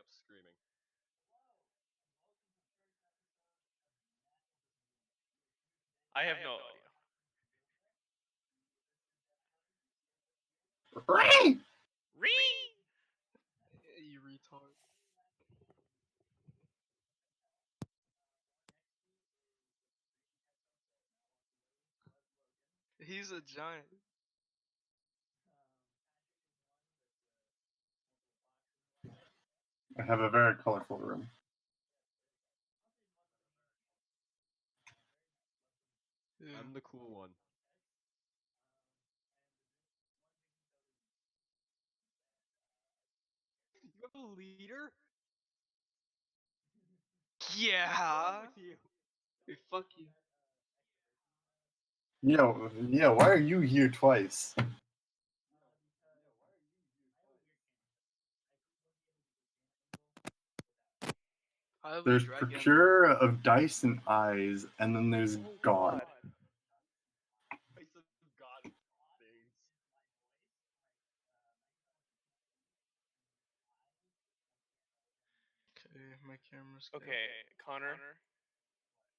up screaming. I have no audio. Ring! You retard. He's a giant. I have a very colorful room. Yeah. I'm the cool one. You have a leader? Yeah. With you. Hey, fuck you. Yo, why are you here twice? I have a There's dragon. procure of dice and eyes, and then there's God. I said God things. Okay, my camera's good. Okay, Connor.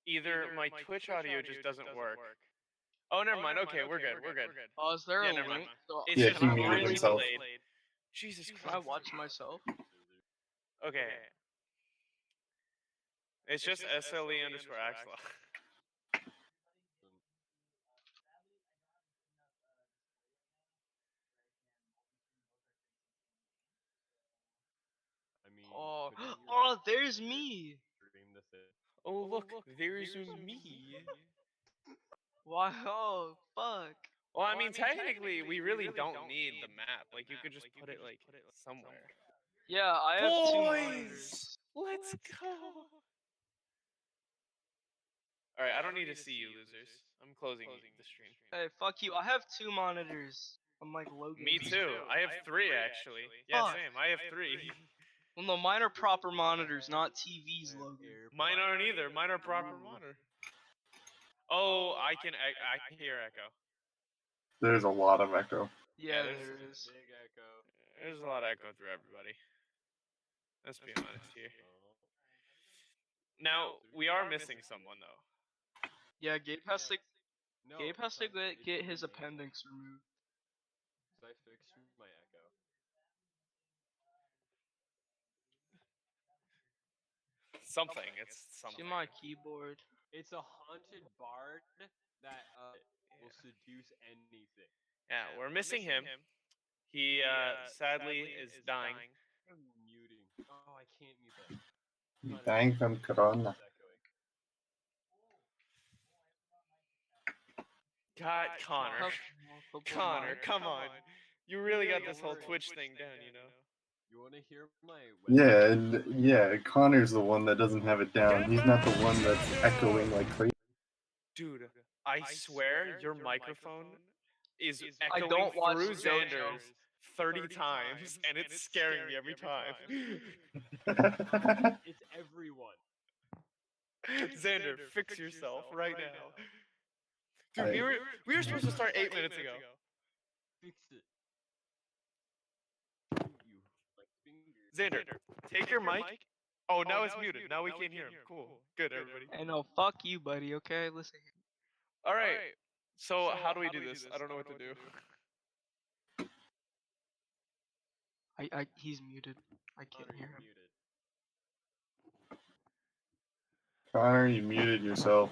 Either my Twitch audio just doesn't work. Oh, never mind. Okay, we're good. We're good. Oh, is there Yeah, a never mind. link? So It's Yeah, just he can I muted watch- himself. delayed. Jesus Can I Christ. watch myself? Okay. It's just SLE_Axla. I mean, Oh, couldn't you oh, there's me. stream this in? Oh, look, there's me. Wow, oh, fuck. Well, I mean, technically, we really don't need the map. Like, you could just put it, like, somewhere. Yeah, I have two Boys! monitors. Let's go! Alright, I don't need to see you, losers. I'm closing the stream. Hey, fuck you. I have two monitors. I'm like Logan. Me too. I have three, actually. Yeah, Fuck. same. I have three. Well, no, mine are proper monitors, not TVs, Logan. Mine aren't either. Mine are proper monitor. Oh, I can hear echo. There's a lot of echo. Yeah, there's there is. Big echo. There's a lot of echo through everybody. Let's be honest here. Now, we are missing someone, though. Yeah, Gabe has to. No, Gabe has to I get his fixed appendix removed. my echo. Something. It's something. See my keyboard. It's a haunted bard that will seduce anything. Yeah, we're missing him. He sadly is dying. I'm muting. Oh, I can't mute that. He's dying from corona. God, Connor. Connor, come on. You really got this whole Twitch thing down, you know. You want to hear my Yeah, Connor's the one that doesn't have it down. He's not the one that's echoing like crazy. Dude, I swear your microphone is I echoing don't watch through JoJo. Xander's 30 times, and it's scaring me every time. It's everyone. Xander, fix yourself right now. Dude, we were supposed to start 8 minutes ago. Fix it. You like fingers. Xander, take your mic. Oh, now it's muted. Now we can't hear him. Cool. Good, everybody. I know, fuck you, buddy, okay? Listen here. Alright, so how do we do this? I don't know what to do. He's muted. I can't hear him. Connor, you muted yourself.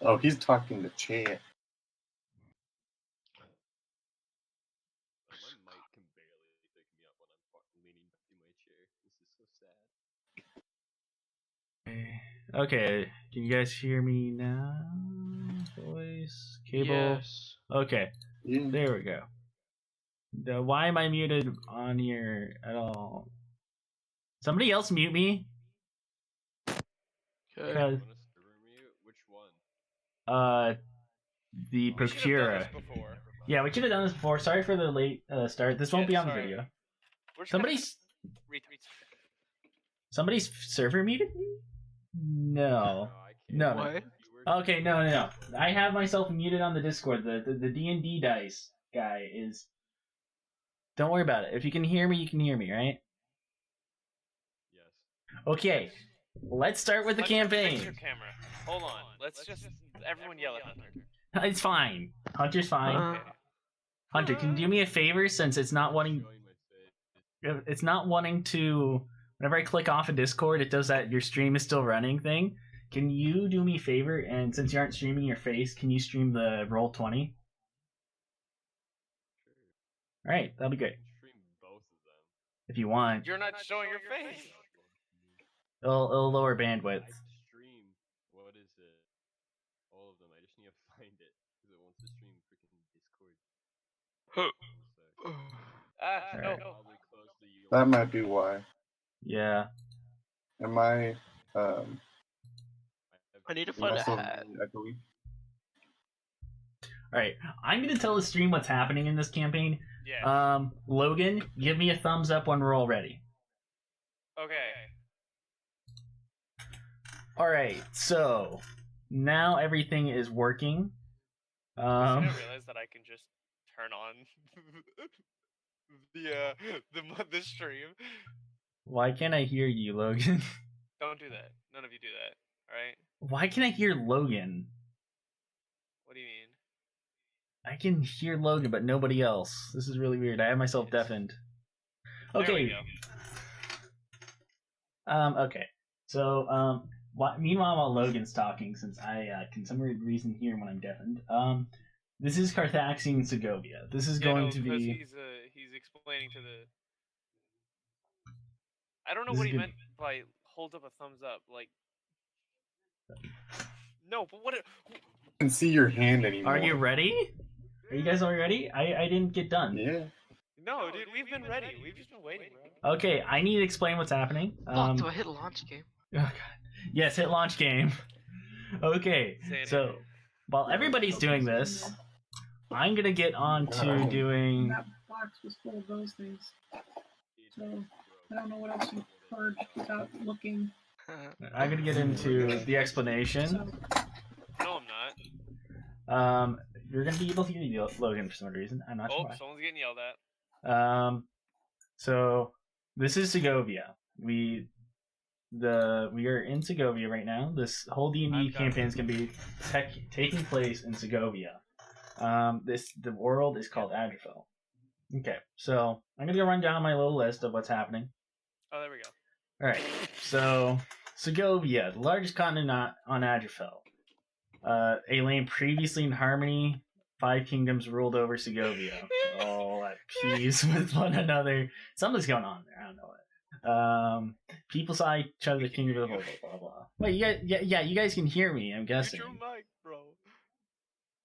Oh, he's talking to chat. My mic can barely pick me up when I'm leaning back in my chair. This is so sad. Okay, can you guys hear me now? Voice, cable. Yes. Okay, Yeah. there we go. Why am I muted on here at all? Somebody else mute me. Okay. Cause, Which one? the We should have done Procura. this before. Yeah, we should have done this before. Sorry for the late start. This won't be on the Sorry. video. We're just Somebody's server muted me? No. No. What? Okay, no. I have myself muted on the Discord. The D&D dice guy is Don't worry about it. If you can hear me, you can hear me, right? Yes. Okay. Let's start with the Hunter, fix campaign. your camera. Hold on. Let's just everyone yell at Hunter. It's fine. Hunter's fine. Okay. Hunter, can you do me a favor since it's not wanting Showing my face. it's not wanting to whenever I click off of Discord, it does that your stream is still running thing. Can you do me a favor and since you aren't streaming your face, can you stream the Roll20? Sure. Alright, that'll be I great. can stream both of them. If you want. You're not showing your face. It'll lower bandwidth. I stream. What is it? All of them. I just need to find it because it wants to stream freaking Discord. No. Alright. Probably close the UI. That might be why. Yeah. Am I? I need to Am find I a still hat. echoey? Alright. I'm gonna tell the stream what's happening in this campaign. Yeah. Logan, give me a thumbs up when we're all ready. Okay. Alright, so now everything is working. I didn't realize that I can just turn on the stream. Why can't I hear you, Logan? Don't do that. None of you do that. All right? Why can I hear Logan? What do you mean? I can hear Logan, but nobody else. This is really weird. I have myself deafened. There we Okay. go. Okay. So, meanwhile, while Logan's talking, since I can some weird reason hear when I'm deafened, this is Carthaxian Segovia. This is going to because be. he's explaining to the. I don't know This what is he good. meant by hold up a thumbs up. Like. No, but what? I can see your hand anymore. Are you ready? Are you guys all ready? I didn't get done. Yeah. No, dude, we've been ready. We've just been waiting, bro. Okay, I need to explain what's happening. Fuck, do I hit launch game? Oh God. Yes, hit launch game. Okay, Say it so again. while everybody's doing this, I'm gonna get on to doing. That box was full of those things. So I don't know what else you purged without looking. I'm gonna get into the explanation. So No, I'm not. You're gonna be able to hear you, Logan, for some reason. I'm not Oh, sure someone's getting yelled at. why. So this is Segovia. We are in Segovia right now. This whole D&D I've got campaign is gonna be taking place in Segovia. The world is called Adrifel. Okay, so I'm gonna go run down my little list of what's happening. Oh, there we go. All right, so Segovia, the largest continent on Adrifel. A land previously in harmony, 5 kingdoms ruled over Segovia, all at peace with one another. Something's going on there. I don't know what. People saw each other kingdom, blah blah blah blah. Wait, you guys, yeah, you guys can hear me. I'm guessing. Mute your mic, bro.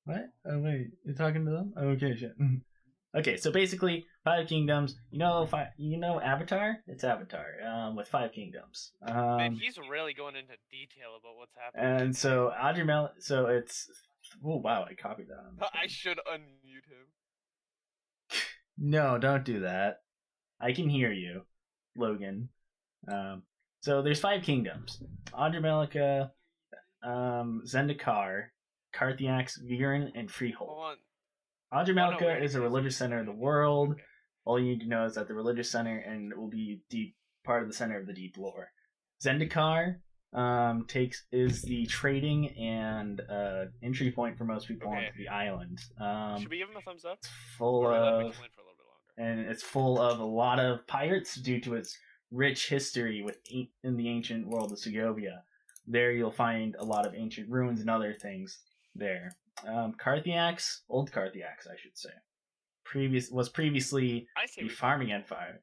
What? Oh wait, you're talking to them? Oh, okay, shit. Okay, so basically, 5 kingdoms. You know Avatar? It's Avatar. With 5 kingdoms. Man, he's really going into detail about what's happening. And so Adrimel, so it's. Oh wow, I copied that. I should unmute him. No, don't do that. I can hear you, Logan. So there's 5 kingdoms: Andromelica, Zendikar, Carthax, Viren, and Freehold. Hold on. Andromelica wait, is a religious center of the world. All you need to know is that the religious center and will be deep part of the center of the deep lore. Zendikar is the trading and entry point for most people Okay. onto the island. Should we give him a thumbs up? It's full Or let him of explain for a little bit longer? and it's full of a lot of pirates due to its rich history in the ancient world of Segovia. There you'll find a lot of ancient ruins and other things there. Carthax, old Carthax, I should say, was previously I say a we farming empire.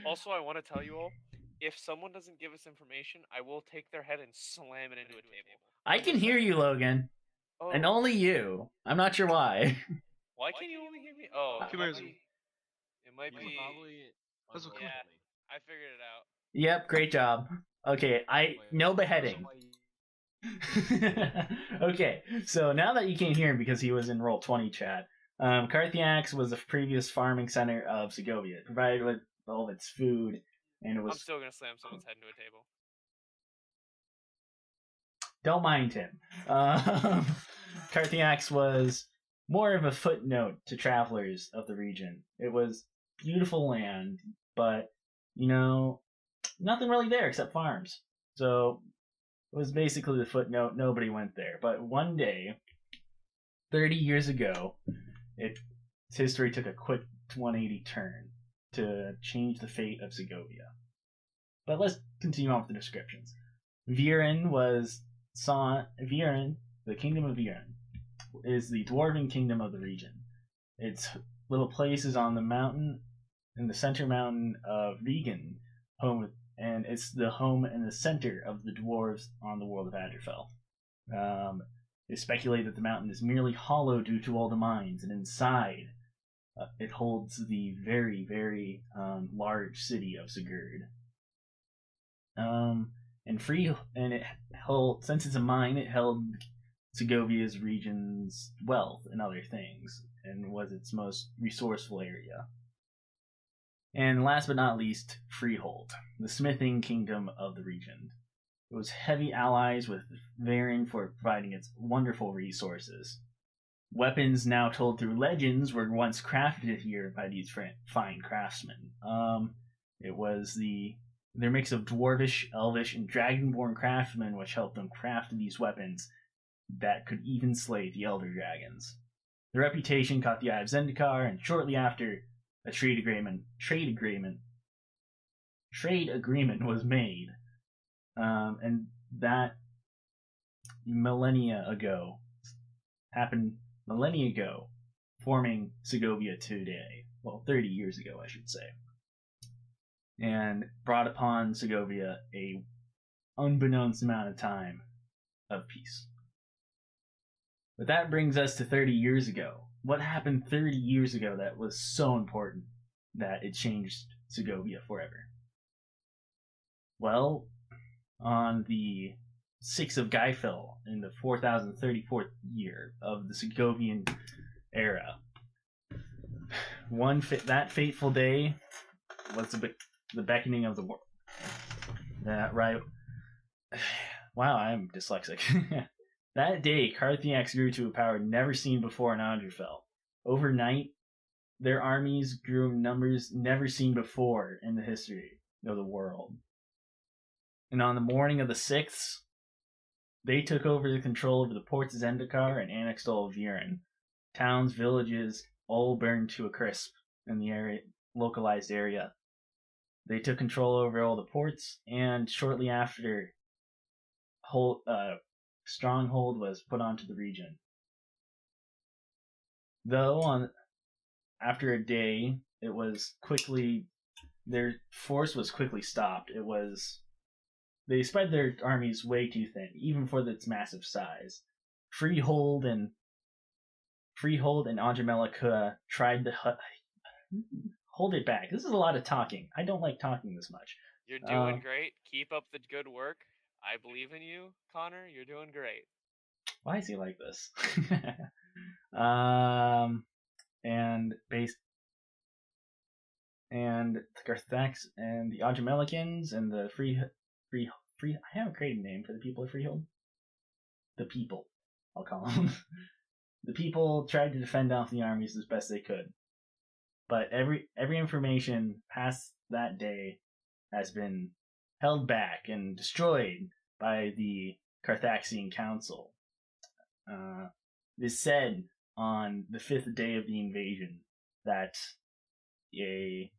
Also, I want to tell you all, if someone doesn't give us information, I will take their head and slam it into a table. I can hear you, Logan, Oh, and only you. I'm not sure why. why can't you only hear me? Oh, Come here, Zoom. it might be. Probably That's okay. Yeah, I figured it out. Yep, great job. Okay, no beheading. Okay, so now that you can't hear him because he was in Roll20 chat, Carthax was the previous farming center of Segovia. It provided with all of its food, and it I'm was. still gonna slam someone's head into a table. Don't mind him. Carthax was more of a footnote to travelers of the region. It was beautiful land, but, nothing really there except farms. So it was basically the footnote. Nobody went there. But one day, 30 years ago, its history took a quick 180 turn to change the fate of Segovia. But let's continue on with the descriptions. Viren, the kingdom of Viren, is the dwarven kingdom of the region. Its little place is on the mountain, in the center mountain of Regan, and it's the home and the center of the dwarves on the world of Adderfell. It's speculated that the mountain is merely hollow due to all the mines, and inside it holds the very, very large city of Sigurd. Since it's a mine, it held Segovia's region's wealth and other things, and was its most resourceful area. And last but not least, Freehold, the smithing kingdom of the region. It was heavy allies with Varen for providing its wonderful resources. Weapons now told through legends were once crafted here by these fine craftsmen. It was their mix of dwarvish, elvish, and dragonborn craftsmen which helped them craft these weapons that could even slay the elder dragons. The reputation caught the eye of Zendikar, and shortly after, a trade agreement was made, and that happened millennia ago, forming Segovia today. Well, 30 years ago, I should say, and brought upon Segovia a unbeknownst amount of time of peace. But that brings us to 30 years ago. What happened 30 years ago that was so important that it changed Segovia forever? Well, on the 6th of Gaifel, in the 4034th year of the Segovian era, that fateful day was the beckoning of the world. That right? Wow, I'm dyslexic. That day, Carthax grew to a power never seen before in Adderfell. Overnight, their armies grew in numbers never seen before in the history of the world. And on the morning of the 6th, they took over the control of the ports of Zendikar and annexed all of Viren. Towns, villages, all burned to a crisp in the localized area. They took control over all the ports, and shortly after, stronghold was put onto the region. Though after a day, their force was quickly stopped. They spread their armies way too thin, even for its massive size. Freehold and Anjamelika tried to hold it back. This is a lot of talking. I don't like talking this much. You're doing great. Keep up the good work. I believe in you, Connor. You're doing great. Why is he like this? And Carthax and the Anjamelikans and the free. I haven't created a name for the people of Freehold. The people, I'll call them. The people tried to defend off the armies as best they could, but every information past that day has been held back and destroyed by the Carthaxian Council. It is said on the 5th day of the invasion that a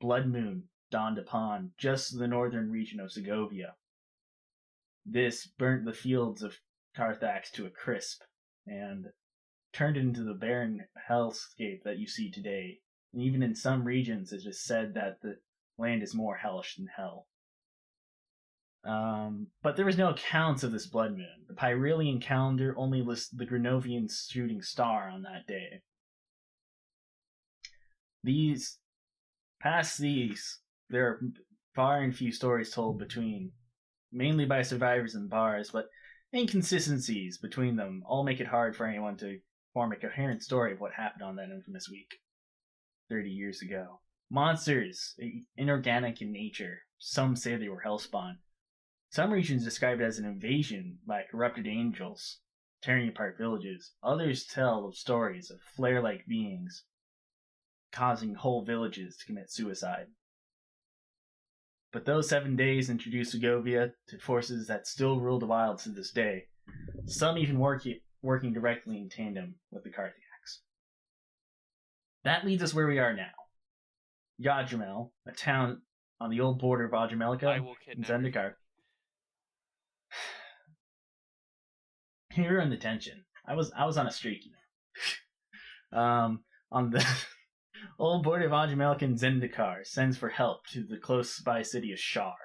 blood moon dawned upon just the northern region of Segovia. This burnt the fields of Carthax to a crisp and turned it into the barren hellscape that you see today. And even in some regions, it is said that the land is more hellish than hell. But there was no accounts of this blood moon. The Pyrelian calendar only lists the Grenovian shooting star on that day. Past these, there are far and few stories told between, mainly by survivors and bars, but inconsistencies between them all make it hard for anyone to form a coherent story of what happened on that infamous week 30 years ago. Monsters, inorganic in nature. Some say they were hellspawn. Some regions describe it as an invasion by corrupted angels. tearing apart villages. Others tell of stories of flare-like beings causing whole villages to commit suicide. But those 7 days introduced Segovia to forces that still rule the wilds to this day, some even working directly in tandem with the Carthaxians. That leads us where we are now. Yajamel, a town on the old border of Ajamelica and Zendikar. Here in the tension. I was on a streak, you know. On the old border of Ajamelica and Zendikar sends for help to the close by city of Shar.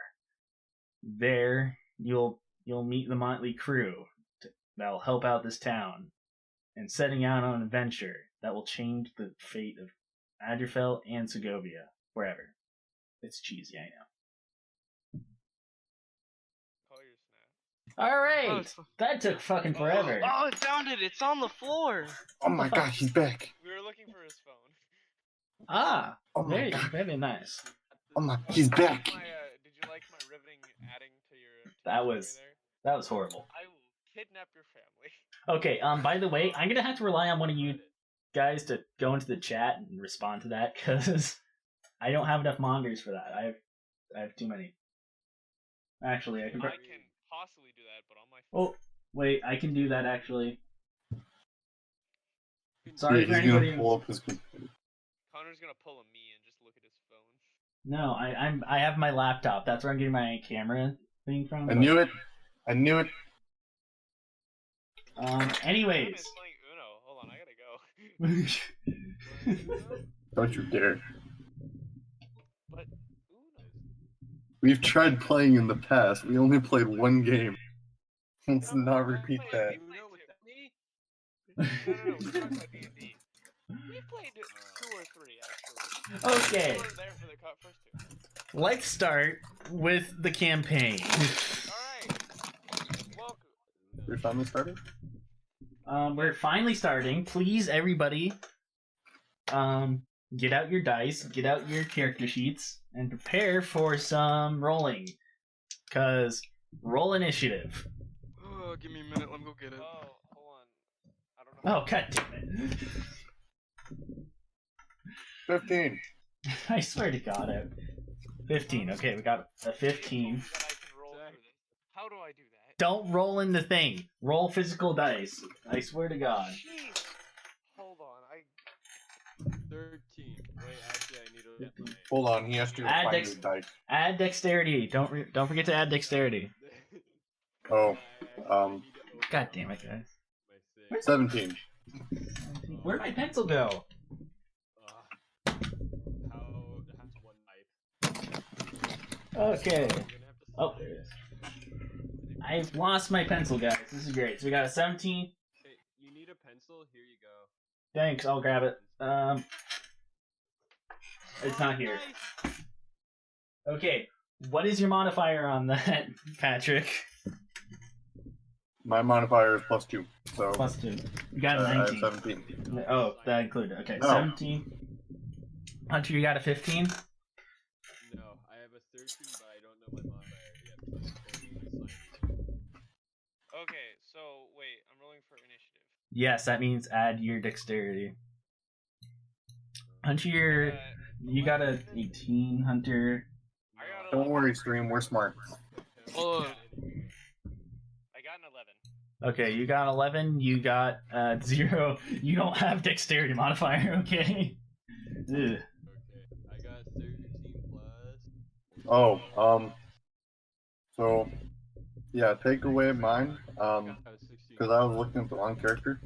There, you'll meet the motley crew that'll help out this town, and setting out on an adventure that will change the fate of Adrifel and Segovia, wherever. It's cheesy, I know. Alright! That took fucking forever. Oh, I found it! It's on the floor! Oh my god, he's back. We were looking for his phone. Ah! Oh my Very, god. very nice. Oh my, he's back. Did you like my riveting adding to your That story was there? that was horrible. I will kidnap your family. Okay, by the way, I'm gonna have to rely on one of you guys to go into the chat and respond to that, because I don't have enough monitors for that. I have too many. Actually, I can... I can possibly do that, but on my phone. Oh, wait, I can do that, actually. Sorry Yeah, for he's gonna anybody... pull up his computer. Connor's gonna pull a me and just look at his phone. No, I have my laptop. That's where I'm getting my camera thing from. I knew it. I knew it. Anyways. It's playing Uno. Hold on, I gotta go. Don't you dare. But Uno. We've tried playing in the past. We only played one game. Let's not repeat that. Uno with me? No, we're talking about D&D. We played 2 or 3 actually. Okay. We were there for the first 2. Let's start with the campaign. Alright. Welcome. We finally started? We're finally starting. Please, everybody, get out your dice, get out your character sheets, and prepare for some rolling. Cause roll initiative. Oh, give me a minute. Let me go get it. Oh, hold on. I don't know. Oh, god damn it. 15. I swear to God, 15. Okay, we got a 15. That I can roll through this. How do I do that? Don't roll in the thing. Roll physical dice. I swear to God. Jeez. Hold on. 13. Wait, actually, I need to get my... Hold on, he has to go Add find dex- his dice. Add dexterity. Don't forget to add dexterity. Oh, God damn it, guys. My 17. Where'd my pencil go? How's one knife? Okay. I'm gonna have to Oh, there it is. I've lost my pencil, guys. This is great. So we got a 17. Hey, you need a pencil? Here you go. Thanks, I'll grab it. It's not here. Okay, what is your modifier on that, Patrick? My modifier is +2, so Plus 2. You got a I have 19. 17. Oh, that included. Okay, No. 17. Hunter, you got a 15? No, I have a 13, but I don't know my modifier yet. Okay, so wait, I'm rolling for initiative. Yes, that means add your dexterity. Hunter, you got a 18, Hunter. I got Don't 11. worry, stream, we're smart. Oh. I got an 11. Okay, you got 11, you got 0. You don't have dexterity modifier, okay? Ugh. Okay, I got 13 plus. Oh, so, yeah, take away mine, because I was looking at the wrong character.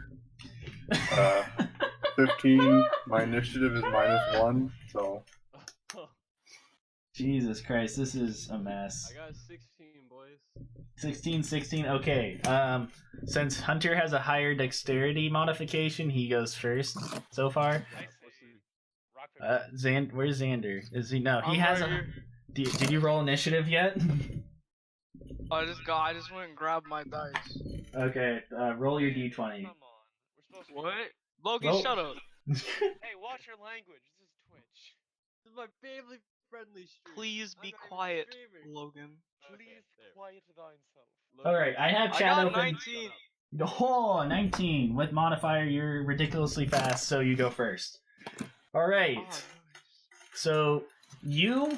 15, my initiative is -1, so... Jesus Christ, this is a mess. I got 16, boys. 16, okay. Since Hunter has a higher dexterity modification, he goes first so far. I say rock, paper, Where's Xander? Is he? No, he I'm has right a... here. Did you roll initiative yet? I just went and grabbed my dice. Okay, roll your d20. Come on. We're supposed to What? Logan, Roll- shut up. Hey, watch your language. This is Twitch. This is my family-friendly stream. Please be I'm not even quiet, streaming. Logan. Please there. quiet thine self. Look, Alright, I have I chat got open. 19. Oh, 19. With modifier, you're ridiculously fast, so you go first. All right. Oh, nice. So you're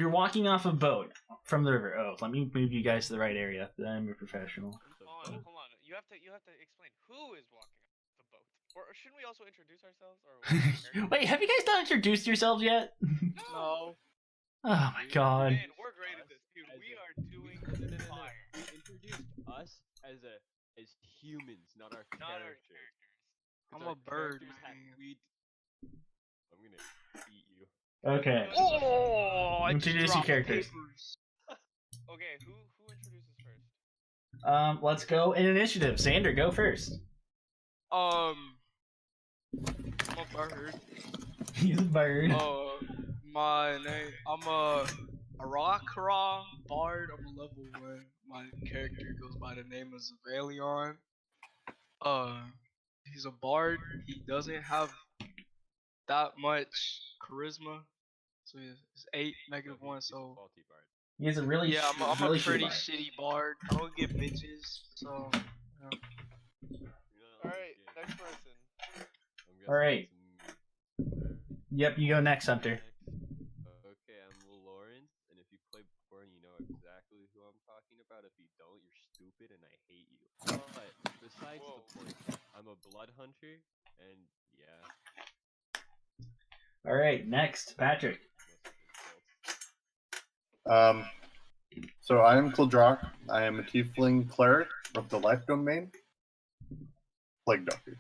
walking off a boat from the river. Oh, let me move you guys to the right area. I'm a professional. Hold on. You have to explain who is walking off the boat. Or shouldn't we also introduce ourselves? Or Wait, have you guys not introduced yourselves yet? No. Oh my god. Man, we're great at this, dude. We are doing fire. Introduced us as humans, not our Not our characters. characters. 'Cause I'm our a bird, characters man. I'm gonna eat you. Okay. Oh, I just Introduce your dropped characters. papers. Okay, who introduces first? Let's go in initiative. Xander, go first. I'm a bird. He's a bird. My name. I'm a Arakara bard. I'm a level 1. My character goes by the name of Zavalion. He's a bard. He doesn't have that much charisma, so it's 8 negative 1. He's a So faulty bard. He has a really yeah, I'm really a pretty shitty shitty bard. I don't get bitches, so yeah. Alright, next person. I'm guessing Alright. it's me. Yep, you go next, Hunter. Okay, I'm Lawrence, and if you play before, you know exactly who I'm talking about. If you don't, you're stupid and I hate you. But besides the point, I'm a blood hunter, and yeah. Alright, next, Patrick. So I am Kildrak. I am a tiefling cleric with the life domain. Plague Doctor.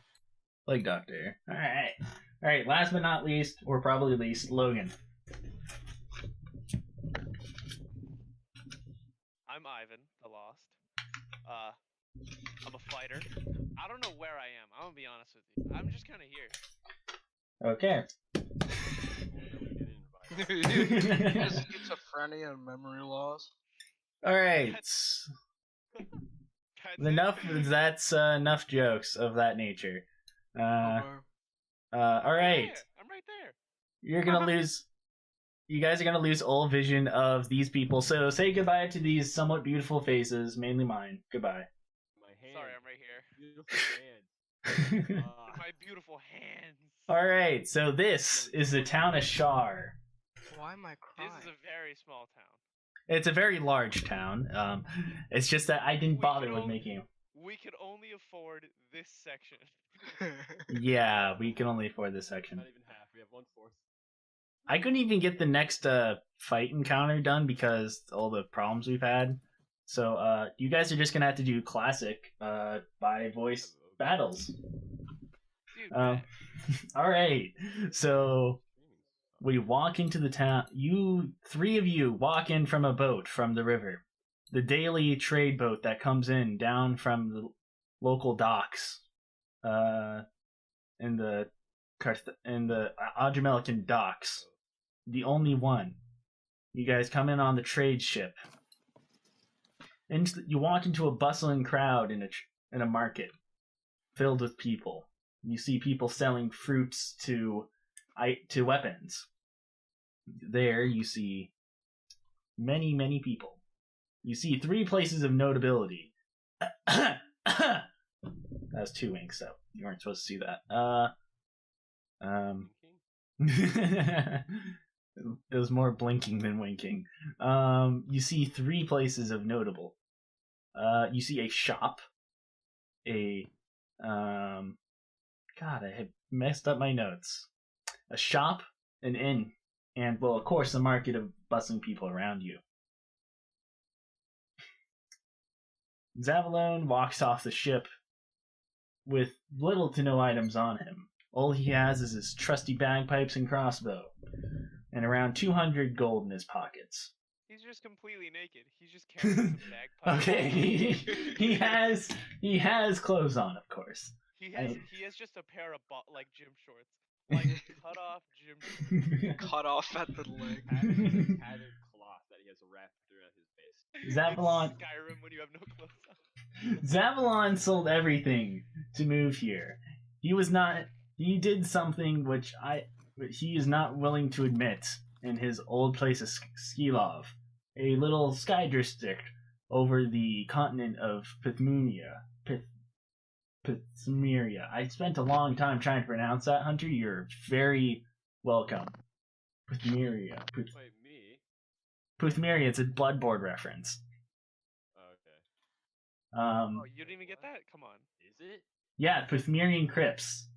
Plague Doctor. Alright. Alright, last but not least, or probably least, Logan. I'm Ivan, the Lost. I'm a fighter. I don't know where I am. I'm gonna be honest with you. I'm just kind of here. Okay. Schizophrenia and memory loss. Alright. That's Enough. it. That's enough jokes of that nature. Alright. I'm right there. You're gonna lose. You guys are gonna lose all vision of these people. So say goodbye to these somewhat beautiful faces, mainly mine. Goodbye. My hand. Sorry, I'm right here. Beautiful hand. My beautiful hands. All right. So this is the town of Shar. Why am I This crying? is a very small town. It's a very large town. It's just that I didn't We bother can with only- making. We could only afford this section. Yeah, we can only afford this section. Not even half. We have 1/4. I couldn't even get the next fight encounter done because all the problems we've had. So you guys are just gonna have to do classic by voice battles. Dude, All right. So we walk into the town. Three of you walk in from a boat from the river, the daily trade boat that comes in down from the local docks, in the Adramelican docks. The only one. You guys come in on the trade ship. And you walk into a bustling crowd in a market filled with people. You see people selling fruits to weapons. There you see many, many people. You see 3 places of notability. That was 2 winks, so you weren't supposed to see that. It was more blinking than winking. You see 3 places of notable. You see a shop, God, I had messed up my notes. A shop, an inn, and, well, of course, the market of bustling people around you. Zavalone walks off the ship with little to no items on him. All he has is his trusty bagpipes and crossbow, and around 200 gold in his pockets. he's just completely naked. He's just carrying some bagpipes. Okay, he has clothes on, of course. He has just a pair of gym shorts, like cut off gym shorts. Cut off at the leg. Tattered cloth that he has wrapped around his face. Zavalon. It's Skyrim when you have no clothes on. Zavalon sold everything to move here. He did something which he is not willing to admit in his old place of Skilov, a little sky district over the continent of Pithmunia, Puthmeria. I spent a long time trying to pronounce that, Hunter. You're very welcome. Puthmeria. Wait, me? Puthmeria, it's a Bloodborne reference. Okay. Oh, you didn't even get that? Come on. Is it? Yeah, Puthmerian crypts.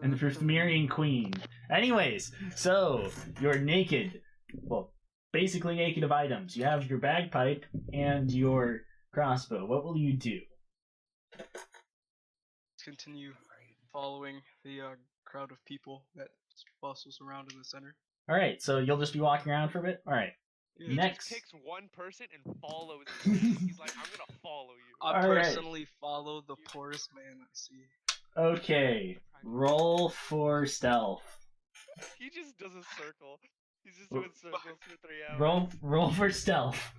And the Puthmerian queen. Anyways, so you're naked. Well, basically naked of items. You have your bagpipe and your crossbow. What will you do? Continue following the crowd of people that bustles around in the center. Alright, so you'll just be walking around for a bit? Alright. Yeah. Next. He just picks one person and follows him. He's like, I'm gonna follow you. I Alright. personally follow the poorest man I see. Okay. Roll for stealth. He just does a circle. He's just doing circles for 3 hours. Roll for stealth.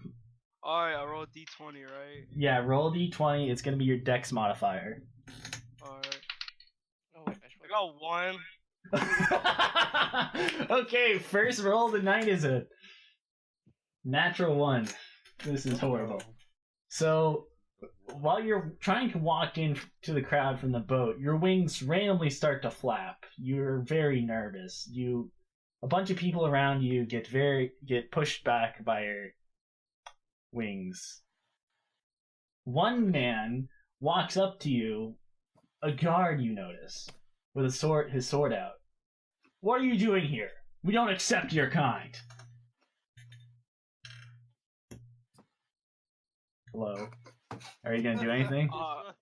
Alright, I rolled d20, right? Yeah, roll d20. It's gonna be your dex modifier. Alright. Oh, wait, I got 1. Okay, first roll of the night is a natural 1. This is horrible. So, while you're trying to walk into the crowd from the boat, your wings randomly start to flap. You're very nervous. A bunch of people around you get pushed back by your wings. One man walks up to you, a guard you notice, with his sword out. What are you doing here? We don't accept your kind. Hello. Are you gonna do anything? No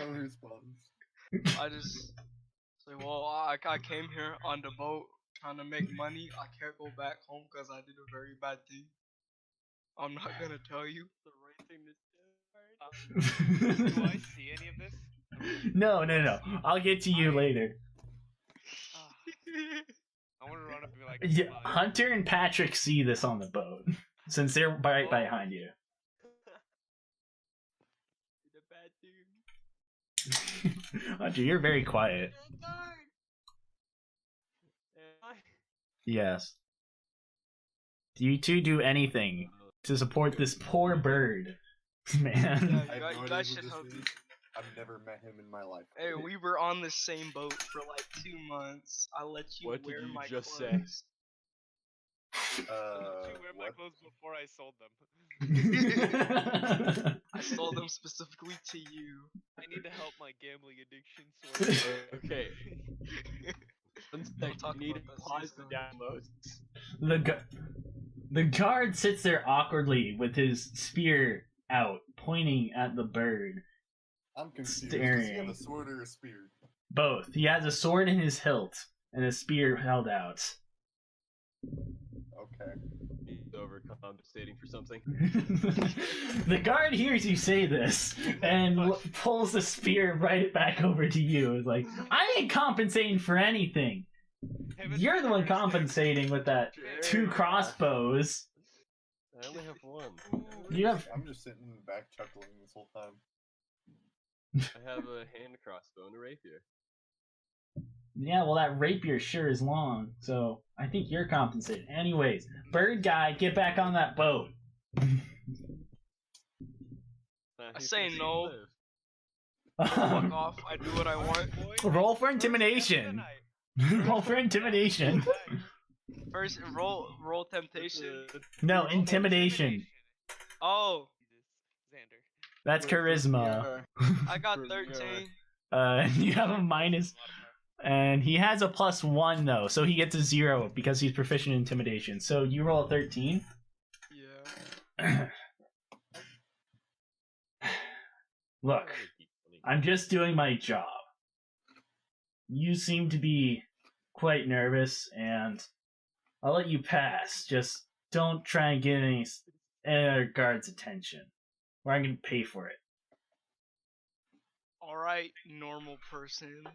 response. I just say, well, I came here on the boat trying to make money. I can't go back home because I did a very bad thing. I'm not gonna tell you. The right thing to do. Do I see any of this? No. I'll get to you later. I want to run up and be like, Yeah, "Come on." Hunter and Patrick see this on the boat, since they're right behind you. Did a bad thing. Hunter, you're very quiet. Yes. Do you two do anything to support this poor bird? Man. I have You no guys idea should who this help is. me. I've never met him in my life. Hey, we were on the same boat for like 2 months. I let you What did wear you my just say? clothes. You wear my What? clothes before I sold them. I sold them specifically to you. I need to help my gambling addiction. So Okay. One sec, talk you need to about that pause the season. downloads. The guard sits there awkwardly with his spear out, pointing at the bird. I'm confused. Does he Staring. have a sword or a spear? Both. He has a sword in his hilt and a spear held out. Okay. He's overcompensating for something. The guard hears you say this and pulls the spear right back over to you. It's like, I ain't compensating for anything. You're the one compensating with that 2 crossbows. I only have 1. You have. I'm just sitting in the back chuckling this whole time. I have a hand crossbow and a rapier. Yeah, well, that rapier sure is long, so I think you're compensated. Anyways, bird guy, get back on that boat. I say no. Fuck off. I do what I want. Roll for intimidation. Roll for intimidation. First, roll temptation. No, intimidation. Oh, Xander. That's charisma. I got 13. You have a minus. And he has a +1 though, so he gets a 0 because he's proficient in intimidation. So you roll a 13. Yeah. Look, I'm just doing my job. You seem to be quite nervous, and I'll let you pass. Just don't try and get any other guards' attention, or I'm gonna pay for it. Alright, normal person.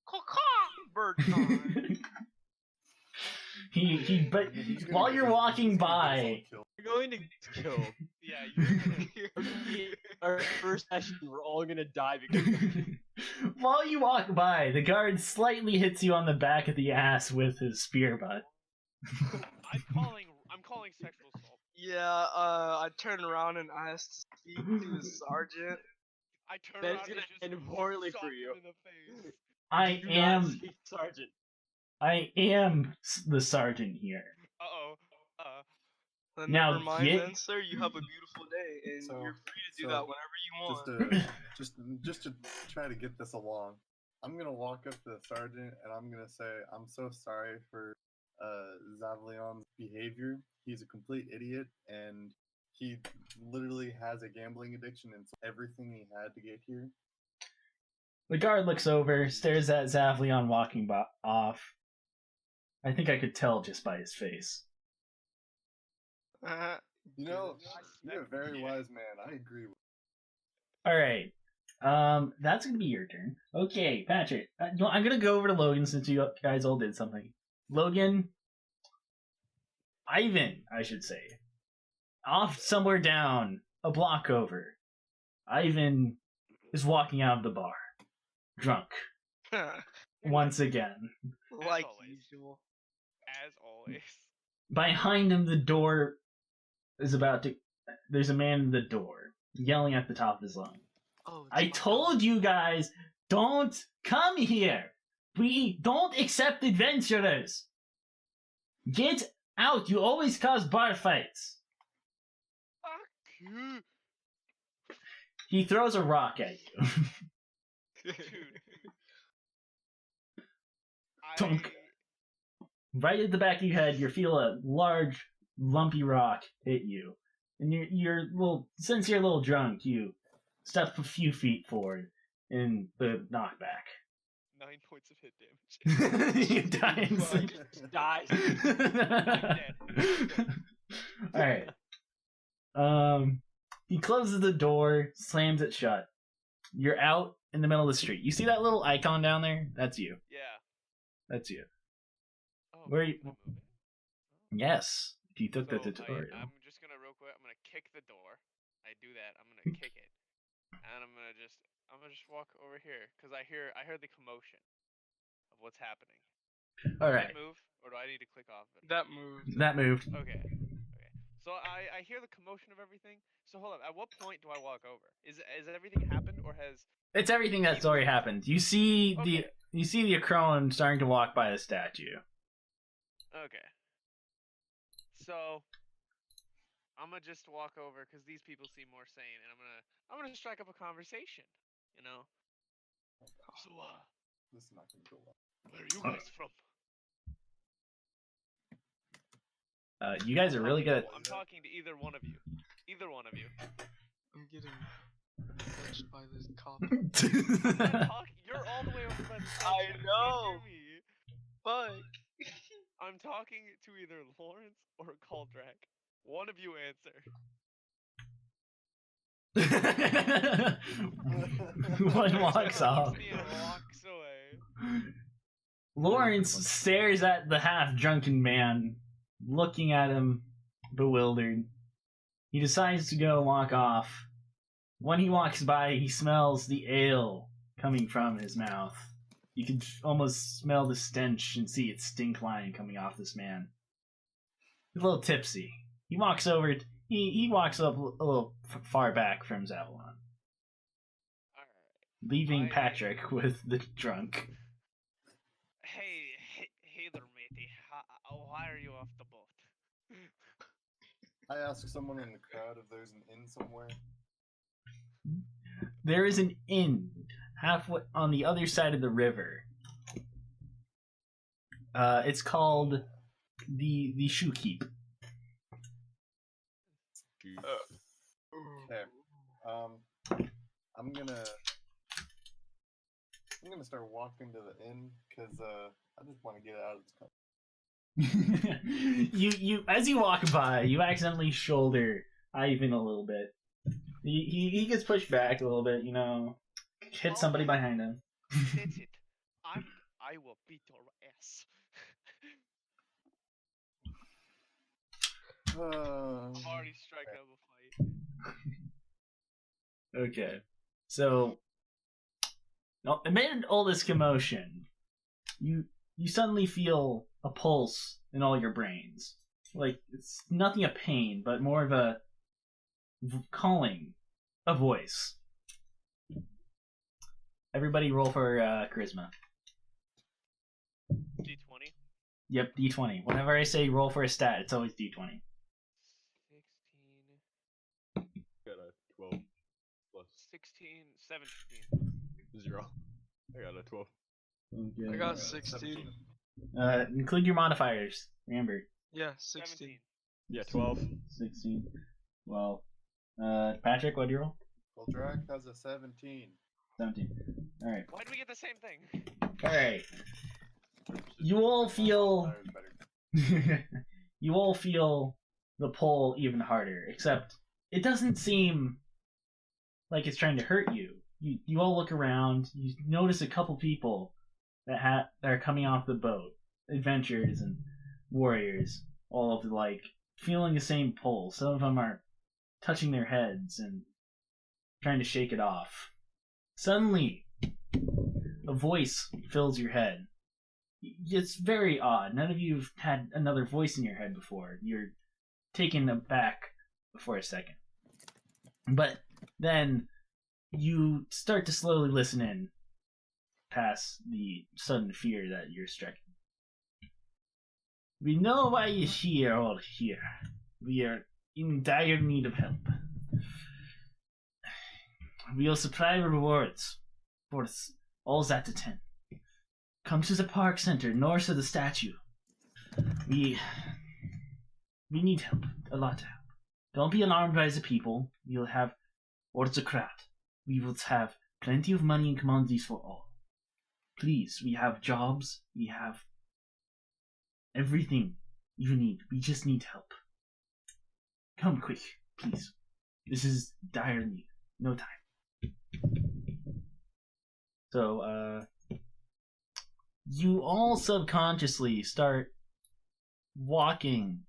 Caw-caw! Bird time. But while you're walking by, You're going to get killed. Yeah, you're gonna. Our first session, we're all gonna die because while you walk by, the guard slightly hits you on the back of the ass with his spear butt. I'm calling sexual assault. Yeah, I turn around and ask to speak to the sergeant. I turn That's around and gonna just end poorly sock for him you. in the face. I Do not am say sergeant. the sergeant here. Uh-oh. Then Now never mind get- then, sir. You have a beautiful day, and So- you're free to do so that whenever you want. Just to try to get this along, I'm gonna walk up to the sergeant and I'm gonna say I'm so sorry for Zavleon's behavior. He's a complete idiot and he literally has a gambling addiction and everything he had to get here. The guard looks over, stares at Zavleon walking off. I think I could tell just by his face. You know, I you're a smack very the kid. wise man. I agree with All right. That's gonna be your turn. Okay, Patrick. No, I'm gonna go over to Logan since you guys all did something. Logan, Ivan, I should say, off somewhere down a block over. Ivan is walking out of the bar, drunk once again. Like always. usual. As always. Behind him, the door is about to. There's a man in the door yelling at the top of his lungs. Oh, I told you guys, don't come here. We don't accept adventurers. Get out. You always cause bar fights. Fuck you. He throws a rock at you. Dude. Tunk. Right at the back of your head, you feel a large, lumpy rock hit you. And you're little, since you're a little drunk, you step a few feet forward in the knockback. 9 points of hit damage. You die instantly. Dies. I'm dead. Alright. He closes the door, slams it shut. You're out in the middle of the street. You see that little icon down there? That's you. Yeah. That's you. Oh, Where are you- can I move it? Yes. If you took the So, tutorial. I'm just gonna real quick. I'm gonna kick the door. I do that. I'm gonna kick it, and I'm gonna just walk over here because I hear the commotion of what's happening. Alright. Does it move, or do I need to click off it? That moved. That moved. Okay. So I hear the commotion of everything. So hold on. At what point do I walk over? Is everything happened, or has? It's everything that's already happened. You see Okay. the Acron starting to walk by the statue. Okay. So I'm gonna just walk over because these people seem more sane, and I'm gonna strike up a conversation. You know. So this is not gonna go well. where are you guys from? You guys are really good I'm talking to either one of you. Either one of you. I'm getting touched by this cop. You're all the way over by the statue. I You can't know. hear me. Fuck. I'm talking to either Lawrence or Caldrak. One of you answer. One walks off. Looks me and walks away. Lawrence stares at the half-drunken man, looking at him, bewildered. He decides to go walk off. When he walks by, he smells the ale coming from his mouth. You can almost smell the stench and see its stink line coming off this man. He's a little tipsy. He walks over. He walks up a little far back from Zavalon, Alright. leaving I- Patrick with the drunk. Hey there, matey. Why are you off the boat? I ask someone in the crowd if there's an inn somewhere. There is an inn halfway on the other side of the river. It's called the Shoe Keep. Okay. I'm gonna start walking to the inn because I just want to get out of this country. you as you walk by, you accidentally shoulder Ivan a little bit. He gets pushed back a little bit, you know, hit somebody behind him. That's it. I will beat your ass. I'm already striking up a fight. Okay, so amid all this commotion, you suddenly feel a pulse in all your brains. Like it's nothing a pain, but more of a calling, a voice. everybody roll for charisma. D20. Yep, D20. Whenever I say roll for a stat, it's always D20. 16. Got a 12 plus 16. 17. 0. I got a 12. I Okay. got 16. Include your modifiers. Remember. Yeah, 16. 17. Yeah, 12. 16. Well, Patrick, what do you roll? Goldrak has a 17. 17. All right. Why did we get the same thing? All right. You all feel. You all feel the pull even harder, except it doesn't seem like it's trying to hurt you. You all look around. You notice a couple people that are coming off the boat, adventurers and warriors, all of like feeling the same pull. Some of them are touching their heads and trying to shake it off. Suddenly, a voice fills your head. It's very odd. None of you've had another voice in your head before. You're taken aback for a second. But then you start to slowly listen in past the sudden fear that you're stricken. We know why you're all here. We are in dire need of help. We'll supply rewards for all that attend. Come to the park center north of the statue. We need help, a lot of help. Don't be alarmed by the people. We'll have autocrat. We will have plenty of money and commodities for all. Please, we have jobs. We have everything you need. We just need help. Come quick, please. This is dire need. No time. So, you all subconsciously start walking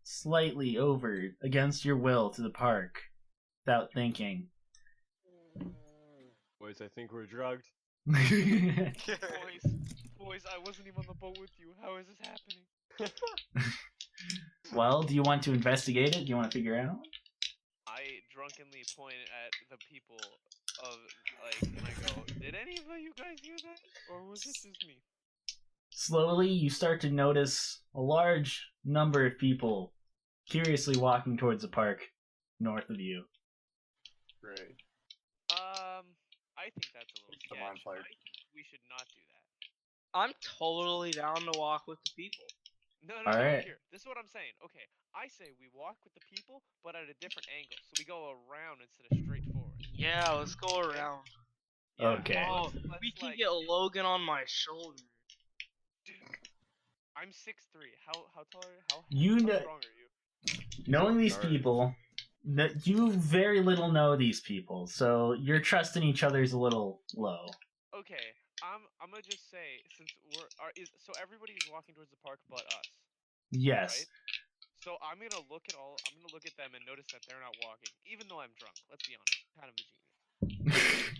slightly over against your will to the park without thinking. Boys, I think we're drugged. Boys, I wasn't even on the boat with you. How is this happening? Well, do you want to investigate it? Do you want to figure out? I drunkenly point at the people of, like, and I go, did any of you guys hear that? Or was this just me? Slowly, you start to notice a large number of people curiously walking towards the park north of you. Great. I think that's a little Come on, sketch. Clark. I think we should not do that. I'm totally down to walk with the people. No, Alright. here. This is what I'm saying. Okay, I say we walk with the people, but at a different angle. So we go around instead of straight forward. Yeah, let's go around. Yeah, Okay. Oh, let's, we can like, get Logan on my shoulder. Dude, I'm 6'3". How tall are you? How know- strong are you? Knowing these Sorry. people, that you very little know these people, so your trust in each other is a little low. Okay, I'm gonna just say, since so everybody's walking towards the park but us. Yes. Right? So I'm gonna look at them and notice that they're not walking, even though I'm drunk. Let's be honest, kind of a genius.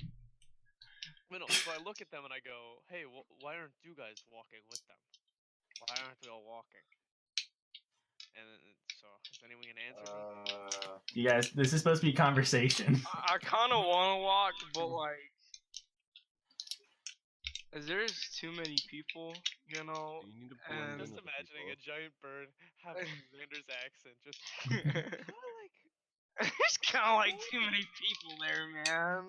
But no, so I look at them and I go, hey, why aren't you guys walking with them? Why aren't we all walking? And so, is anyone gonna answer me? You guys, this is supposed to be a conversation. I kind of want to walk, but like, as there's too many people, you know. You need to And- blend in Just with the imagining a people. giant bird having Xander's accent, just There's kind of like too many people there, man.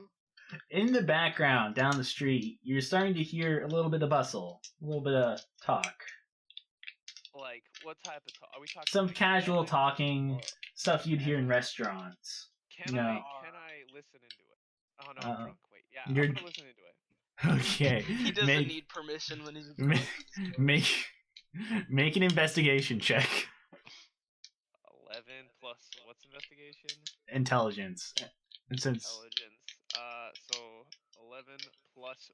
In the background, down the street, you're starting to hear a little bit of bustle, a little bit of talk. like what type of talk? Are we talking? Some like, casual yelling talking, or- stuff you'd hear in restaurants. Can No. I listen into it? Oh no, I'm drunk. Wait, yeah, you're- I'm gonna listen into it. Okay. He doesn't need permission when he's make, make, make an investigation check. 11 plus what's investigation? Intelligence. And since Intelligence. So 11 plus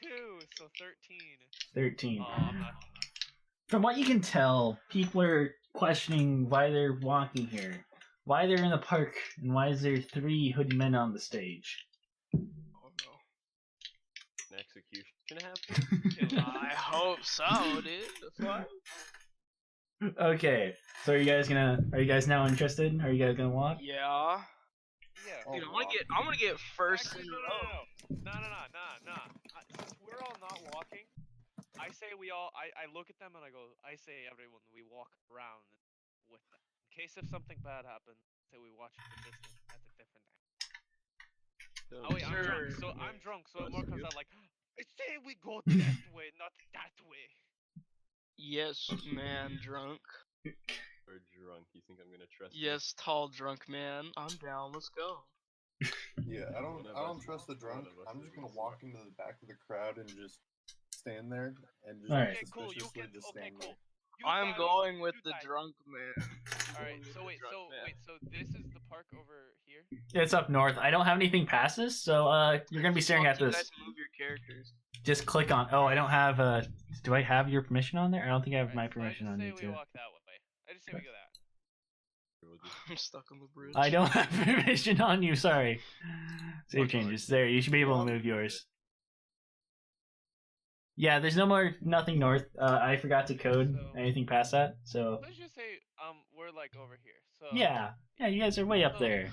2, so 13. 13. Oh, I'm not. From what you can tell, people are questioning why they're walking here, why they're in the park, and why is there 3 hooded men on the stage. Oh no. An execution happened? I hope so, dude. The fuck? Okay, so are you guys now interested? Are you guys gonna walk? Yeah. Yeah. Oh, Dude, wow. I'm gonna get first Actually, in no, the no, row. no, no, no, no, no, no. Since we're all not walking, I say we all. I look at them and I go. I say everyone we walk around with them in case if something bad happens. Say we watch at the distance at a different angle. Oh wait, I'm drunk. Sure. So I'm drunk. So it That's more comes good. out like, I say we go that way, not that way. Yes, man, drunk. Or drunk. You think I'm gonna trust you? Yes, tall drunk man. I'm down. Let's go. Yeah, I One of don't us- trust the one drunk. of us I'm is just gonna smart. walk into the back of the crowd and just stand there and just Alright. Okay, cool. You suspiciously can. just Okay, stand cool. there. You I'm guys- going with you the guys- drunk man. All right. Going with So the wait. drunk So man. wait. So this is the park over here. It's up north. I don't have anything past this, so you're gonna be staring Fuck, at you this. guys move your characters. Just click on. Oh, I don't have. Do I have your permission on there? I don't think I have All my right, so permission I on just you say we too. walk that way. I just say we go that. We'll just I'm stuck on the bridge. I don't have permission on you. Sorry. Save Okay. changes. There, you should be able to move yours. Yeah, there's nothing north. I forgot to code So- anything past that. So Let's just say we're like over here. So yeah, you guys are way up So- there.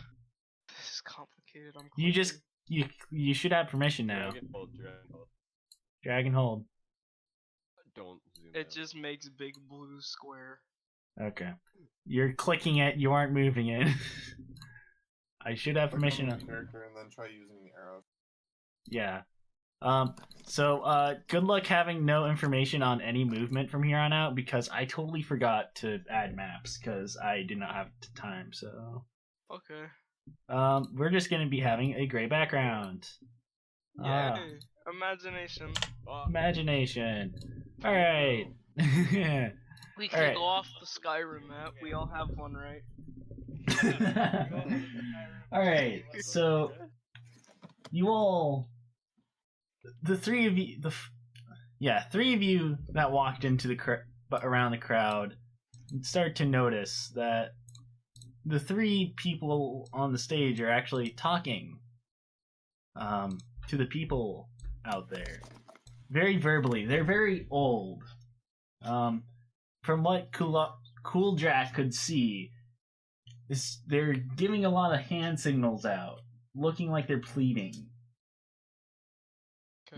This is complicated. I'm. You just clicking. you should have permission now. Dragon hold, dragon hold. Drag and hold. Don't zoom It out. just makes big blue square. Okay. You're clicking it. You aren't moving it. I should have Click on permission. the character and then try using the arrows. Yeah. So good luck having no information on any movement from here on out because I totally forgot to add maps because I did not have time. So Okay. we're just gonna be having a gray background. Ah, Yay. Imagination. Oh, imagination. All right. We can Alright. go off the Skyrim map. We all have one, right? All right. So you all, the three of you, three of you that walked into around the crowd, start to notice that the three people on the stage are actually talking to the people out there, very verbally. They're very old. From what Cool Jack could see, they're giving a lot of hand signals out, looking like they're pleading.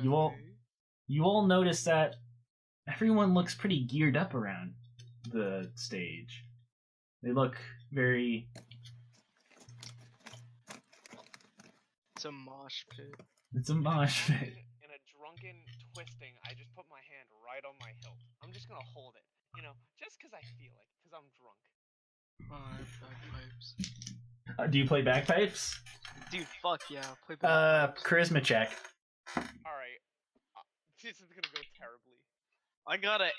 You all notice that everyone looks pretty geared up around the stage. They look very. It's a mosh pit. It's a mosh pit. In a drunken twisting, I just put my hand right on my hilt. I'm just gonna hold it, just because I feel like, because I'm drunk. Bagpipes. Do you play bagpipes? Dude, fuck yeah. Play bagpipes. Charisma check. All right, this is gonna go terribly. I got an 8.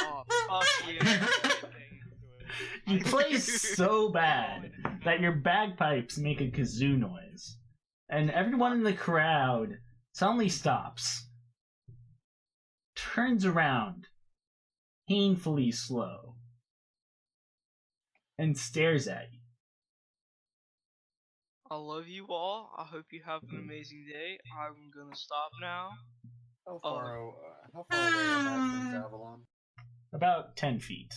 Oh, fuck yeah. You play so bad that your bagpipes make a kazoo noise, and everyone in the crowd suddenly stops, turns around, painfully slow, and stares at you. I love you all. I hope you have an amazing day. I'm gonna stop now. How far away am I from Zavalon? About 10 feet.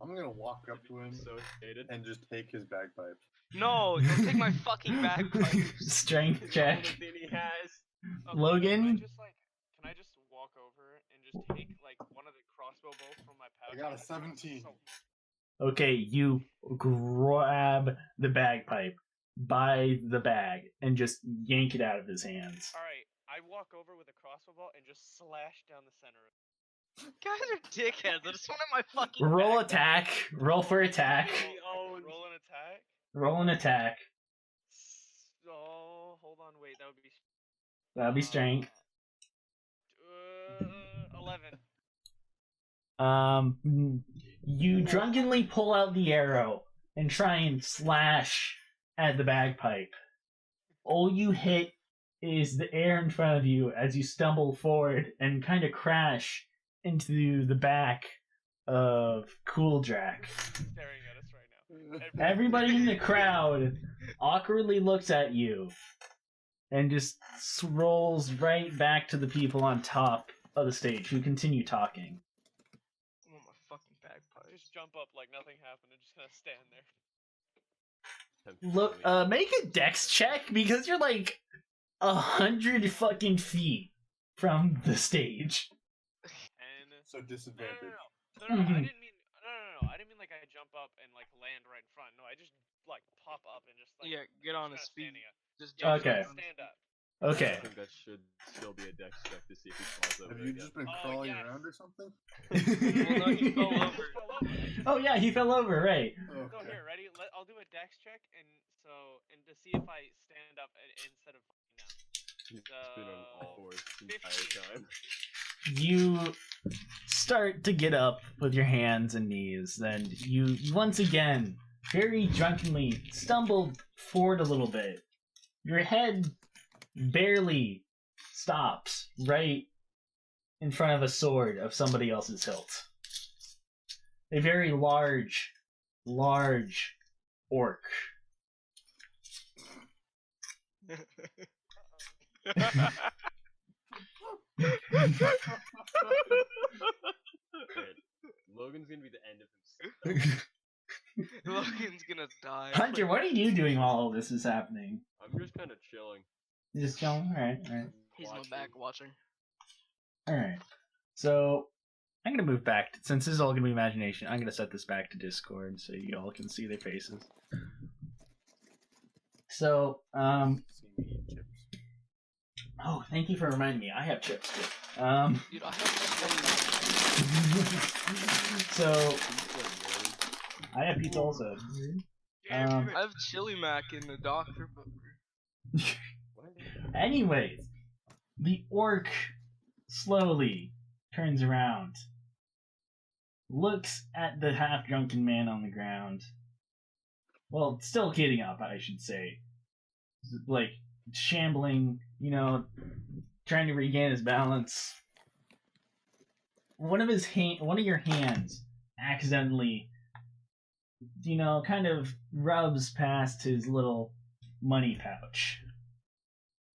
I'm gonna walk up to him so stated. and just take his bagpipes. No, don't take my fucking bagpipes. Strength check. The thing he has. Okay, Logan? Can I just walk over and just take like one of the crossbow bolts from my pouch? I got a and just 17. Okay, you grab the bagpipe by the bag and just yank it out of his hands. All right, I walk over with a crossbow bolt and just slash down the center of it. Guys are dickheads. I just wanted my fucking Roll bagpipes. attack. Roll for attack. Roll an attack. Roll an attack. Oh, hold on, wait, that would be. That'll be strength. 11. You drunkenly pull out the arrow and try and slash at the bagpipe. All you hit is the air in front of you as you stumble forward and kind of crash into the back of Cool Jack. Staring at us right now. Everybody in the crowd awkwardly looks at you and just rolls right back to the people on top of the stage who continue talking. I want my fucking bagpipes. Just jump up like nothing happened and just kind of stand there. Look, make a dex check because you're like 100 fucking feet from the stage. And So disadvantage. No, I didn't mean I didn't mean like I jump up and like land right in front. No, I just like pop up and just like Yeah, get on his just feet. kinda standing up. Just Yeah, jump Okay. just stand up. Okay. I think that should still be a dex check to see if he falls over Have you again. just been Oh, crawling yes. around or something? Well, no, he fell I over. just fell over. Oh yeah, he fell over, right? So Okay. here, ready? I'll do a dex check and to see if I stand up instead of falling down. He's been on all fours the 15. entire time. You start to get up with your hands and knees, then you once again very drunkenly stumble forward a little bit. Your head barely stops right in front of a sword of somebody else's hilt. A very large orc. Alright, Logan's gonna be the end of himself. Logan's gonna die. Hunter, what are you doing while all this is happening? I'm just kind of chilling. You just chilling? Alright. He's in the back watching. Alright. So, I'm gonna move back. Since this is all gonna be imagination, I'm gonna set this back to Discord so you all can see their faces. So, See me eat chips. oh, thank you for reminding me. I have chips too. Dude, I have So, I have pizza also. I have chili mac in the Dr. Pepper. Anyways, the orc slowly turns around, looks at the half-drunken man on the ground. Well, still getting up, I should say. Like, shambling, trying to regain his balance. One of your hands accidentally, kind of rubs past his little money pouch.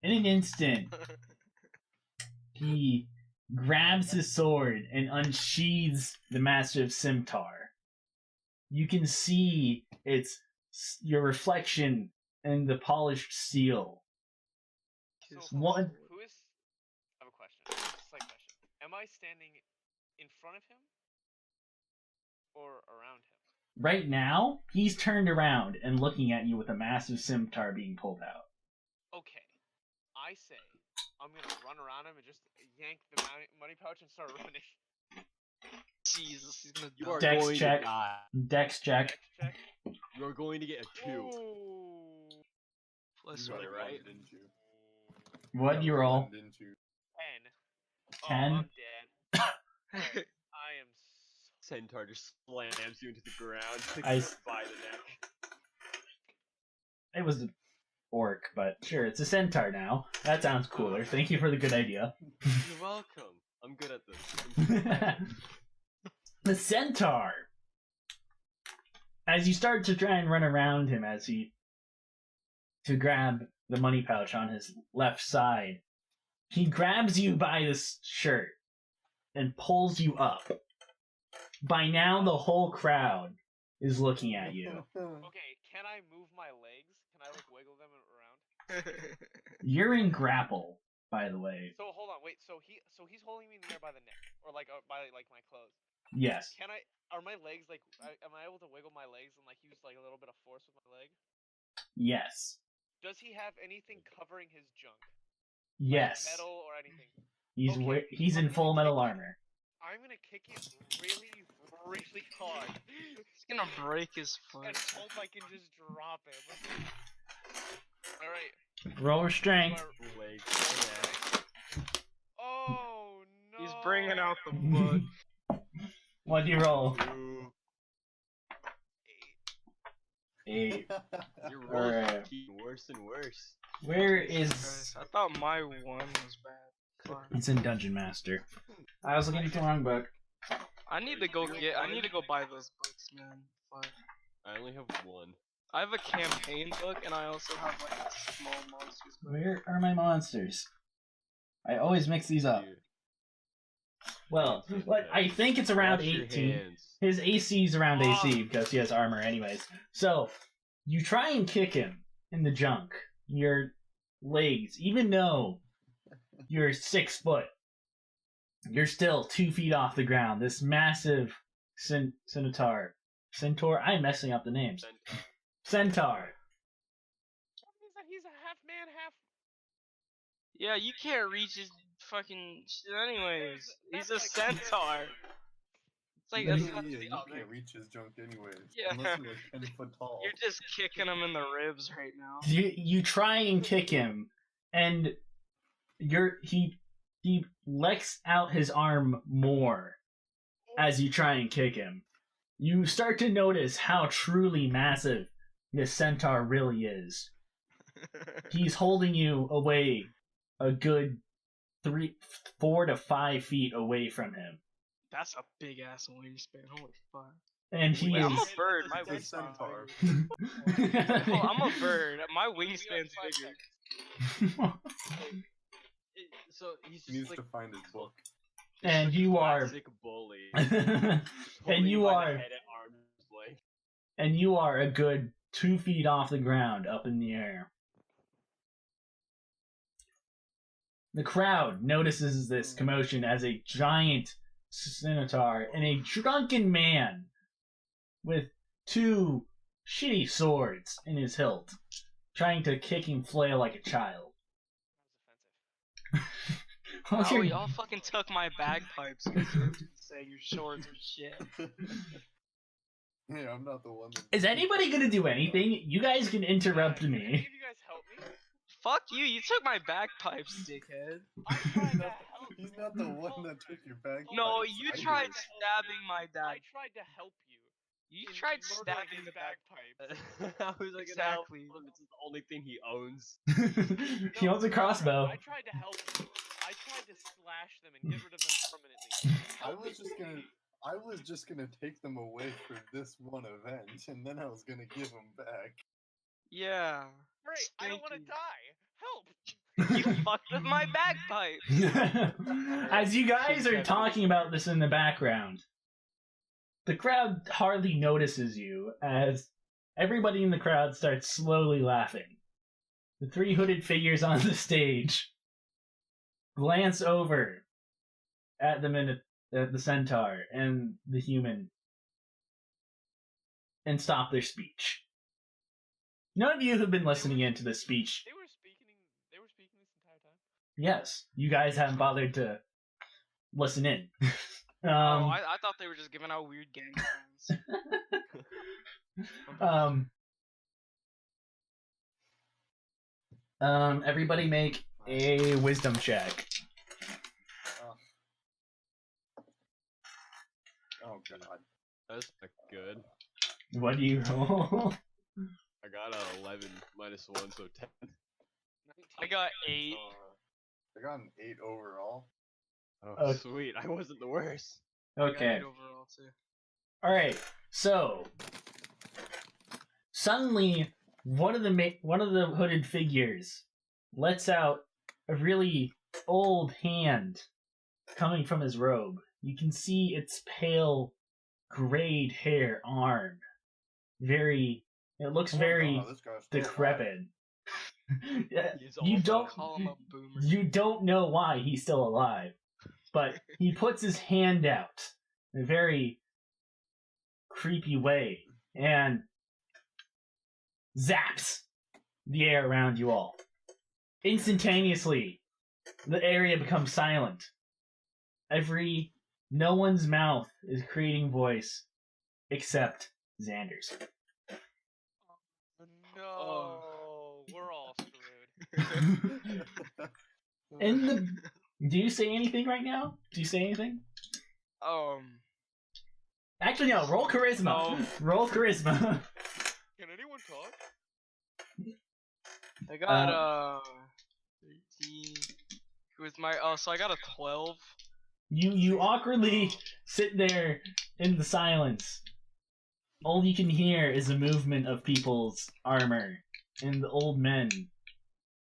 In an instant, he grabs his sword and unsheathes the massive scimitar. You can see your reflection in the polished steel. So, What? who is? I have a question. Just a slight question. Am I standing in front of him or around him? Right now, he's turned around and looking at you with a massive scimitar being pulled out. Okay. I say I'm gonna run around him and just yank the money pouch and start running. Jesus, he's gonna You are die. Dex going check. to die. Dex check. Dex check. You're going to get a 2. Ooh. Plus You one, got it right? didn't you? What do you roll? Didn't you? 10. 10? Oh, I'm dead. I am. Centaur just slams you into the ground, picks I you s- up by the neck. It was an orc, but sure, it's a centaur now. That sounds cooler. Thank you for the good idea. You're welcome. I'm good at this. The centaur. As you start to try and run around him to grab the money pouch on his left side, he grabs you by the shirt and pulls you up. By now, the whole crowd is looking at you. Okay, can I move my legs? Can I like wiggle them around? You're in grapple, by the way. So hold on, wait. So he's holding me in there by the neck, or like by like my clothes. Yes. Are my legs like? Am I able to wiggle my legs and like use like a little bit of force with my leg? Yes. Does he have anything covering his junk? Yes. Like metal or anything? He's in full metal armor. I'm gonna kick it really, really hard. He's gonna break his foot. And hope I can just drop him. Alright. Roll your strength. Legs. Oh no! He's bringing out the book. What'd you roll? 2. 8. Your rolls Alright. just keep worse and worse. Where is... Christ, I thought my one was bad. Fuck. It's in Dungeon Master. I was looking at the wrong book. I need to go buy those books, man. Fuck. I only have 1. I have a campaign book and I also have like a small monsters book. Where are my monsters? I always mix these up. Dude. Well, I think it's around Wash your 18. hands. His AC is around AC because he has armor anyways. So, you try and kick him in the junk. Your legs, even though you're 6 foot, you're still 2 feet off the ground. This massive centaur. Centaur? I'm messing up the names. Centaur. He's a half man, half. Yeah, you can't reach his fucking shit anyways. He's a That's like- centaur. It's like, Yeah, that's yeah, not you the can't other. reach his junk anyways. Yeah. Unless you're like 10 foot tall. You're just kicking him in the ribs right now. You try and kick him, and he lets out his arm more as you try and kick him. You start to notice how truly massive this centaur really is. He's holding you away a good 4 to 5 feet away from him, That's a big ass wingspan. Holy fuck. and he Wait, I'm a is. bird. My It's a wingspan's centaur. bigger. Oh, I'm a bird. My wingspan's bigger. So he's He needs just to like find his book. And you are. classic bully. And Holding you by the are. head at arm's length. And you are a good 2 feet off the ground, up in the air. The crowd notices this commotion as a giant centaur and a drunken man with 2 shitty swords in his hilt, trying to kick and flail like a child. How's Oh, your- y'all fucking took my bagpipes. Saying your shorts are shit. Yeah, I'm not the one that... Is anybody gonna do anything? You guys can interrupt Can any me. of you guys help me? Fuck you, you took my bagpipes, dickhead. I tried to help. He's not the one that took your bag. No, pipes. you I tried did. stabbing my I dad. tried to help you. You in tried murdering stabbing his the bag. bagpipes. How was I gonna help Exactly. him? It's the only thing he owns. He owns a crossbow. I tried to help you. I tried to slash them and get rid of them permanently. I Help me, was just gonna take them away for this one event, and then I was gonna give them back. Yeah. Great, I don't want to Stinky. die. Help! You fucked with my bagpipe. As you guys are talking about this in the background, the crowd hardly notices you as everybody in the crowd starts slowly laughing. The 3 hooded figures on the stage glance over at the centaur and the human and stop their speech. None of you have been listening into the speech. They were speaking this entire time. Yes, you guys haven't bothered to listen in. Oh, I thought they were just giving out weird gang signs. Everybody make a wisdom check. Oh god. That's not good. What do you roll? I got a 11 minus 1, so 10. I got 8. I got an 8 overall. Oh, sweet. I wasn't the worst. I got Okay. 8 overall too. Alright, so suddenly one of the hooded figures lets out a really old hand coming from his robe. You can see its pale grayed hair arm. It looks very Oh, this guy's still decrepit. Yeah, He's you also- don't Call him a boomer. you don't know why he's still alive, but he puts his hand out in a very creepy way and zaps the air around you all. Instantaneously, the area becomes silent. No one's mouth is creating voice except Xander's. No, we're all screwed. Do you say anything right now? Do you say anything? Actually, no. Roll charisma. No. Roll charisma. Can anyone talk? I got 13. With my so I got a 12. You awkwardly sit there in the silence. All you can hear is the movement of people's armor and the old men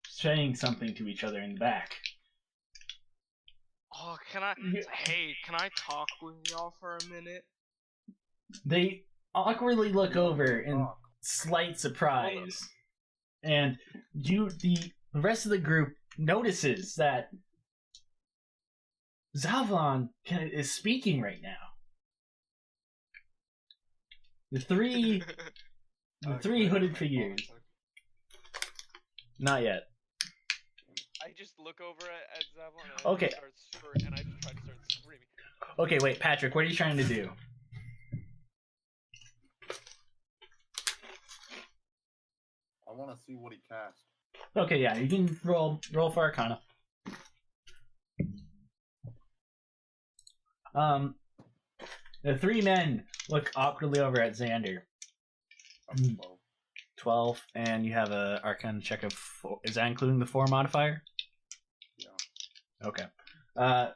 saying something to each other in the back. Oh, hey, can I talk with y'all for a minute? They awkwardly look over in Talk. slight surprise, and the rest of the group notices that Zavon is speaking right now. The three hooded figures. Not yet. I just look over at Zavon and Okay. I just try to start screaming. Okay, wait, Patrick, what are you trying to do? I want to see what he cast. Okay, yeah, you can roll for Arcana. The three men look awkwardly over at Xander. I'm 12, and you have a Arcana check of 4. Is that including the 4 modifier? Yeah. Okay.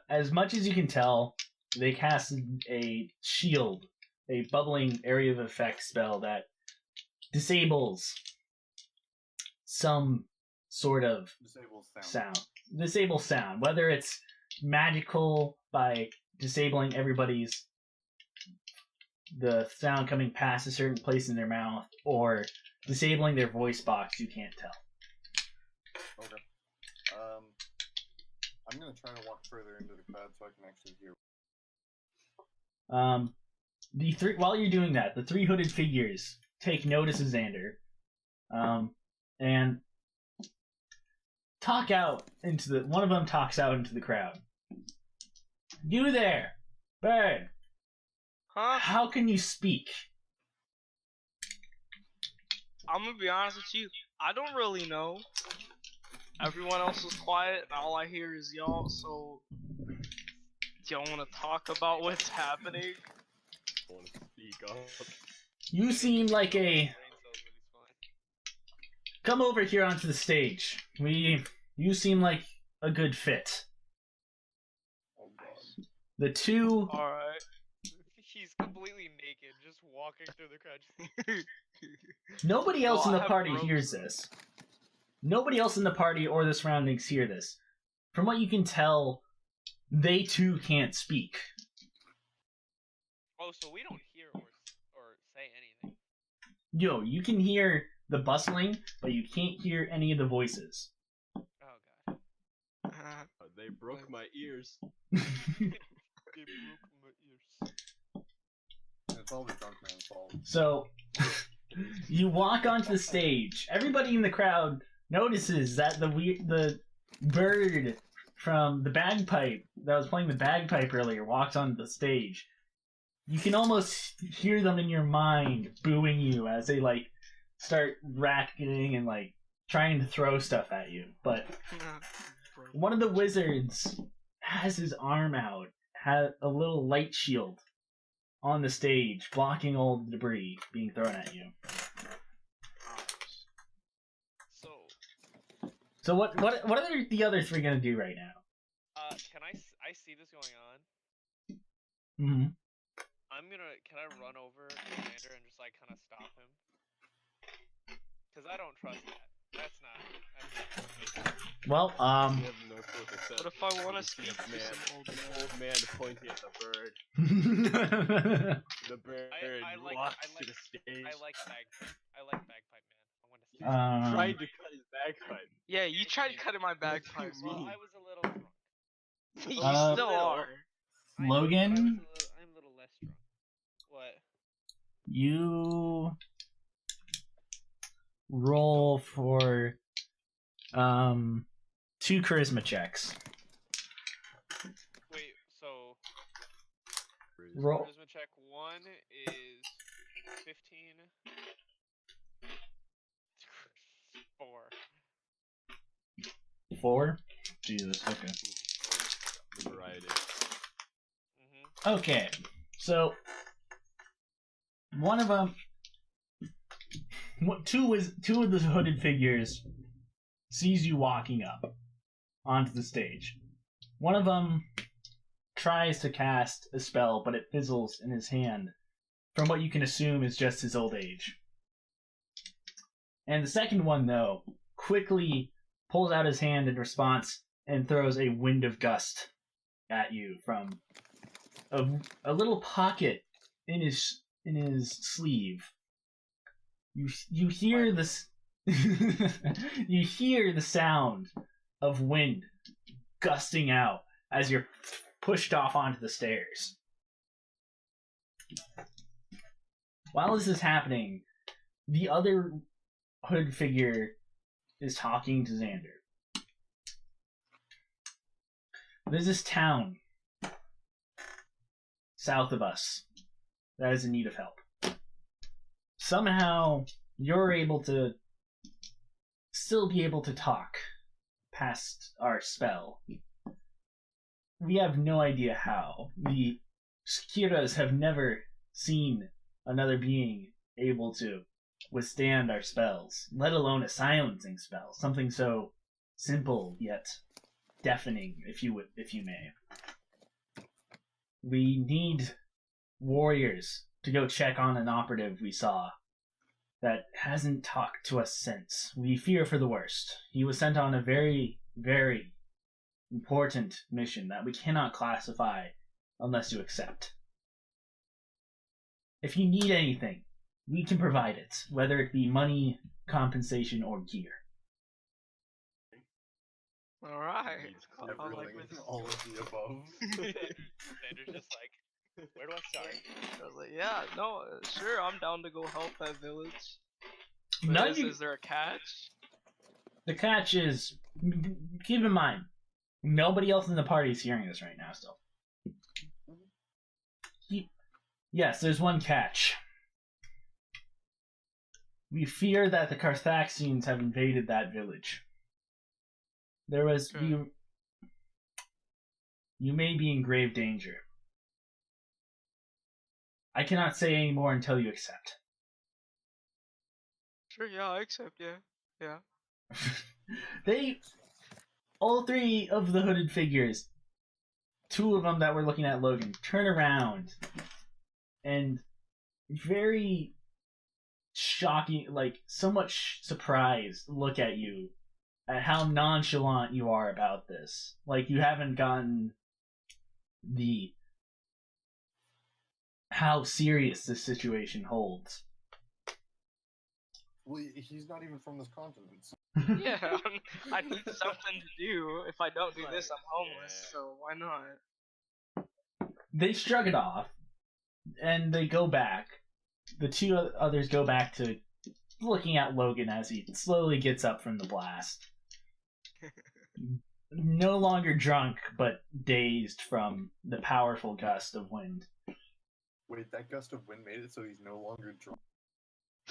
As much as you can tell, they cast a shield, a bubbling area of effect spell that disables some sort of Disable sound. sound, whether it's magical by disabling the sound coming past a certain place in their mouth, or disabling their voice box. You can't tell. Okay. I'm gonna try to walk further into the crowd so I can actually hear. While you're doing that, the 3 hooded figures take notice of Xander, and talk out into the. One of them talks out into the crowd. You there, bird? Huh? How can you speak? I'm gonna be honest with you. I don't really know. Everyone else was quiet, and all I hear is y'all. So, do y'all want to talk about what's happening? I want to speak up. You seem like a. Brain cells, but he's fine. Come over here onto the stage. You seem like a good fit. Oh god. The two. All right. He's completely naked, just walking through the crowd. Nobody else Well, in I the have party robes. hears this. Nobody else in the party or the surroundings hear this. From what you can tell, they too can't speak. Oh, so we don't hear or say anything. You can hear the bustling, but you can't hear any of the voices. Oh god. They broke my ears. They broke my ears. It's all the drunk man's fault. So, you walk onto the stage. Everybody in the crowd notices that the bird from the bagpipe that was playing the bagpipe earlier walks onto the stage. You can almost hear them in your mind booing you as they start racketing and trying to throw stuff at you. But one of the wizards has his arm out, has a little light shield on the stage, blocking all the debris being thrown at you. So what are the other 3 gonna do right now? Can I see this going on? Mm-hmm. Can I run over to Xander and just kind of stop him? Because I don't trust that. That's not. Well, You have no clue what to say. What if I want to You see speak a to man, some old man? old man pointing at the bird. The bird walks to the stage. I like bagpipe man. I want to see. He tried to cut his bagpipe. Yeah, you tried to cut in my bagpipe. Well, I was a little drunk. You Uh, still are. Logan, I'm a little less drunk. What? you roll for 2 charisma checks. Wait, so Roll charisma check 1 is 15. 4. 4. Jesus. Okay. The variety. Okay. So one of them, two of the hooded figures sees you walking up onto the stage. One of them tries to cast a spell, but it fizzles in his hand, from what you can assume is just his old age. And the second one, though, quickly pulls out his hand in response and throws a wind of gust at you from a little pocket in his sleeve. You hear this. You hear the sound of wind gusting out as you're pushed off onto the stairs. While this is happening, the other hood figure is talking to Xander. There's this town south of us that is in need of help. Somehow, you're able to still be able to talk past our spell. We have no idea how. The Skiras have never seen another being able to withstand our spells, let alone a silencing spell, something so simple yet deafening, if you may. We need warriors to go check on an operative we saw that hasn't talked to us since. We fear for the worst. He was sent on a very, very important mission that we cannot classify unless you accept. If you need anything, we can provide it, whether it be money, compensation, or gear. All right. Everything, all of the above. Xander's just like, where do I start? I was like, yeah, no, sure, I'm down to go help that village. No, But is there a catch? The catch is, keep in mind, nobody else in the party is hearing this right now still. Yes, there's one catch. We fear that the Carthaxians have invaded that village. There was... Okay. You may be in grave danger. I cannot say any more until you accept. Sure, yeah, I accept, yeah. All three of the hooded figures, two of them that were looking at Logan, turn around and very shocking, like so much surprise, look at you at how nonchalant you are about this. Like you haven't gotten how serious this situation holds. Well, he's not even from this continent. So. Yeah, I need something to do. If I don't do this, I'm homeless, so why not? They shrug it off, and they go back. The two others go back to looking at Logan as he slowly gets up from the blast. No longer drunk, but dazed from the powerful gust of wind. Wait, that gust of wind made it so he's no longer drunk.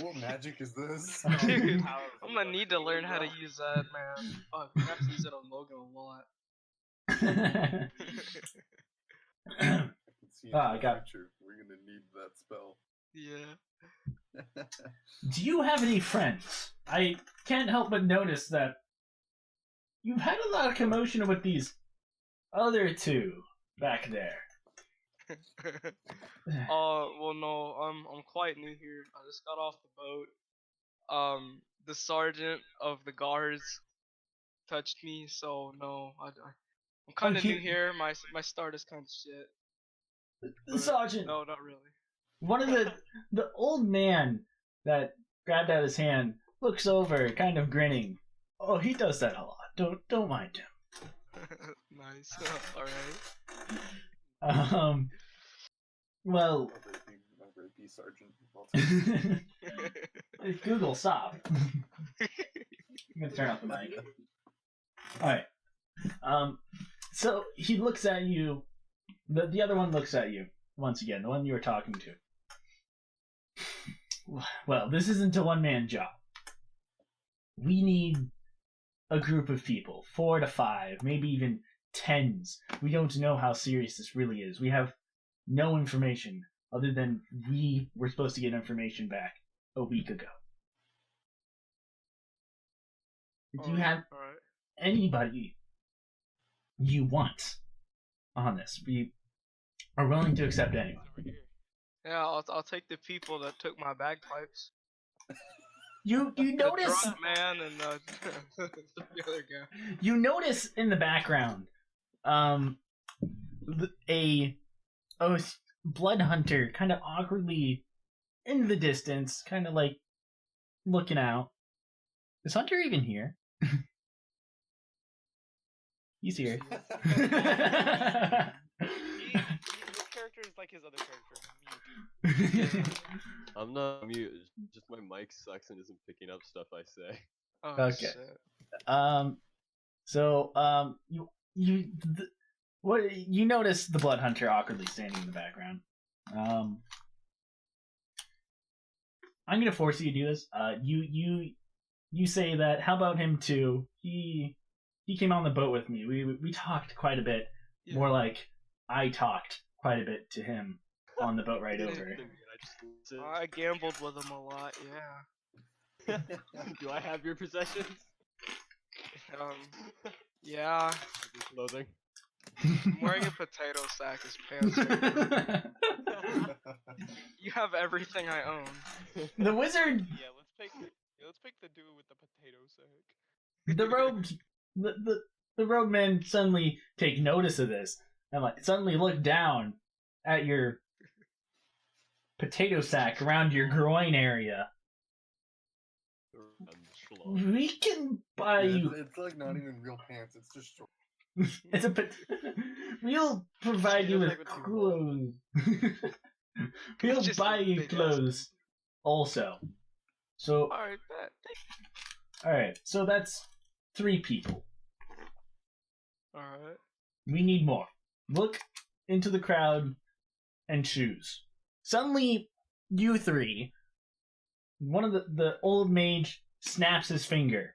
What magic is this? Dude, I'm gonna need to learn how to use that, man. Fuck, I have to use it on Logan a lot. I can see into I the got- future. We're gonna need that spell. Yeah. Do you have any friends? I can't help but notice that you've had a lot of commotion with these other two back there. Well, no, I'm quite new here. I just got off the boat. The sergeant of the guards touched me, so no, I'm kind of he- new here. My start is kind of shit. The sergeant, No, not really. one of the old man that grabbed out his hand looks over, kind of grinning. Oh, he does that a lot. Don't mind him. Nice. All right. Well, My rapey sergeant. Google, stop. I'm gonna turn off the mic. Alright. So he looks at you. The other one looks at you once again, the one you were talking to. Well, this isn't a one-man job. We need a group of people, 4 to 5, maybe even tens. We don't know how serious this really is. We have no information other than we were supposed to get information back a week ago. If you have All right. anybody you want on this, we are willing to accept anyone. Yeah, I'll take the people that took my bagpipes. You The notice drunk man and the other guy. you notice in the background a blood hunter kind of awkwardly in the distance, kind of like looking out. Is Hunter even here? He's here. His character is like his other character, mute. I'm not mute. It's just my mic sucks and isn't picking up stuff I say. Oh, Okay. shit. You notice the blood hunter awkwardly standing in the background. I'm gonna force you to do this. You say that. How about him too? He came on the boat with me. We talked quite a bit. Yeah. More like I talked quite a bit to him on the boat ride over. I gambled with him a lot, yeah. Do I have your possessions? Yeah. Clothing. I'm wearing a potato sack as pants right now. You have everything I own. The wizard, Yeah, let's pick the dude with the potato sack. the robed, the robe men suddenly take notice of this and like suddenly look down at your potato sack around your groin area. We can buy you. It's like not even real pants. It's just short. It's a. We'll provide you with clothes. We'll just buy a you big ass- clothes, also. So, Alright, bet. all right. So that's 3 people. Alright. We need more. Look into the crowd and choose. Suddenly, you 3. One of the old mage snaps his finger,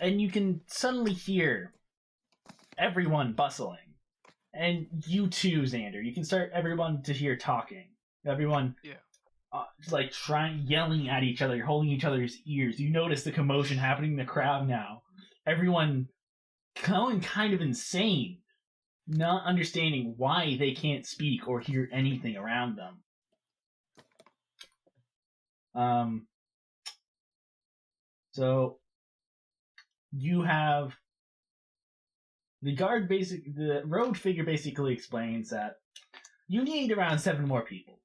and you can suddenly hear everyone bustling. And you too, Xander. You can start everyone to hear talking. Everyone, Yeah. like yelling at each other, holding each other's ears. You notice the commotion happening in the crowd now. Everyone going kind of insane, not understanding why they can't speak or hear anything around them. So you have the road figure basically explains that you need around 7 more people.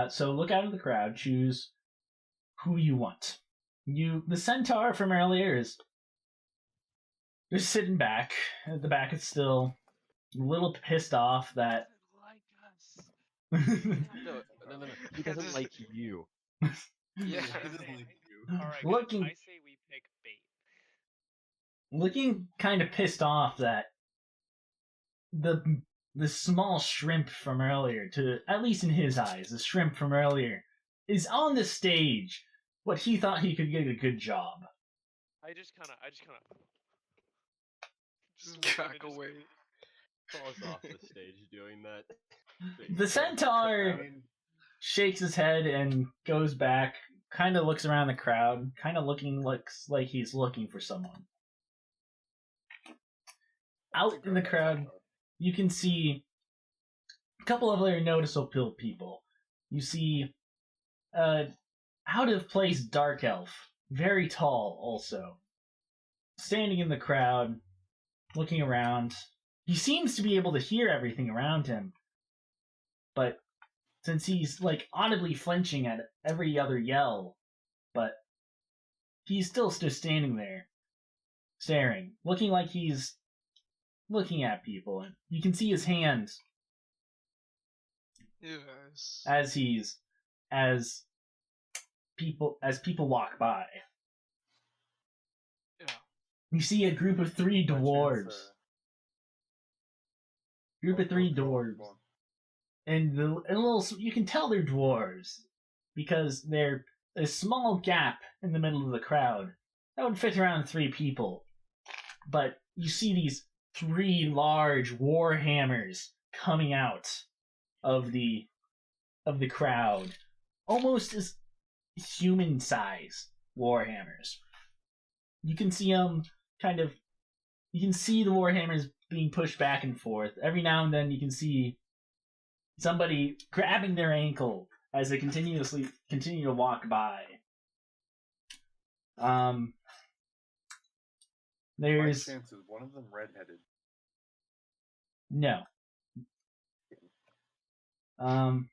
So look out of the crowd, choose who you want. The centaur from earlier is just sitting back. At the back, it's still a little pissed off that. Like us. No. He doesn't like you. Yeah. He doesn't like you. Alright, Looking- I say we pick bait. Looking kind of pissed off that the small shrimp from earlier, to at least in his eyes, the shrimp from earlier, is on the stage. What he thought he could get a good job. I just kinda Just back away. Falls off the stage doing that. The centaur I mean, shakes his head and goes back, kind of looks around the crowd, looks like he's looking for someone. Out in the crowd, you can see a couple of other noticeable people. You see out of place dark elf, very tall also, standing in the crowd, looking around. He seems to be able to hear everything around him, but since he's like audibly flinching at every other yell, but he's still just standing there, staring, looking like he's looking at people, and you can see his hands Yes. as people walk by. Yeah. You see a group of 3 dwarves. And you can tell they're dwarves because there's a small gap in the middle of the crowd that would fit around 3 people. But you see these 3 large war hammers coming out of the crowd, almost as human size war hammers. You can see them you can see the war hammers being pushed back and forth. Every now and then you can see somebody grabbing their ankle as they continue to walk by. My There's chances, one of them redheaded. no. I'm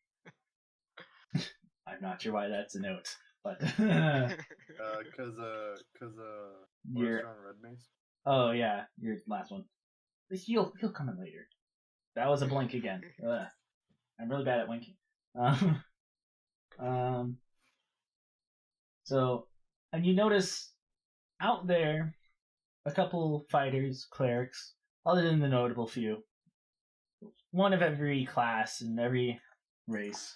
not sure why that's a note, but Cause you're. Orchestron Red Mace. Oh yeah, your last one. He'll come in later. That was a blink again. Ugh. I'm really bad at winking. Um. So, and you notice out there a couple fighters, clerics, other than the notable few. One of every class and every race.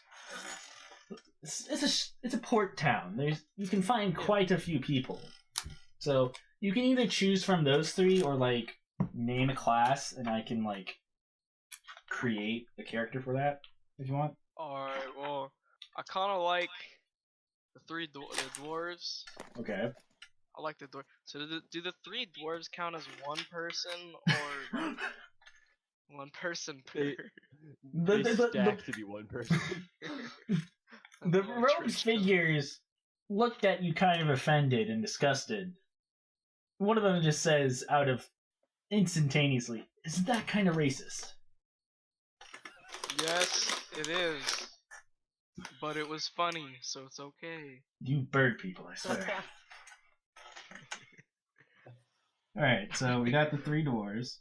It's a port town. You can find quite a few people. So you can either choose from those three or like name a class, and I can like create a character for that if you want. Alright, well, I kind of like the the dwarves. Okay. I like the dwarves. So do the three dwarves count as one person or like one person per? They stack to be one person. The rogue's figures looked at you kind of offended and disgusted. One of them just says, out of instantaneously, "Isn't that kind of racist?" Yes, it is. But it was funny, so it's okay. You bird people, I swear. Alright, so we got the three dwarves.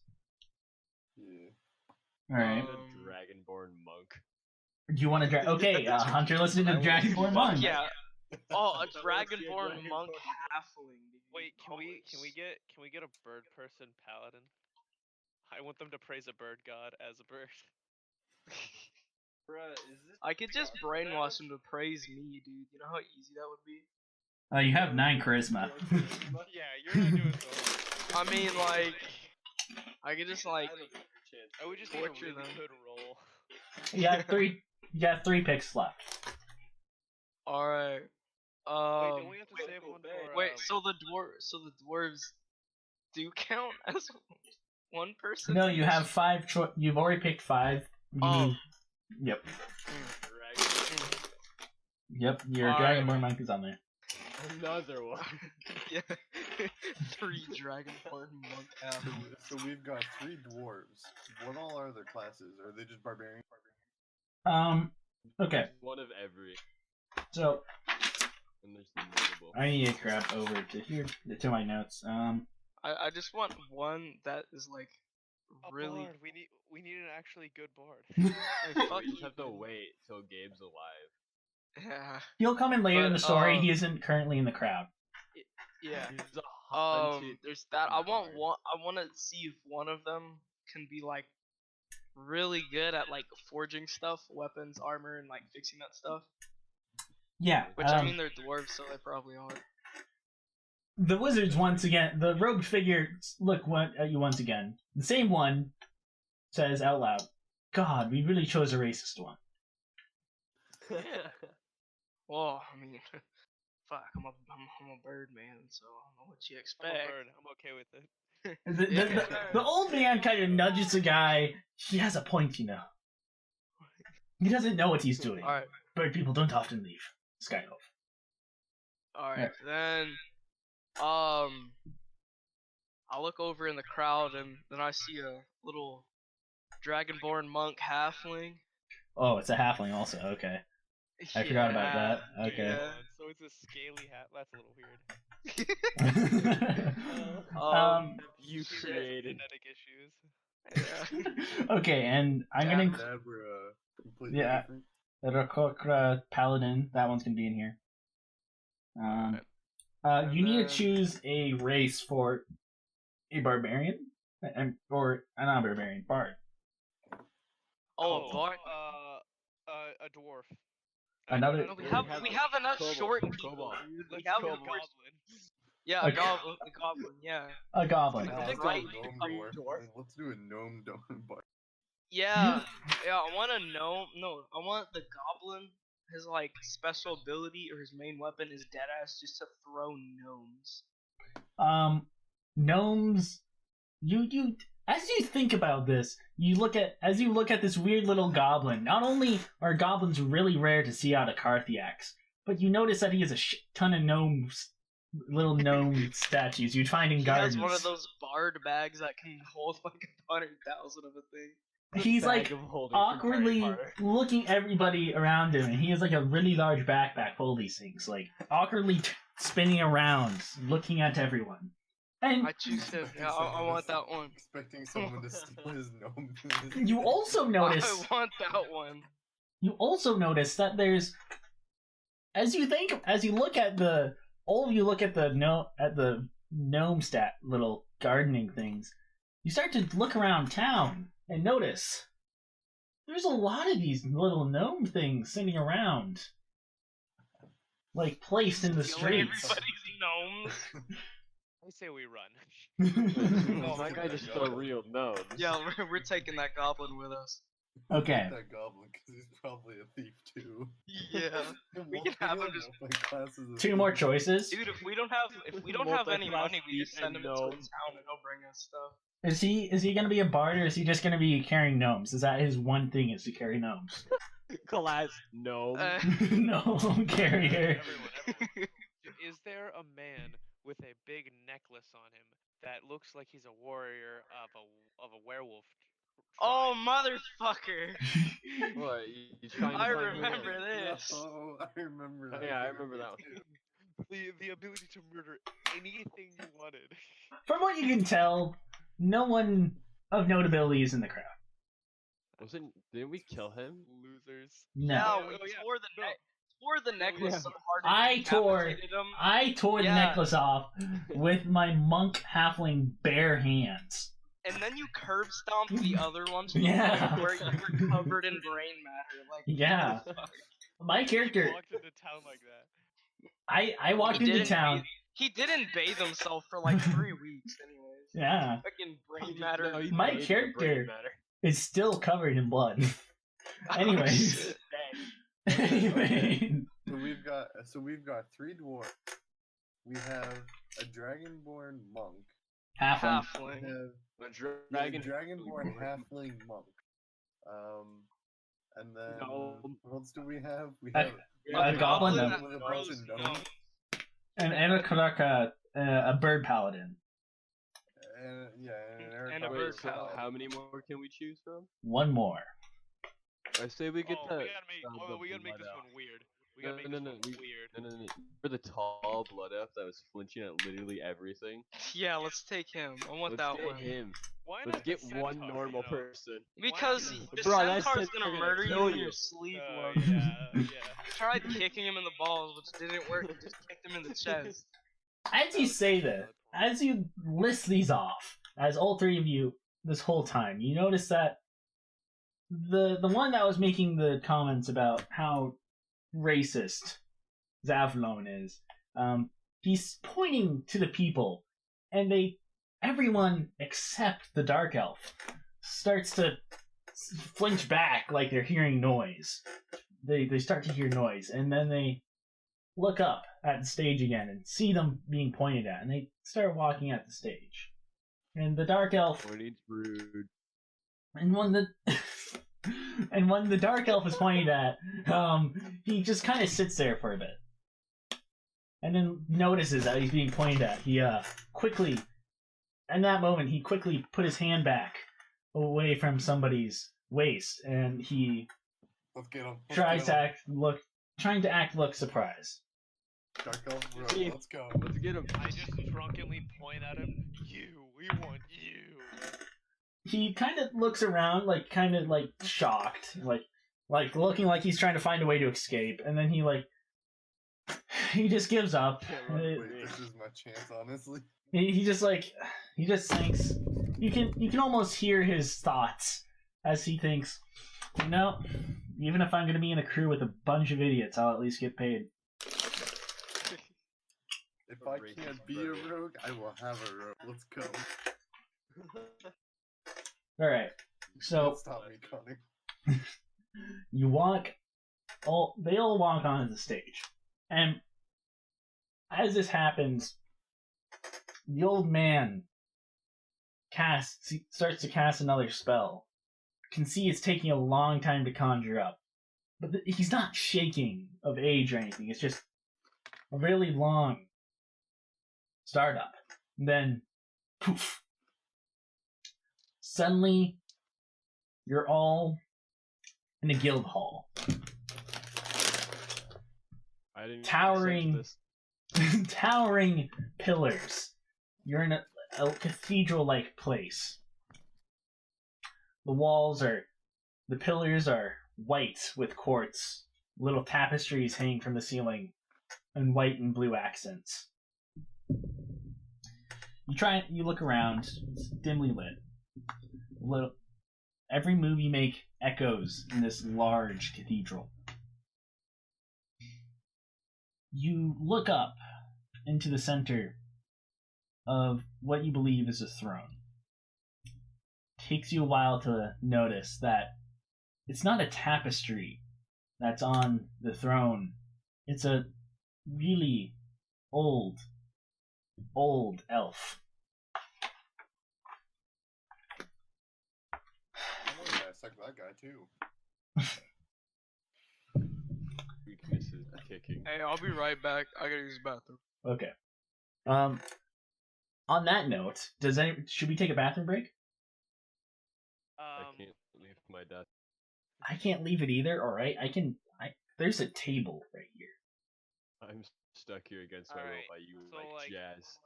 Yeah. Alright. The Dragonborn monk. Do you want to Okay, Hunter, listening to the Dragonborn monk. Yeah. Oh, a dragonborn monk halfling. Dude. Wait, can we get a bird person paladin? I want them to praise a bird god as a bird. Bruh, is this I could just brainwash him to praise me, dude. You know how easy that would be? You have 9 charisma. Yeah, you're not doing so. I mean, like, I could just like I would just need a torture really them. good roll. You got 3 picks left. Alright. Wait, don't we have to save one for? Wait, so the dwarves do count as one person? No, you have 5 you've already picked 5. Yep. Yep, your Alright. Dragonborn monk is on there. another one? Yeah. 3 dragonborn monk halflings. So we've got 3 dwarves. What all are their classes? Are they just barbarian? Okay, One of every. so And there's the notable. I need to grab over to here to my notes. I just want one that is like A really. bard. We need an actually good bard. Fuck We just you, have to dude. wait till Gabe's alive. Yeah. He'll come in later in the story. But, He isn't currently in the crowd. Yeah. He's a hunted There's that. I want bard. one. I want to see if one of them can be like really good at like forging stuff, weapons, armor, and like fixing that stuff. Yeah. Which I mean, they're dwarves, so they probably are. The wizards once again. The rogue figure look at you once again. The same one says out loud, "God, we really chose a racist one." Well, I mean, fuck, I'm a bird man, so I don't know what you I'm a expect. bird. I'm okay with it. The old man kind of nudges the guy. He has a point, you know. He doesn't know what he's doing. All right, Bird people don't often leave Skyhope. all right. Then, I look over in the crowd and then I see a little dragonborn monk halfling. Oh, it's a halfling also. Okay. I forgot about that. Okay. Yeah. So it's a scaly hat. That's a little weird. You She has created. genetic issues. Yeah. Okay, and I'm gonna Dad were completely Yeah. different. the Rakokra Paladin. That one's gonna be in here. You need to choose a race for a barbarian, or not a barbarian, bard. Oh, bard. A dwarf. Another. No, we have enough Kobold, short kobold. people, dude. We Let's have go enough. goblin. Yeah, A a goblin. A goblin. Yeah. A goblin. Let's do Right. a gnome dwarf. Let's do a gnome bard. Yeah. Yeah. I want a gnome. No, I want the goblin. His like special ability or his main weapon is deadass, just to throw gnomes. Gnomes. You as you think about this, you look at this weird little goblin. Not only are goblins really rare to see out of Carthax, but you notice that he has a shit ton of gnomes, little gnome statues you'd find in He gardens. has one of those bard bags that can hold like 100,000 of a thing. He's Bag like of holding for awkwardly Harry Potter. looking everybody around him, and he has like a really large backpack full of these things, like awkwardly spinning around, looking at everyone. And I choose him. Yeah, I want that one. Expecting someone to steal his gnome. you also notice, I want that one. you also notice that there's, as you look at the, all of you look at the gnome stat little gardening things, you start to look around town and notice there's a lot of these little gnome things sitting around, like placed in the Stealing streets. everybody's gnomes. I say we run. No, my guy just a real gnome. Yeah, we're taking that goblin with us. Okay. That goblin, because he's probably a thief too. Yeah. We can have him just. Two more choices. Dude, if we don't have any money, we just send him into a town and he'll bring us stuff. Is he gonna be a bard, or is he just gonna be carrying gnomes? Is that his one thing, is to carry gnomes? Class gnome. Gnome carrier. Everyone. Is there a man with a big necklace on him that looks like he's a warrior of a werewolf? Oh, motherfucker! What? You trying to I find remember me? this. Oh, I remember that. Yeah, I remember that one. The ability to murder anything you wanted. From what you can tell, no one of notability is in the crowd. Didn't we kill him? Losers. No. Yeah, we Oh, yeah. tore the necklace Yeah. so hard. I tore the Yeah. necklace off with my monk halfling bare hands. And then you curb stomped the other ones to the Yeah. point where you were covered in brain matter. Like, Yeah. My character, He walked into town like that. I walked into town. He didn't bathe himself for like 3 weeks, anyways. Yeah. Fucking brain matter. No, he My made the character- brain matter. It's still covered in blood. Anyways. Anyway. So we've got 3 dwarves. We have a dragonborn monk. Halfling. We Halfling. have A dragonborn halfling monk. And then Gnome. what else do we have? We A- have a goblin with that a bunch throws of gnomes. gnomes. And a bird paladin. And And a Wait, bird so paladin. how many more can we choose from? One more. I say we get Oh, the. we gotta make, we gotta make blood this elf. one weird. We gotta make No, this no, one we- weird. No. For the tall blood elf that was flinching at literally everything. Yeah, let's take him. I want Let's that get one. him. Why Let's not get the one centaur, normal you know? person. Because Why the Bro, that centaur's centaur gonna gonna murder you kill in you. your sleep. Yeah. Tried kicking him in the balls, which didn't work. Just kicked him in the chest. As you say that, as you list these off, as all 3 of you this whole time, you notice that the one that was making the comments about how racist Zavlon is, he's pointing to the people, and everyone except the dark elf starts to flinch back like they're hearing noise. They start to hear noise, and then they look up at the stage again and see them being pointed at, and they start walking at the stage. And the dark elf, Pointing's rude. and when the dark elf is pointed at, he just kind of sits there for a bit, and then notices that he's being pointed at. He quickly, in that moment, he quickly put his hand back away from somebody's waist, and he Let's get him. trying to act look surprised. Dark elf, bro, See? let's go. Let's get him. I just drunkenly point at him. We want you. He kind of looks around, kind of shocked, like looking like he's trying to find a way to escape, and then he just gives up. Wait, this is my chance, honestly. He just thinks. You can almost hear his thoughts as he thinks, even if I'm going to be in a crew with a bunch of idiots, I'll at least get paid. If I can't be a rogue, I will have a rogue. Let's go. All right, so Stop me, Connor. you they all walk onto the stage, and as this happens, the old man starts to cast another spell. You can see it's taking a long time to conjure up, but he's not shaking of age or anything. It's just a really long startup. And then, poof! Suddenly, You're all in a guild hall. I didn't Towering- accept this. Towering pillars. You're in a cathedral-like place. The pillars are white with quartz. Little tapestries hang from the ceiling in white and blue accents. You look around. It's dimly lit. Every move you make echoes in this large cathedral. You look up into the center of what you believe is a throne. Takes you a while to notice that it's not a tapestry that's on the throne. It's a really old elf. I'm gonna dissect that guy too. Weaknesses kicking. Hey, I'll be right back. I gotta use the bathroom. Okay. On that note, should we take a bathroom break? I can't leave my desk. I can't leave it either. All right, there's a table right here. I'm stuck here against my will Alright, by you so, like like, jazz.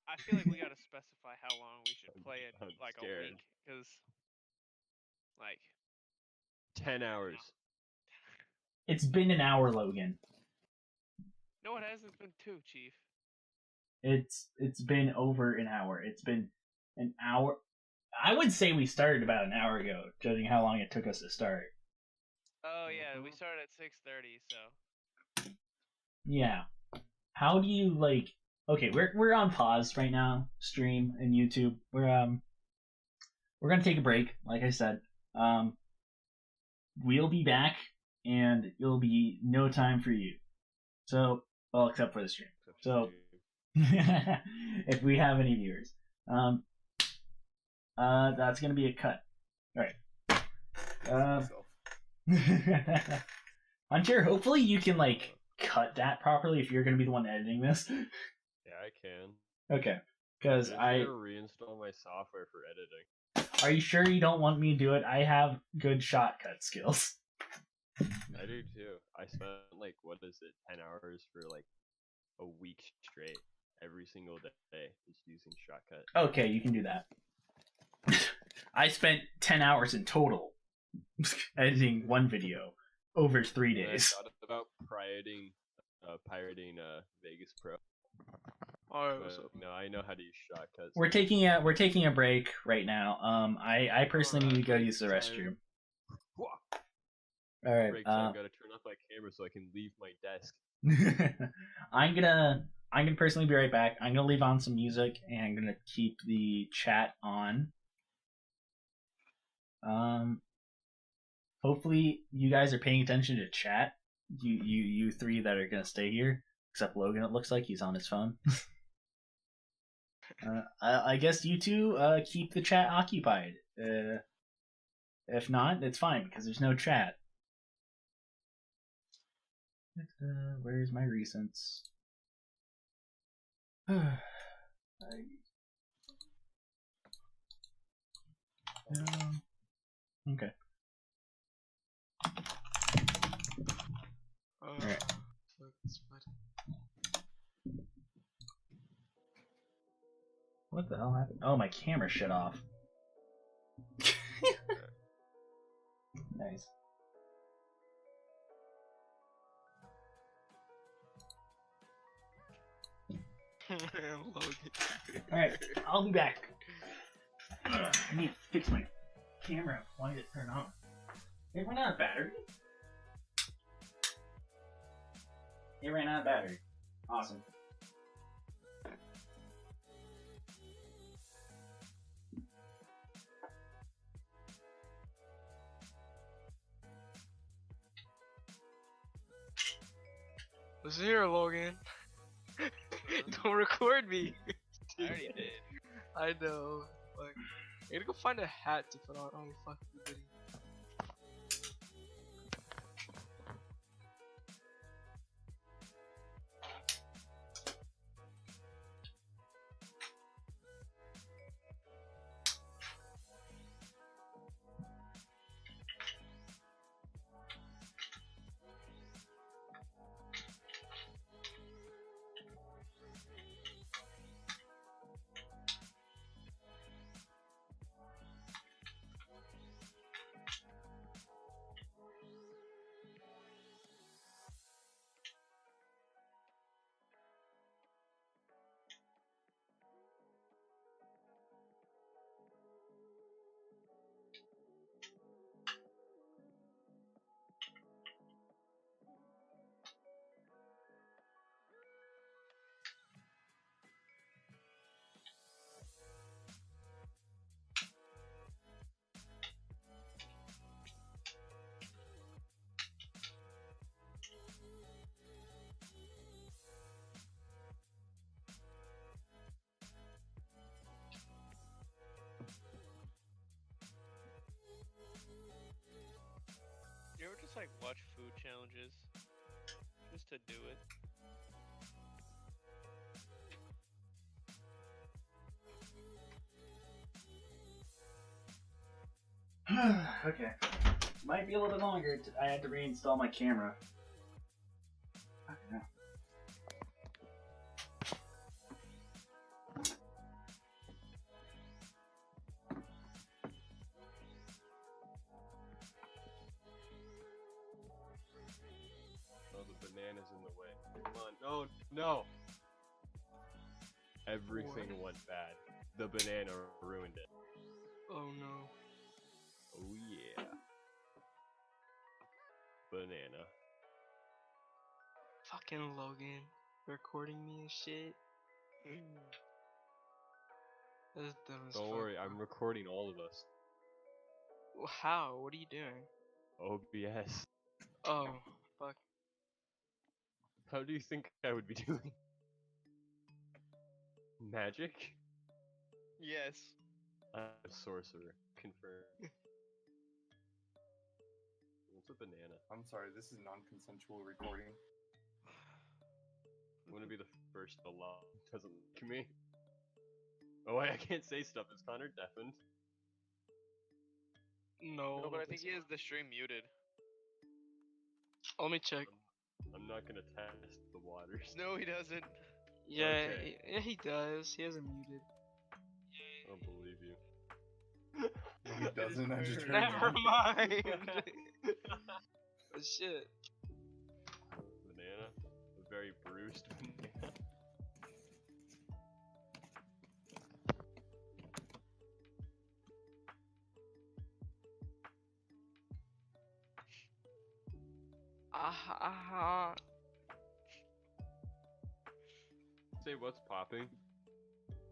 I feel like we gotta specify how long we should play it, I'm like scared. a week, because, like, 10 hours. It's been an hour, Logan. no, it hasn't. It's been 2, Chief. It's been over an hour. It's been an hour. I would say we started about an hour ago, judging how long it took us to start. Oh yeah, we started at 6:30, so. Yeah. How do you like? Okay, we're on pause right now, stream and YouTube. We're gonna take a break, like I said. We'll be back, and it'll be no time for you. So, well, except for the stream. So, if we have any viewers, that's gonna be a cut. All right. Hunter, hopefully you can like cut that properly if you're gonna be the one editing this. Yeah, I can. Okay, because I need to reinstall my software for editing. Are you sure you don't want me to do it? I have good shortcut skills. I do too. I spent like, what is it, 10 hours for like a week straight every single day just using shortcut. Okay, you can do that. I spent 10 hours in total editing one video over 3 And I days. thought about pirating Vegas Pro. Alright, But no, I know how to use shortcuts. We're taking a break right now. I personally need to go use the restroom. All right. Break time, gotta turn off my camera so I can leave my desk. I'm gonna personally be right back. I'm gonna leave on some music and I'm gonna keep the chat on. Hopefully you guys are paying attention to chat. You three that are gonna stay here, except Logan. It looks like he's on his phone. I guess you two keep the chat occupied. If not, it's fine because there's no chat. Where's my recents? Okay. Alright. What the hell happened? Oh, my camera shut off. Nice. Alright, I'll be back. I need to fix my camera. Why did it turn on? It ran out of battery? It ran out of battery. Awesome. Listen here, Logan. Don't record me. I already did. I know. Like, I gotta go find a hat to put on. Oh, fuck the video. challenges. Just to do it. Okay. Might be a little bit longer. I had to reinstall my camera. Fucking hell. Oh, the banana's in the way. Come on. No, no. Everything went bad. The banana ruined it. Oh no. Oh yeah. Banana. Fucking Logan. Recording me and shit. That's dumb as Don't fuck, worry, bro. I'm recording all of us. How? What are you doing? OBS. Oh, fuck. How do you think I would be doing? Magic? Yes. I'm a sorcerer. Confirmed. What's a banana? I'm sorry, this is non-consensual recording. I'm gonna be the first to law. Doesn't like me. Oh wait, I can't say stuff. Is Connor deafened? No. No, but I think that's he has not. the stream muted. Let me check. I'm not gonna test the waters. No, he doesn't. Yeah, Okay. yeah, he does. He has it muted. I don't believe you. No, he doesn't. I just heard Never you. mind. Shit. Banana? A very bruised banana. Say what's popping?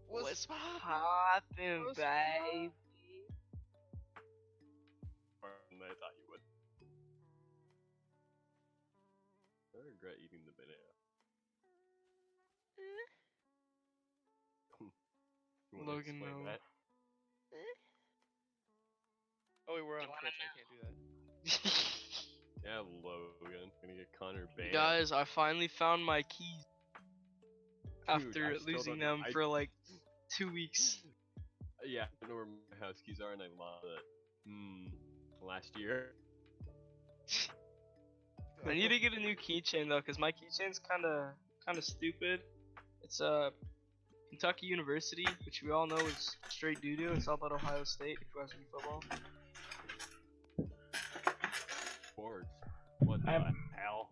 What's poppin', babe? Farther than I thought you would. I regret eating the banana. You wanna Logan, explain no. that? Oh, wait, we're on Twitch. I can't do that. Yeah, Logan. Gonna get Connor banned. Guys, I finally found my keys Dude, after I still losing don't know- them I- for like 2 weeks. Yeah, I don't know where my house keys are, and I lost it. Last year. I need to get a new keychain though, cause my keychain's kinda stupid. It's Kentucky University, which we all know is straight doo doo. It's all about Ohio State if you watch any football. Sports. What the hell?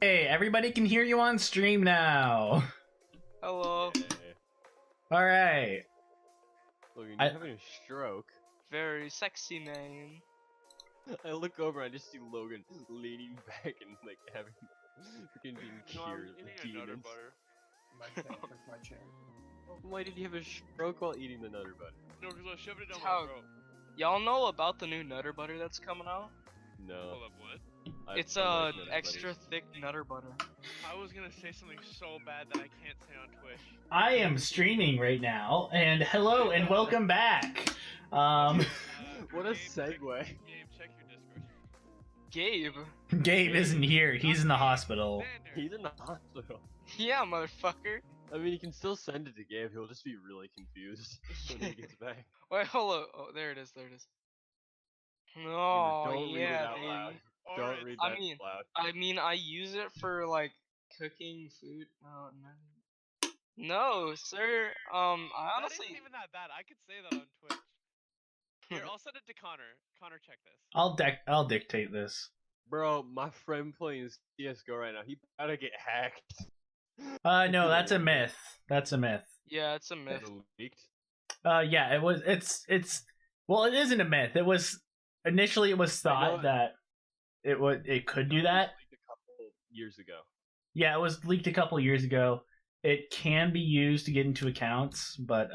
Hey, everybody can hear you on stream now. Hello. Yeah. All right. Logan, I- you're having a stroke. Very sexy man. I look over, I just see Logan leaning back and like having freaking being No, I was cured with eating a Nutter demons. Butter. My chair, took my chair. Why did you have a stroke while eating the Nutter Butter? No, because I shoved it down How- my throat. Y'all know about the new Nutter Butter that's coming out? No. Hold up, what? I It's don't like Nutter extra Butters. thick Nutter Butter. I was gonna say something so bad that I can't say on Twitch. I am streaming right now, and hello and welcome back. What a Gabe, check- segue. Gabe, check your Discord. Gabe. Gabe isn't here. He's in the hospital. Xander. He's in the hospital. Yeah, motherfucker. I mean, you can still send it to Gabe. He'll just be really confused when he gets back. Wait, hold up. Oh, there it is. There it is. Gamer, Oh, don't read it yeah, out baby. loud. Alright, Don't read I that mean- loud. I mean, I use it for like cooking food. No, sir. I That honestly. isn't even that bad. I could say that on Twitch. Here, I'll send it to Connor. Connor, check this. I'll dictate this. Bro, my friend playing CSGO right now, he gotta get hacked. No, that's a myth. That's a myth. Yeah, it's a myth. It leaked. Yeah, it was. It's. Well, it isn't a myth. It was initially. It was I know thought that it could do that. Leaked a couple years ago. Yeah, it was leaked a couple years ago. It can be used to get into accounts, but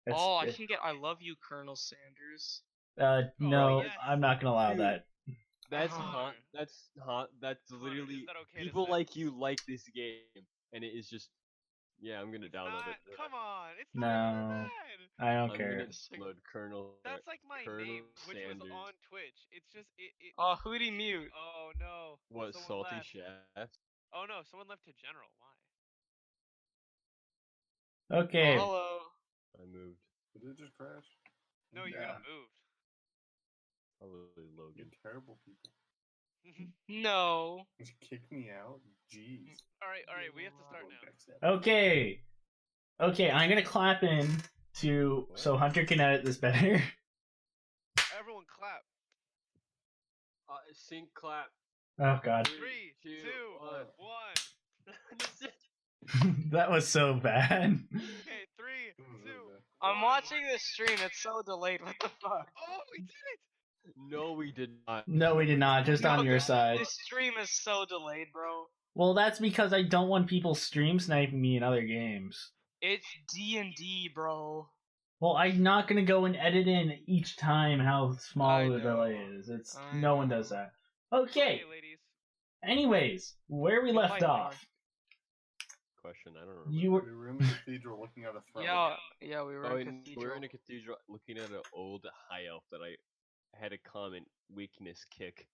Oh, I can get I love you, Colonel Sanders. no, yes. I'm not gonna allow Dude. that. That's Oh. hot. That's hot. That's Connor, literally is that okay to people say? like you like this game, and it is just. Yeah, I'm gonna download Not, it. come on, it's not even No. that bad. I don't I'm care. gonna download Colonel. That's like my Colonel name, which Sanders. was on Twitch. It's just it. Oh, Hootie Mute. Oh no. What Someone salty left. chef? Oh no, someone left to general. Why? Okay. Oh, hello. I moved. Did it just crash? No, you Yeah. got moved. Probably You're Logan. terrible people. No. Just kick me out? Jeez. Alright, we have to start Going now. backstab. Okay. Okay, I'm gonna clap in to so Hunter can edit this better. Everyone clap. Sync clap. Oh god. 3, 2, 1. That was so bad. Okay, 3, 2. I'm watching this stream. It's so delayed. What the fuck? Oh, we did it! No, we did not. No, we did not, just on your side. This stream is so delayed, bro. Well, that's because I don't want people stream sniping me in other games. It's D&D, bro. Well, I'm not gonna go and edit in each time how small I the know. delay is. It's I no one know. does that. Okay. ladies. Anyways, where we Good left fight, off. Question, I don't remember. You were We were in the cathedral looking at a throne. Yeah, we were Oh, in and cathedral. we're in a cathedral looking at an old high elf that I had a comment weakness kick.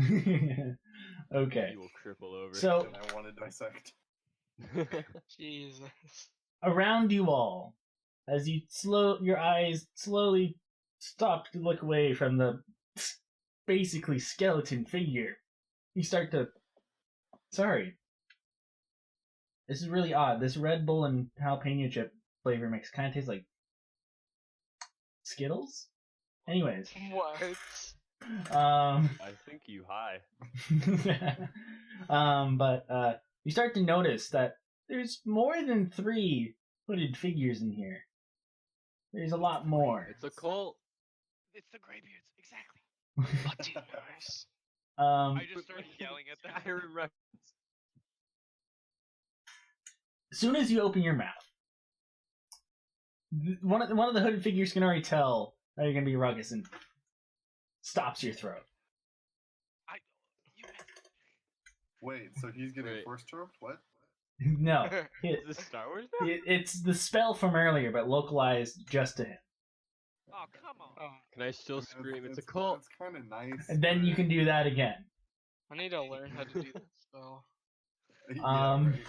okay. He will cripple over. So And I want to dissect. Jesus. around you all, as your eyes slowly stop to look away from the basically skeleton figure, you start to. Sorry. This is really odd. This Red Bull and jalapeno chip flavor mix kind of tastes like Skittles. Anyways, What? I think you high. but you start to notice that there's more than 3 hooded figures in here. There's a lot more. It's a cult. It's the Greybeards, exactly. Fucking nice. I just started yelling at them. Skyrim reference. As soon as you open your mouth, one of the hooded figures can already tell that you're gonna be ruckus and stops your throat. Wait, so he's getting Wait. force choked? What? No, Is this Star Wars? it's the spell from earlier, but localized just to him. Oh, come on. Oh, Can I still I mean, scream? It's a cult. It's kind of nice. And then you can do that again. I need to learn how to do that spell. Yeah, Um, right.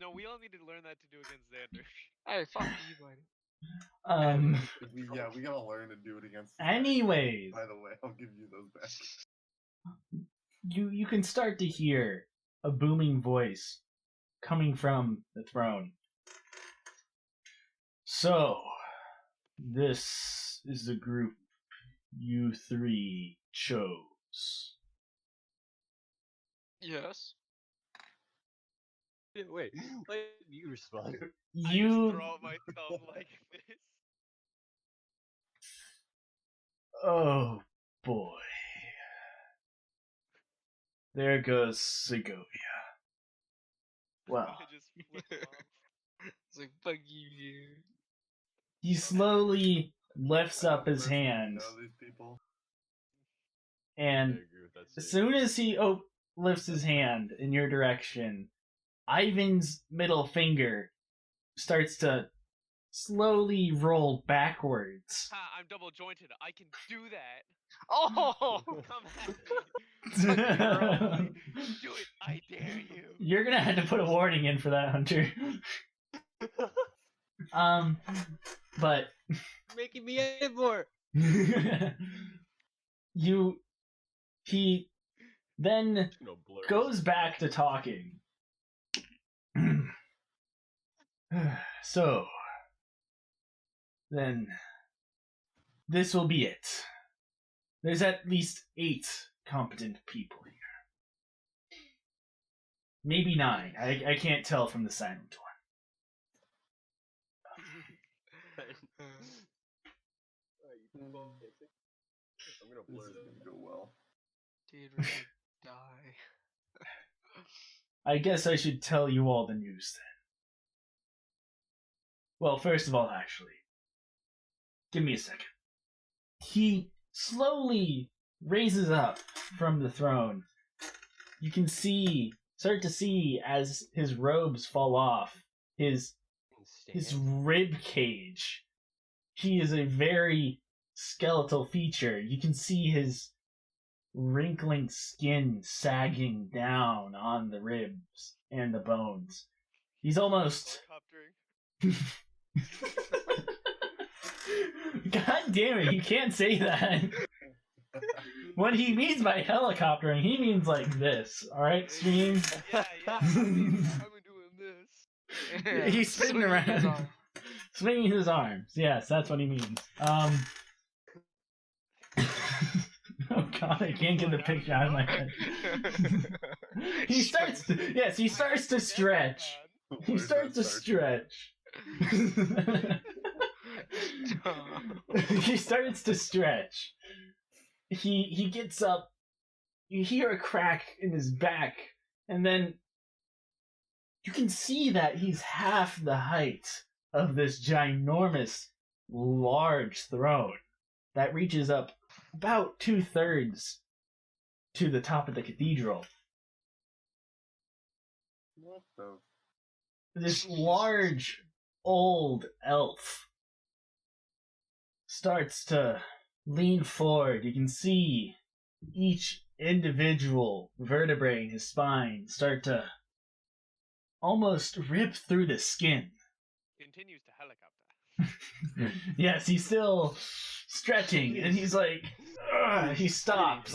No, we all need to learn that to do against Xander. Hey, fuck you, buddy. We gotta learn to do it against. Anyways, By the way, I'll give you those back. you can start to hear a booming voice coming from the throne. So, this is the group you 3 chose. Yes. Wait, like you respond. I just You. throw out my thumb like this. Oh boy. There goes Segovia. Well, I just flip it off. It's like, fuck you, dude. he slowly lifts up his Personally hands, know these people. I and agree with that as statement. soon as he lifts his hand in your direction, Ivan's middle finger starts to slowly roll backwards. Ha, I'm double jointed. I can do that. Oh! Come at me. Do it. I dare you. You're gonna have to put a warning in for that, Hunter. But Making me edit more. he then Just gonna blur goes this. back to talking. So, then, this will be it. There's at least 8 competent people here. Maybe 9. I can't tell from the silent one. I'm gonna This blur is this. gonna go well. Dude, we're gonna die. I guess I should tell you all the news then. Well, first of all, actually, give me a second. He slowly raises up from the throne. You can start to see as his robes fall off, his rib cage. He is a very skeletal feature. You can see his wrinkling skin sagging down on the ribs and the bones. He's almost. Helicoptering. God damn it, you can't say that. What he means by helicoptering, he means like this. Alright, stream? Yeah. I've been doing this. He's spinning Swinging his around. arm. Swinging his arms. Yes, that's what he means. Oh god, I can't get the picture out of my head. He starts to stretch. He Where's starts to that start? stretch. He starts to stretch. He gets up. You hear a crack in his back, and then you can see that he's half the height of this ginormous, large throne that reaches up about 2/3 to the top of the cathedral. What the? This large, old elf starts to lean forward. You can see each individual vertebrae in his spine start to almost rip through the skin. Continues to helicopter. Yes, he's still stretching, and he's like, ugh, he stops.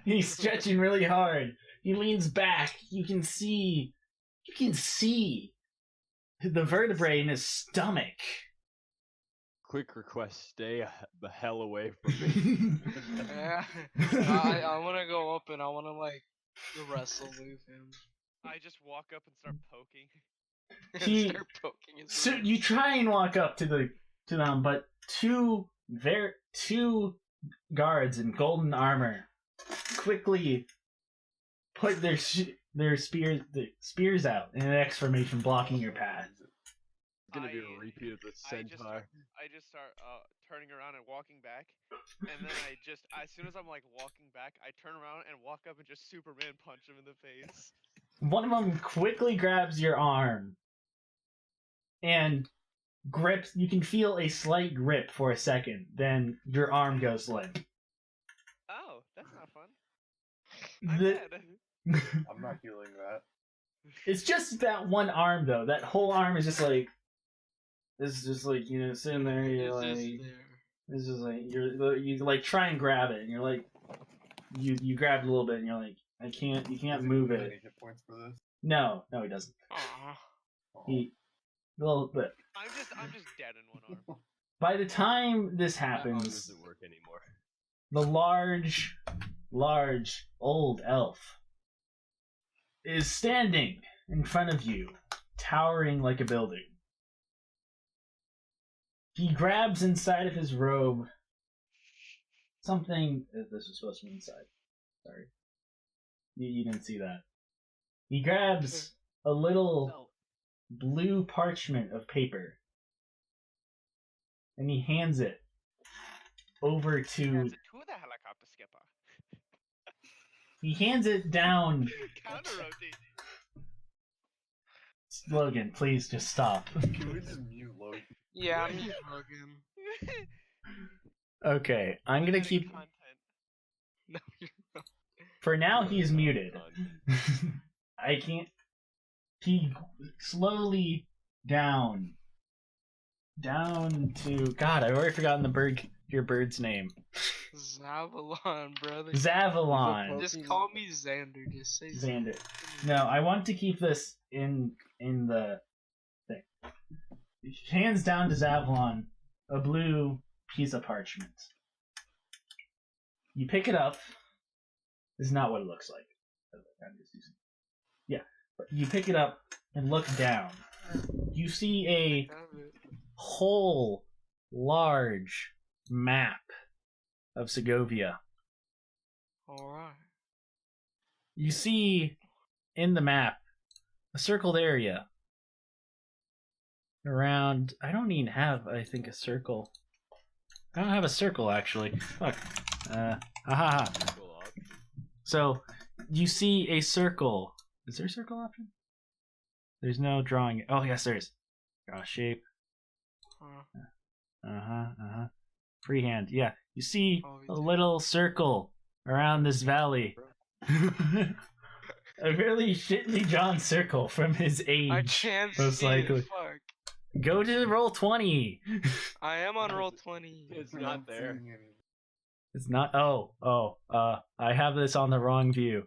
He's stretching really hard. He leans back. You can see the vertebrae in his stomach. Quick request: stay the hell away from me. Yeah. I want to go up and I want to like wrestle with him. I just walk up and start poking. He- Start poking his So ribs. you try and walk up to them, but two guards in golden armor quickly put their spears out in an X formation, blocking your path. It's gonna be a repeat of the centaur. I just start turning around and walking back, and then as soon as I'm like walking back, I turn around and walk up and just Superman punch him in the face. One of them quickly grabs your arm and grips. You can feel a slight grip for a second, then your arm goes limp. Oh, that's not fun. I'm The- dead. I'm not feeling that. It's just that one arm, though. That whole arm is just like. It's just like, sitting there. You're It's like, just there. it's just like you like try and grab it, and you're like, you grab it a little bit, and you're like, I can't. You can't Does he move get it. Any hit points for this? No, he doesn't. Aw. Oh. He a little bit. I'm just dead in one arm. By the time this That arm happens, doesn't work anymore. the large large, old elf is standing in front of you, towering like a building. He grabs inside of his robe something. This is supposed to be inside. Sorry. You didn't see that. He grabs a little blue parchment of paper and he hands it over to. Hands it to the helicopter skipper. He hands it down. Counter rotate. Logan, please just stop. Can we just mute Logan? Yeah, I'm Logan. Okay, I'm gonna keep. Content. No, you're not. For now, he's muted. I can't. He slowly down to. God, I've already forgotten your bird's name. Zavalon, brother. Zavalon. Just call me Xander. Just say Xander. No, I want to keep this in the thing. Hands down to Zavalon, a blue piece of parchment. You pick it up. This is not what it looks like. Yeah, but you pick it up and look down. You see a whole large map of Segovia. Alright. You see in the map a circled area around. I don't even have, I think, a circle. I don't have a circle actually. Fuck. So you see a circle. Is there a circle option? There's no drawing. Oh yes, there is. Draw shape. Freehand. Yeah. You see a little circle around this valley. A really shitly drawn circle from his age. I can't most see likely. it. Fuck. Go to roll 20. I am on roll 20. It's not there. It's not. I have this on the wrong view.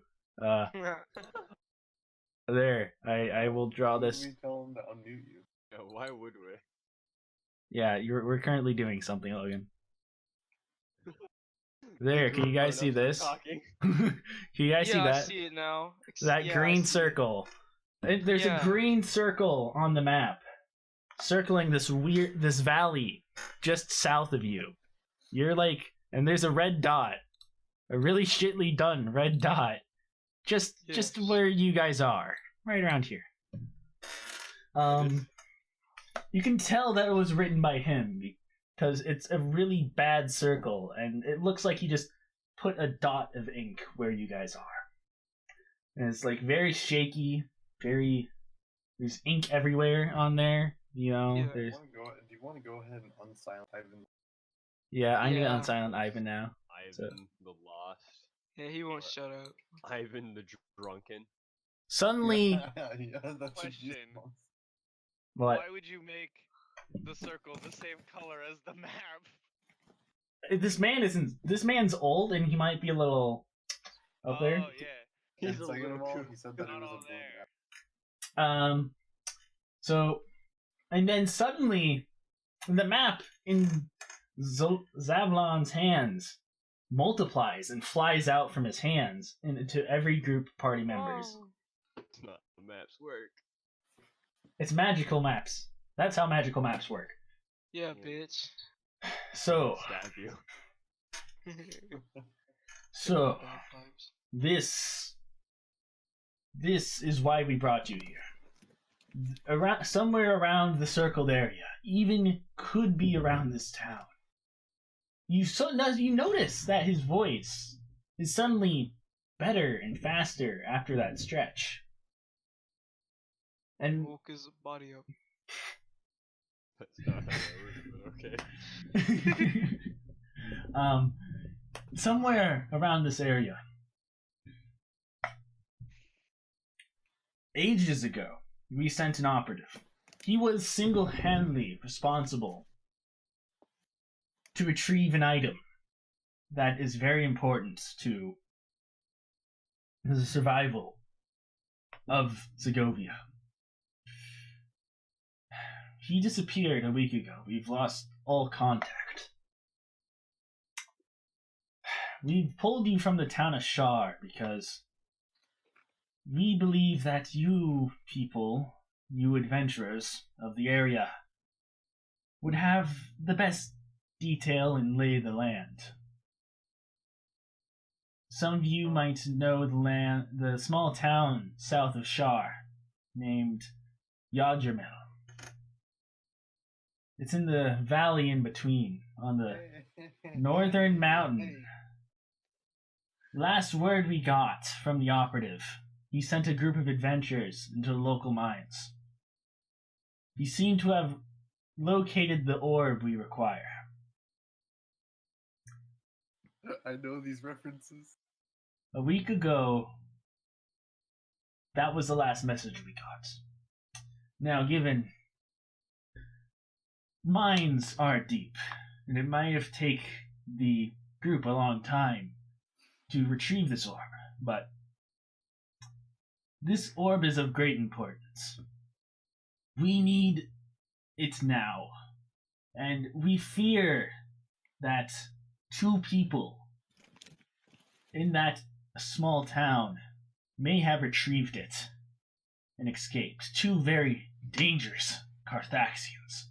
There. I will draw this. We tell him to unmute you. Yeah, why would we? Yeah, we're currently doing something, Logan. There, can you guys see this? Can you guys see I that? see it now. That Yeah, I green see circle. There's a Yeah. green circle on the map, circling this valley just south of you. You're like, and there's a red dot, a really shitly done red dot, just Yes. where you guys are, right around here. You can tell that it was written by him because it's a really bad circle, and it looks like he just put a dot of ink where you guys are. And it's like very shaky, there's ink everywhere on there, you know. Yeah. There's Do you want to go ahead and unsilent Ivan? Yeah, I'm Yeah. gonna unsilent Ivan now. Ivan the Lost. Yeah, he won't shut up. Ivan the Drunken. Suddenly, Yeah, that's Question. what? Why would you make the circle the same color as the map? This man's old, and he might be a little up there. Oh yeah. And He's a second of little all, too- he said that it Not was all a blue there. map. So, and then suddenly, the map in Zavlon's hands multiplies and flies out from his hands into every group party members. Oh. It's not how maps work. It's magical maps. That's how magical maps work. Yeah, bitch. So, Stab you. so Bad vibes. this is why we brought you here. Somewhere around the circled area, even could be around this town. You notice that his voice is suddenly better and faster after that stretch. And Woke his body up. That's not how that works, but okay. somewhere around this area, ages ago, we sent an operative. He was single-handedly responsible to retrieve an item that is very important to the survival of Segovia. He disappeared a week ago. We've lost all contact. we've pulled you from the town of Shar because we believe that you people, you adventurers of the area, would have the best detail and lay of the land. Some of you might know the small town south of Shar, named Yadramil. It's in the valley in between, on the northern mountain. Last word we got from the operative, he sent a group of adventurers into the local mines. He seemed to have located the orb we require. I know these references. A week ago, that was the last message we got. Now, given mines aren't deep, and it might have taken the group a long time to retrieve this orb, but this orb is of great importance. We need it now, and we fear that two people in that small town may have retrieved it and escaped. Two very dangerous Carthaxians.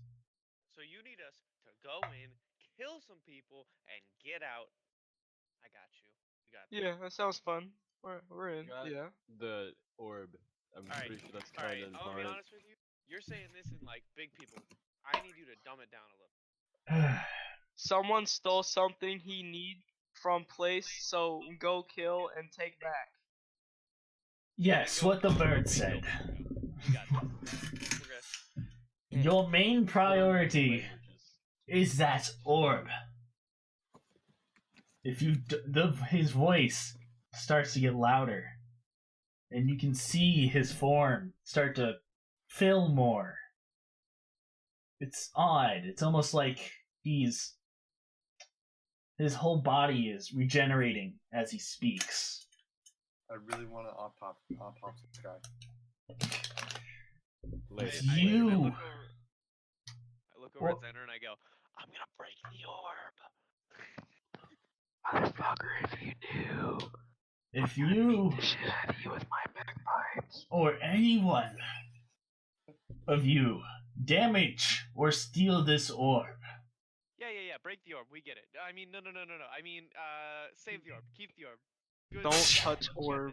So you need us to go in, kill some people, and get out. I got you. You got this. Yeah, that sounds fun. We're in. Got Yeah. the orb. I'm Alright, pretty sure that's Alright, kind of I'm gonna be important. honest with you. You're saying this in like big people. I need you to dumb it down a little. Someone stole something he need from place, so go kill and take back. Yes, what the bird said. We got this. We're good. Your main priority is that orb. If you, his voice starts to get louder, and you can see his form start to fill more. It's odd. It's almost like his whole body is regenerating as he speaks. I really want to autopsy this guy. It's I you. look over at Xander and I go, I'm gonna break the orb. Motherfucker, if you knew. If you Shit out of you with my bagpipes. or anyone of you damage or steal this orb, Yeah, break the orb. We get it. I mean, no. I mean, save the orb. Keep the orb. Good. Don't touch We get orb.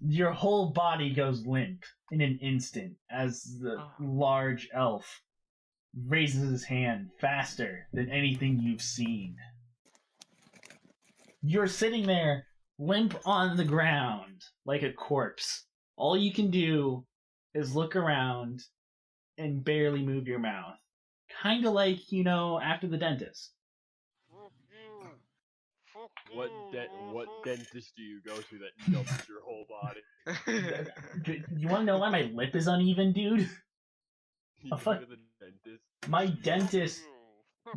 this. your whole body goes limp in an instant as the large elf raises his hand faster than anything you've seen. You're sitting there limp on the ground like a corpse. All you can do is look around and barely move your mouth. Kind of like, after the dentist. What dentist do you go to that numbs your whole body? You want to know why my lip is uneven, dude? You A go fuck- to the dentist.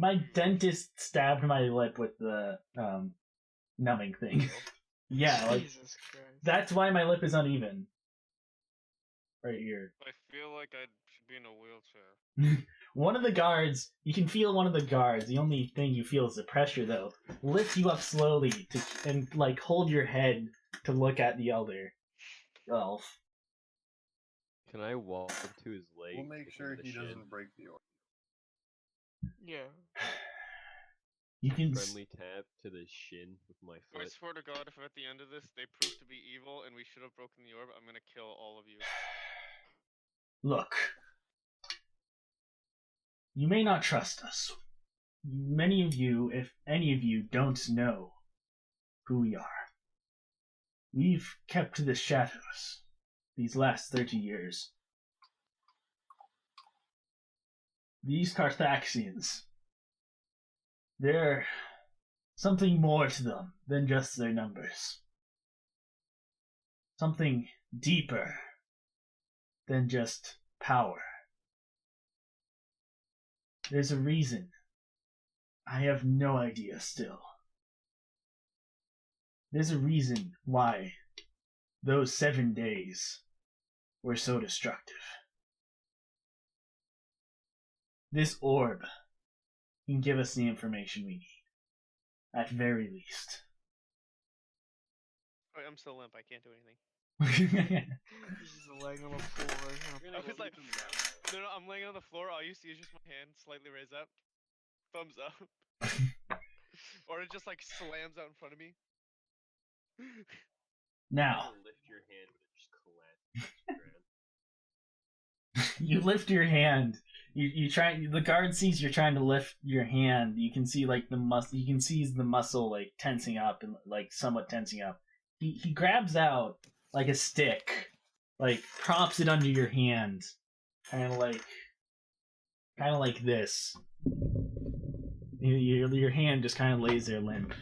My dentist stabbed my lip with the numbing thing. Yeah, like Jesus Christ. that's why my lip is uneven. Right here. I feel like I should be in a wheelchair. One of the guards, you can feel one of the guards. The only thing you feel is the pressure, though. Lifts you up slowly and hold your head to look at the elder elf. Can I walk up to his leg? We'll make kick him sure in the he shin, doesn't break the orb. Yeah. You can. friendly tap to the shin with my I foot. swear to God, if at the end of this they prove to be evil and we should have broken the orb, I'm gonna kill all of you. Look. You may not trust us. Many of you, if any of you, don't know who we are. We've kept to the shadows these last 30 years. These Carthaxians, they're something more to them than just their numbers. Something deeper than just power. There's a reason. I have no idea still. There's a reason why those 7 days were so destructive. This orb can give us the information we need, at very least. Oh, I'm still limp. I can't do anything. He's just laying on the floor. I was like, no, I'm laying on the floor. All you see is just my hand slightly raised up, thumbs up, or it just like slams out in front of me. Now, lift your hand and just collapse. you lift your hand. You try. The guard sees you're trying to lift your hand. You can see like the muscle. You can see the muscle like tensing up and like somewhat tensing up. He grabs out like a stick, like props it under your hand, kind of like this. Your hand just kind of lays there limp,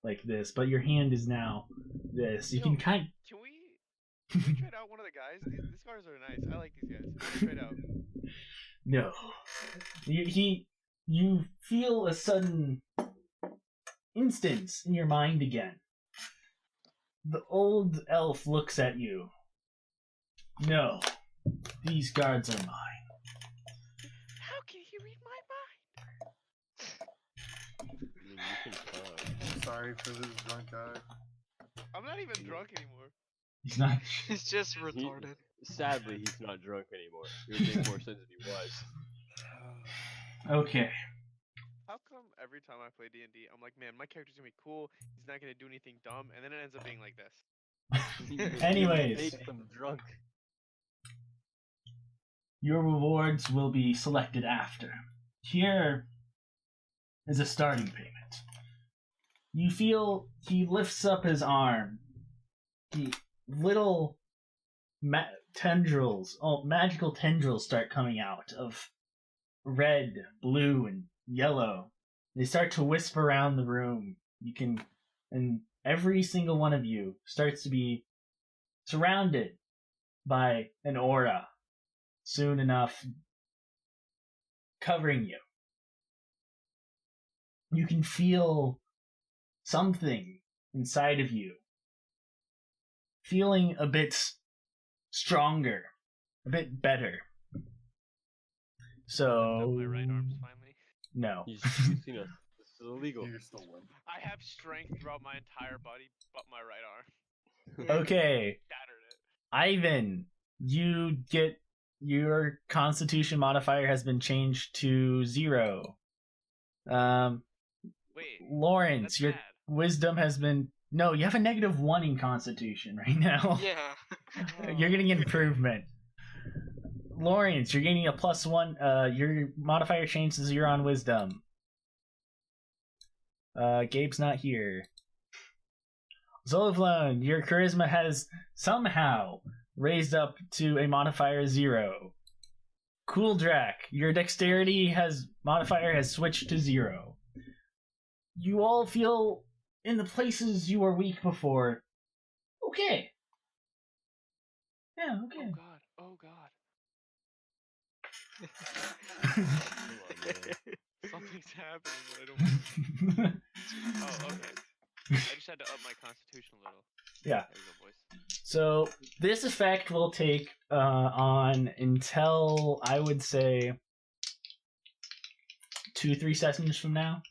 like this. But your hand is now this. You can kind. Can we trade out one of the guys? These guys are nice. I like these guys. Let's trade out. No. You feel a sudden instance in your mind again. The old elf looks at you. No. These guards are mine. How can he read my mind? I mean, you can talk. Sorry for this drunk guy. I'm not even drunk anymore. He's not. He's just retarded. Sadly, he's not drunk anymore. It would make more sense if he was. Okay. How come every time I play D&D, I'm like, man, my character's gonna be cool. He's not gonna do anything dumb, and then it ends up being like this. Anyways, Make them drunk. your rewards will be selected after. Here is a starting payment. You feel he lifts up his arm. The little magical tendrils start coming out of red, blue, and yellow. They start to wisp around the room. And every single one of you starts to be surrounded by an aura soon enough covering you. You can feel something inside of you feeling a bit stronger, a bit better. So My right arm's finally. no. He's seen us. This is illegal. You're still limp. I have strength throughout my entire body, but my right arm. Okay, Shattered it. Ivan, you get your Constitution modifier has been changed to 0. Wait. Lawrence, That's your bad. wisdom has been no. You have a -1 in Constitution right now. Yeah. You're getting an improvement. Lawrence, you're getting a +1. Your modifier changed to 0 on wisdom. Gabe's not here. Zolflon, your charisma has somehow raised up to a modifier 0. Cool-Drac, your dexterity modifier has switched to 0. You all feel in the places you were weak before. Okay. Yeah, okay. Oh god. Oh god. Something's happening, but I don't. Oh, okay. I just had to up my constitution a little. Yeah. There you go, boys. So this effect will take on until I would say 2-3 sessions from now.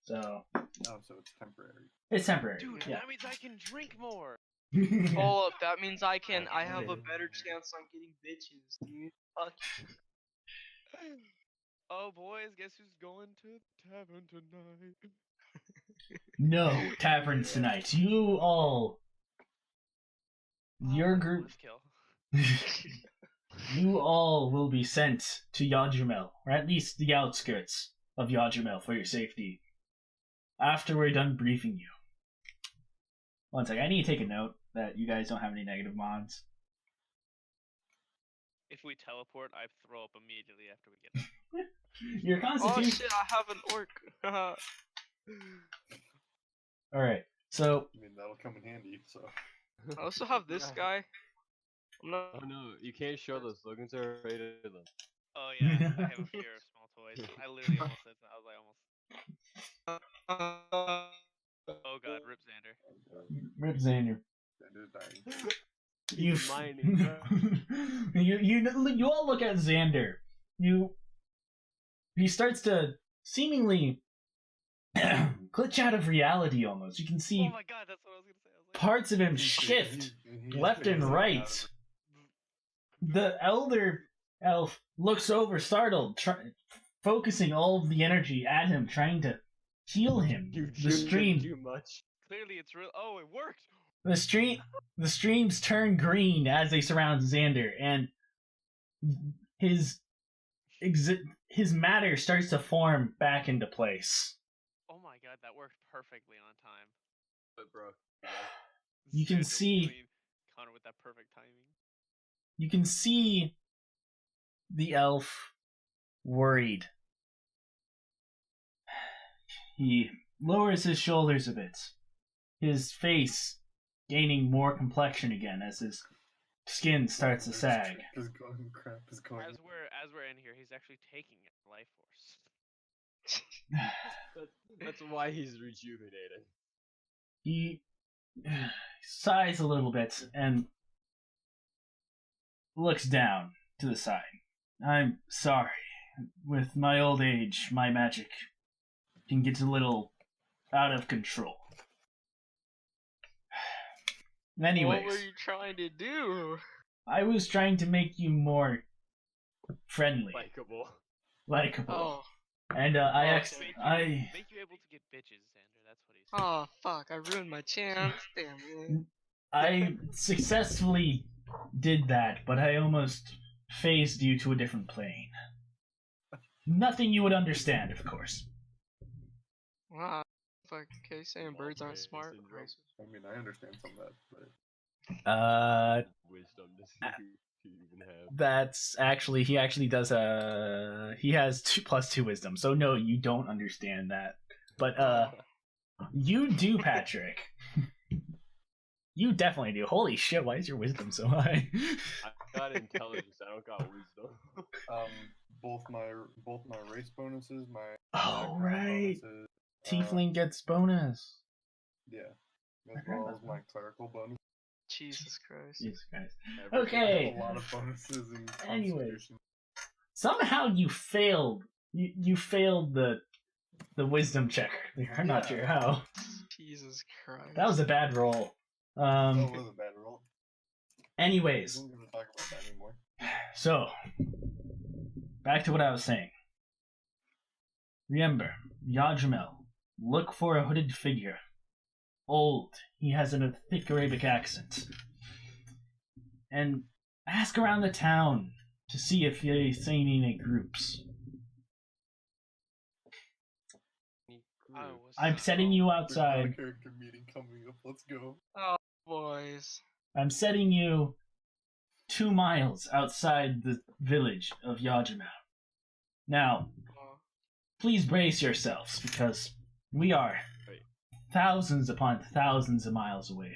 So Oh, so it's temporary. it's temporary. Dude, Yeah. that means I can drink more. Hold up, that means I have a better chance on getting bitches, dude. Fuck. Oh, boys, guess who's going to the tavern tonight? No taverns tonight. You all. Your group. Let's kill. You all will be sent to Yajumel, or at least the outskirts of Yajumel for your safety. After we're done briefing you. One second, I need to take a note that you guys don't have any negative mods. If we teleport, I throw up immediately after we get there. Your Oh constitution. shit, I have an orc. Alright, so. I mean, that'll come in handy, so. I also have this guy. I'm not. Oh no, you can't show those slogans are rated them. Oh yeah, I have a fear of small toys. I literally almost said that. I was like, almost. Oh god, Rip Xander. Rip Xander. That is dying. You, Mining, bro. you all look at Xander. He starts to seemingly glitch out of reality almost. You can see Oh my god, that's what I was gonna say. I was parts of him shift left and right. The elder elf looks over, startled, focusing all of the energy at him, trying to heal him. The stream, too much. Clearly, it's real. Oh, it worked. the streams turn green as they surround Xander, and his matter starts to form back into place. Oh my god, that worked perfectly on time. But bro, You can Xander see- really Connor with that perfect timing. You can see the elf worried. He lowers his shoulders a bit, his face gaining more complexion again as his skin starts to sag. Crap is going. As we're in here, he's actually taking a life force. that's why he's rejuvenated. He sighs a little bit and looks down to the side. I'm sorry. With my old age, my magic can get a little out of control. Anyways, What were you trying to do? I was trying to make you more friendly, Likable. Oh, and Make you able to get bitches, Xander. That's what he said. oh, fuck! I ruined my chance. Damn it. I successfully did that, but I almost phased you to a different plane. Nothing you would understand, of course. Wow. Fuck. Okay, saying birds aren't smart. Syndrome. I mean, I understand some of that, but Wisdom does he even have? That's actually he actually does he has 2+2 wisdom, so no, you don't understand that. But you do, Patrick. You definitely do. Holy shit, why is your wisdom so high? I got intelligence, I don't got wisdom. both my race bonuses, my Oh, background right. bonuses, Tiefling gets bonus. yeah, as well as my clerical bonus. Jesus Christ. Jesus Christ. Everything. Okay. A lot of bonuses in Anyways. Constitution. Somehow you failed. You failed the wisdom check. I'm not sure how. Jesus Christ. That was a bad roll. That was a bad roll. I Anyways, don't give a fuck about that anymore. so back to what I was saying. Remember, Yajamel, look for a hooded figure. Old. He has a thick Arabic accent. And ask around the town to see if you've seen any groups. I'm setting you We've got a outside. character meeting coming up. Let's go. Oh, boys. I'm setting you 2 miles outside the village of Yajamel. Now, Oh, please brace yourselves, because we are thousands upon thousands of miles away.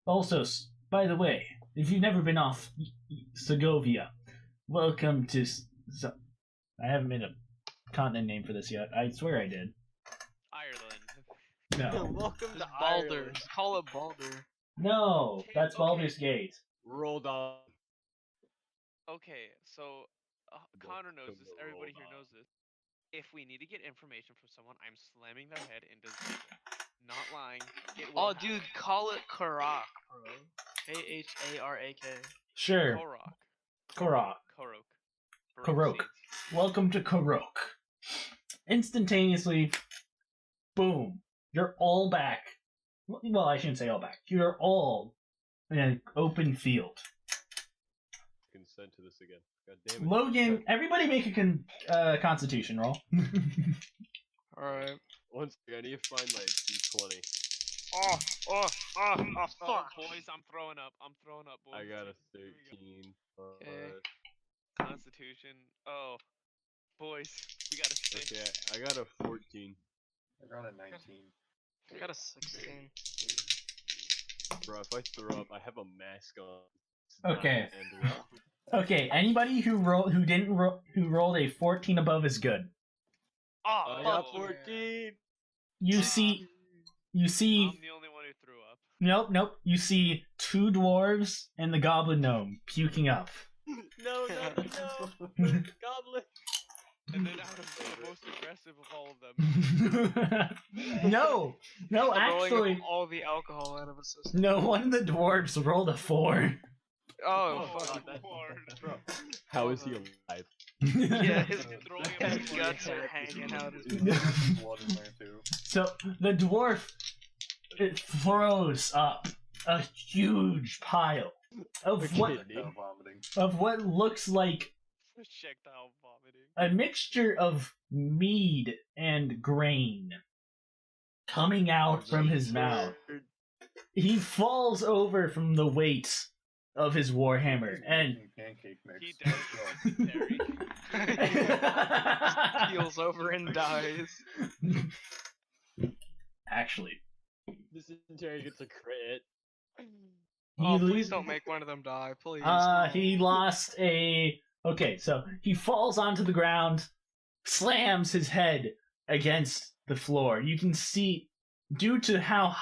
Also, by the way, if you've never been off Segovia, welcome to... I haven't made a continent name for this yet. I swear I did. Ireland. No. Welcome to Balder. Ireland. Just call it Balder. No, that's Okay. Baldur's Gate. Rolled on. Okay, so Connor knows this. Welcome to Everybody here Roll knows this. If we need to get information from someone, I'm slamming their head into Xander. Not lying. It will Oh, happen. dude, call it Karak, bro. K-H-A-R-A-K. Sure. Korok. Korok. Korok. Korok. Seeds. Welcome to Korok. Instantaneously, boom. You're all back. Well, I shouldn't say all back. You're all in an open field. Consent to this again. God damn it. Logan, everybody make a constitution roll. Alright. Once again, I need to find my D20. Oh, Oh, fuck. boys, I'm throwing up. I'm throwing up, boys. I got a Here we go. 13. Okay. Constitution. Oh, boys, we got a 6. Okay, I got a 14. I got a 19. I got a 16. Bro, if I throw up, I have a mask on. It's not Okay. gonna end well. Okay, anybody who rolled a 14 above is good. Oh, I got fuck. 14. You see I'm the only one who threw up. nope. You see 2 dwarves and the goblin gnome puking up. No. Goblin. And then out of the most aggressive of all of them. no, Throwing actually, up all the alcohol out of a system. no. One of the dwarves rolled a 4. Oh, Oh, fuck. Lord. How is he alive? Yeah, his Throwing up his guts blood. are hanging out his There's blood in there too. So the dwarf throws up a huge pile of Projectile vomiting. what looks like Projectile vomiting. a mixture of mead and grain coming out from his mouth. He falls over from the weight of his warhammer and Making pancake mix. He does. Terry. keels over and dies. actually, Dysentery gets a crit. Oh, he please don't make one of them die, please. he lost a. Okay, so he falls onto the ground, slams his head against the floor. You can see, due to how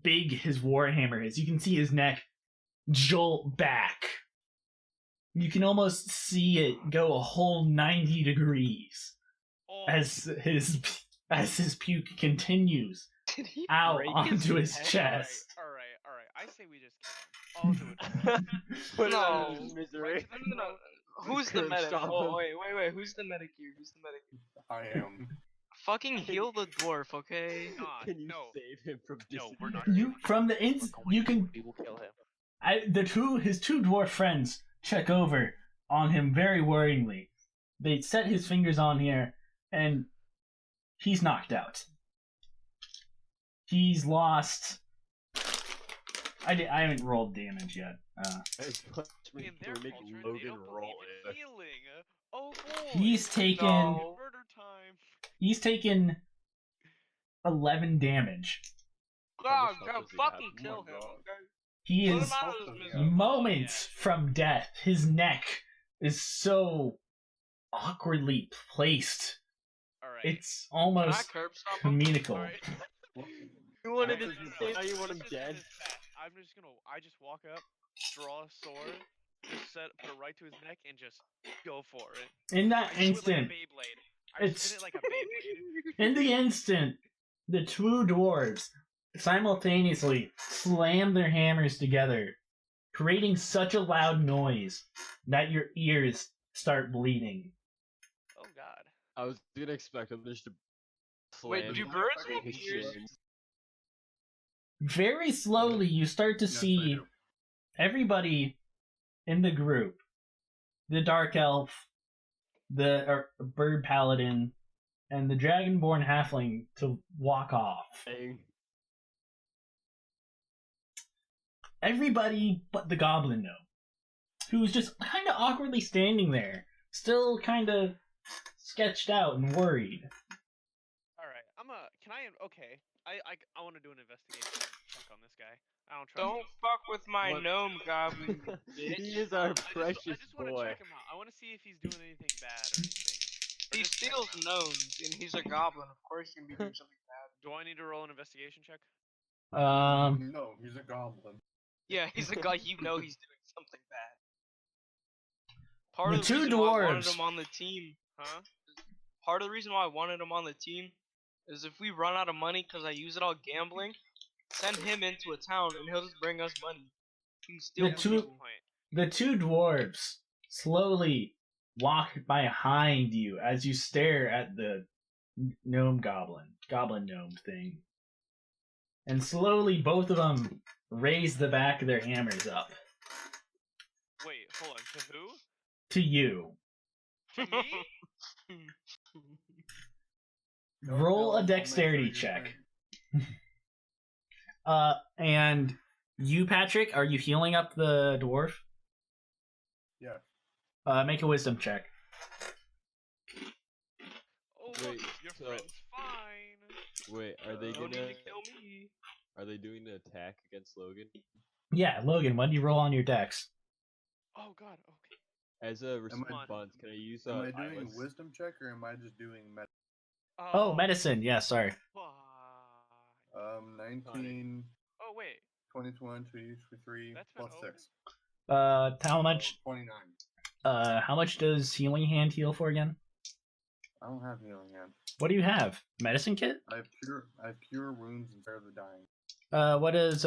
big his warhammer is, you can see his neck jolt back. You can almost see it go a whole 90 degrees Oh, as his puke continues Did he out break onto his head? chest. alright. I say we just kill him. I'll do it. Put it No. out of his misery. Right to the No, throat. who's the Curb medic? stomp Oh, him. wait. Who's the medic here? Who's the medic here? I am. Fucking heal the dwarf, okay? Nah, Can you no. save him from No, dysentery? we're not. You from the you can We will kill him. his two dwarf friends check over on him very worryingly. They set his fingers on here, and he's knocked out. He's lost. I haven't rolled damage yet. As punishment, In their we make culture, Logan they don't roll believe in it. healing. Oh boy. He's taken No. Murder time. he's taken 11 damage. God, much go health does he fucking have? kill Oh my him, God. okay? He Put is him out of his Yeah. misery. moments from death. His neck is so awkwardly placed. Alright. It's Can I almost curb stomp him? comedical. Alright. You wanted How to does he say know? now you want him This is dead? his stat. I just walk up, draw a sword, put it right to his neck, and just go for it. In I that do it like a instant, Beyblade. I just it's spin it like a Beyblade. in the instant, the two dwarves simultaneously slam their hammers together, creating such a loud noise that your ears start bleeding. Oh god. I was gonna expect him just to Wait, slam do birds have his ears? shins. Very slowly, you start to Yes, I see do. everybody in the group, the dark elf, the bird paladin, and the dragonborn halfling to walk off. Saying, Everybody but the goblin gnome, who's just kind of awkwardly standing there, still kind of sketched out and worried. Alright, okay. I want to do an investigation check on this guy. I don't trust Don't him. fuck with my What? gnome goblin, he bitch. is our I precious just want to boy. check him out. I want to see if he's doing anything bad or anything. Or He just check steals him out. gnomes, and he's a goblin. Of course, he can be doing something bad. Do I need to roll an investigation check? No, he's a goblin. Yeah, he's a guy. You know he's doing something bad. Part The of the two reason why I wanted dwarves. him on the team, Huh? part of the reason why I wanted him on the team, is if we run out of money because I use it all gambling, send him into a town and he'll just bring us money. He can steal The from two- people. Point. The two dwarves slowly walk behind you as you stare at the goblin gnome thing. And slowly both of them raise the back of their hammers up Wait, hold on. To who? to you. To me? Roll No, a I'll make sure dexterity you're check. fine. And you, Patrick, are you healing up the dwarf? Yeah. Make a wisdom check. Oh, Wait, look, your so- friend's fine. Wait, are they No need gonna? to kill me. Are they doing the attack against Logan? Yeah, Logan, what do you roll on your dex? Oh god, okay. As a I- response, can I use Am I doing eyeless? a wisdom check or am I just doing Oh, medicine. Yeah, sorry. Fuck. 19, Oh wait, 21, 23, That's been plus open? 6. How much? 29. How much does healing hand heal for again? I don't have healing hand. What do you have? Medicine kit? I have cure wounds and spare the dying. What does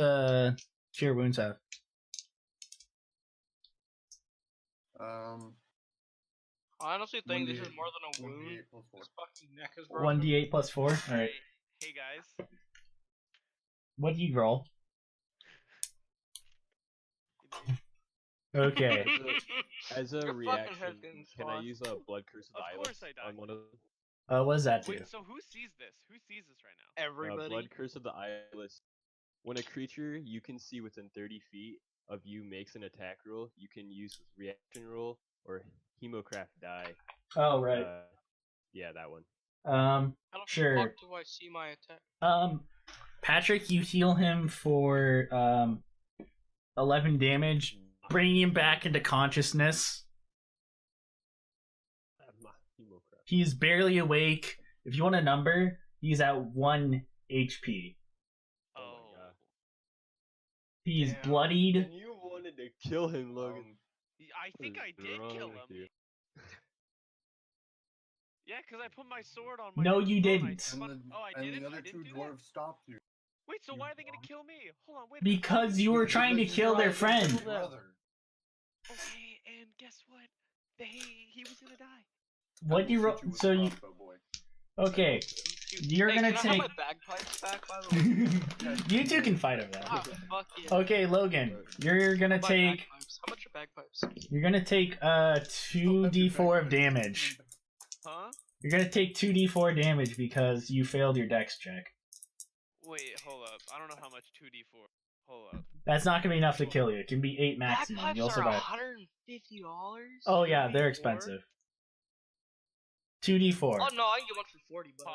cure wounds have? I honestly think this is 1d8 more than a wound. 1d8 plus 4. His fucking neck is broken. 1d8 plus 4? Alright. Hey guys. What do you roll? Okay. As a Your fucking reaction, head's getting can I swamped. use a blood curse of the Of course eyeless I die. on one of them? What does that do? Wait, so who sees this? Who sees this right now? Everybody. Blood curse of the eyeless. When a creature you can see within 30 feet of you makes an attack roll, you can use reaction roll or hemocraft die. Oh, right. Yeah, that one. How the Sure. fuck do I see my attack? Patrick, you heal him for 11 damage, bringing him back into consciousness. Hemocraft. He's barely awake. If you want a number, he's at 1 HP. Oh my god. He's Damn. bloodied. And you wanted to kill him, Logan. I think I did Wrong kill with him. you? Yeah, because I put my sword on my. No, next you one, I didn't. spun- Oh, I and didn't. the other I didn't two do dwarves stopped you. that. Wait, so you why are they gonna dumb. kill me? Hold on, wait. a minute. Because you were trying to Because you kill their tried to friend. kill brother. Okay, and guess what? He was gonna die. What do you roll? So you. Okay. You're Hey, gonna can I have take. my bagpipes back, by the way? You two can fight over Ah, that. fuck yeah. Okay, Logan, you're gonna My take. bagpipes. How much are bagpipes? You're gonna take 2d4 of damage. Huh? You're gonna take 2d4 damage because you failed your dex check. Wait, hold up. I don't know how much 2d4. Hold up. That's not gonna be enough to kill you. It can be 8 maximum. Bagpipes You'll are survive. $150. Oh yeah, they're 2d4? expensive. 2d4. Oh no, I can get one for 40 bucks.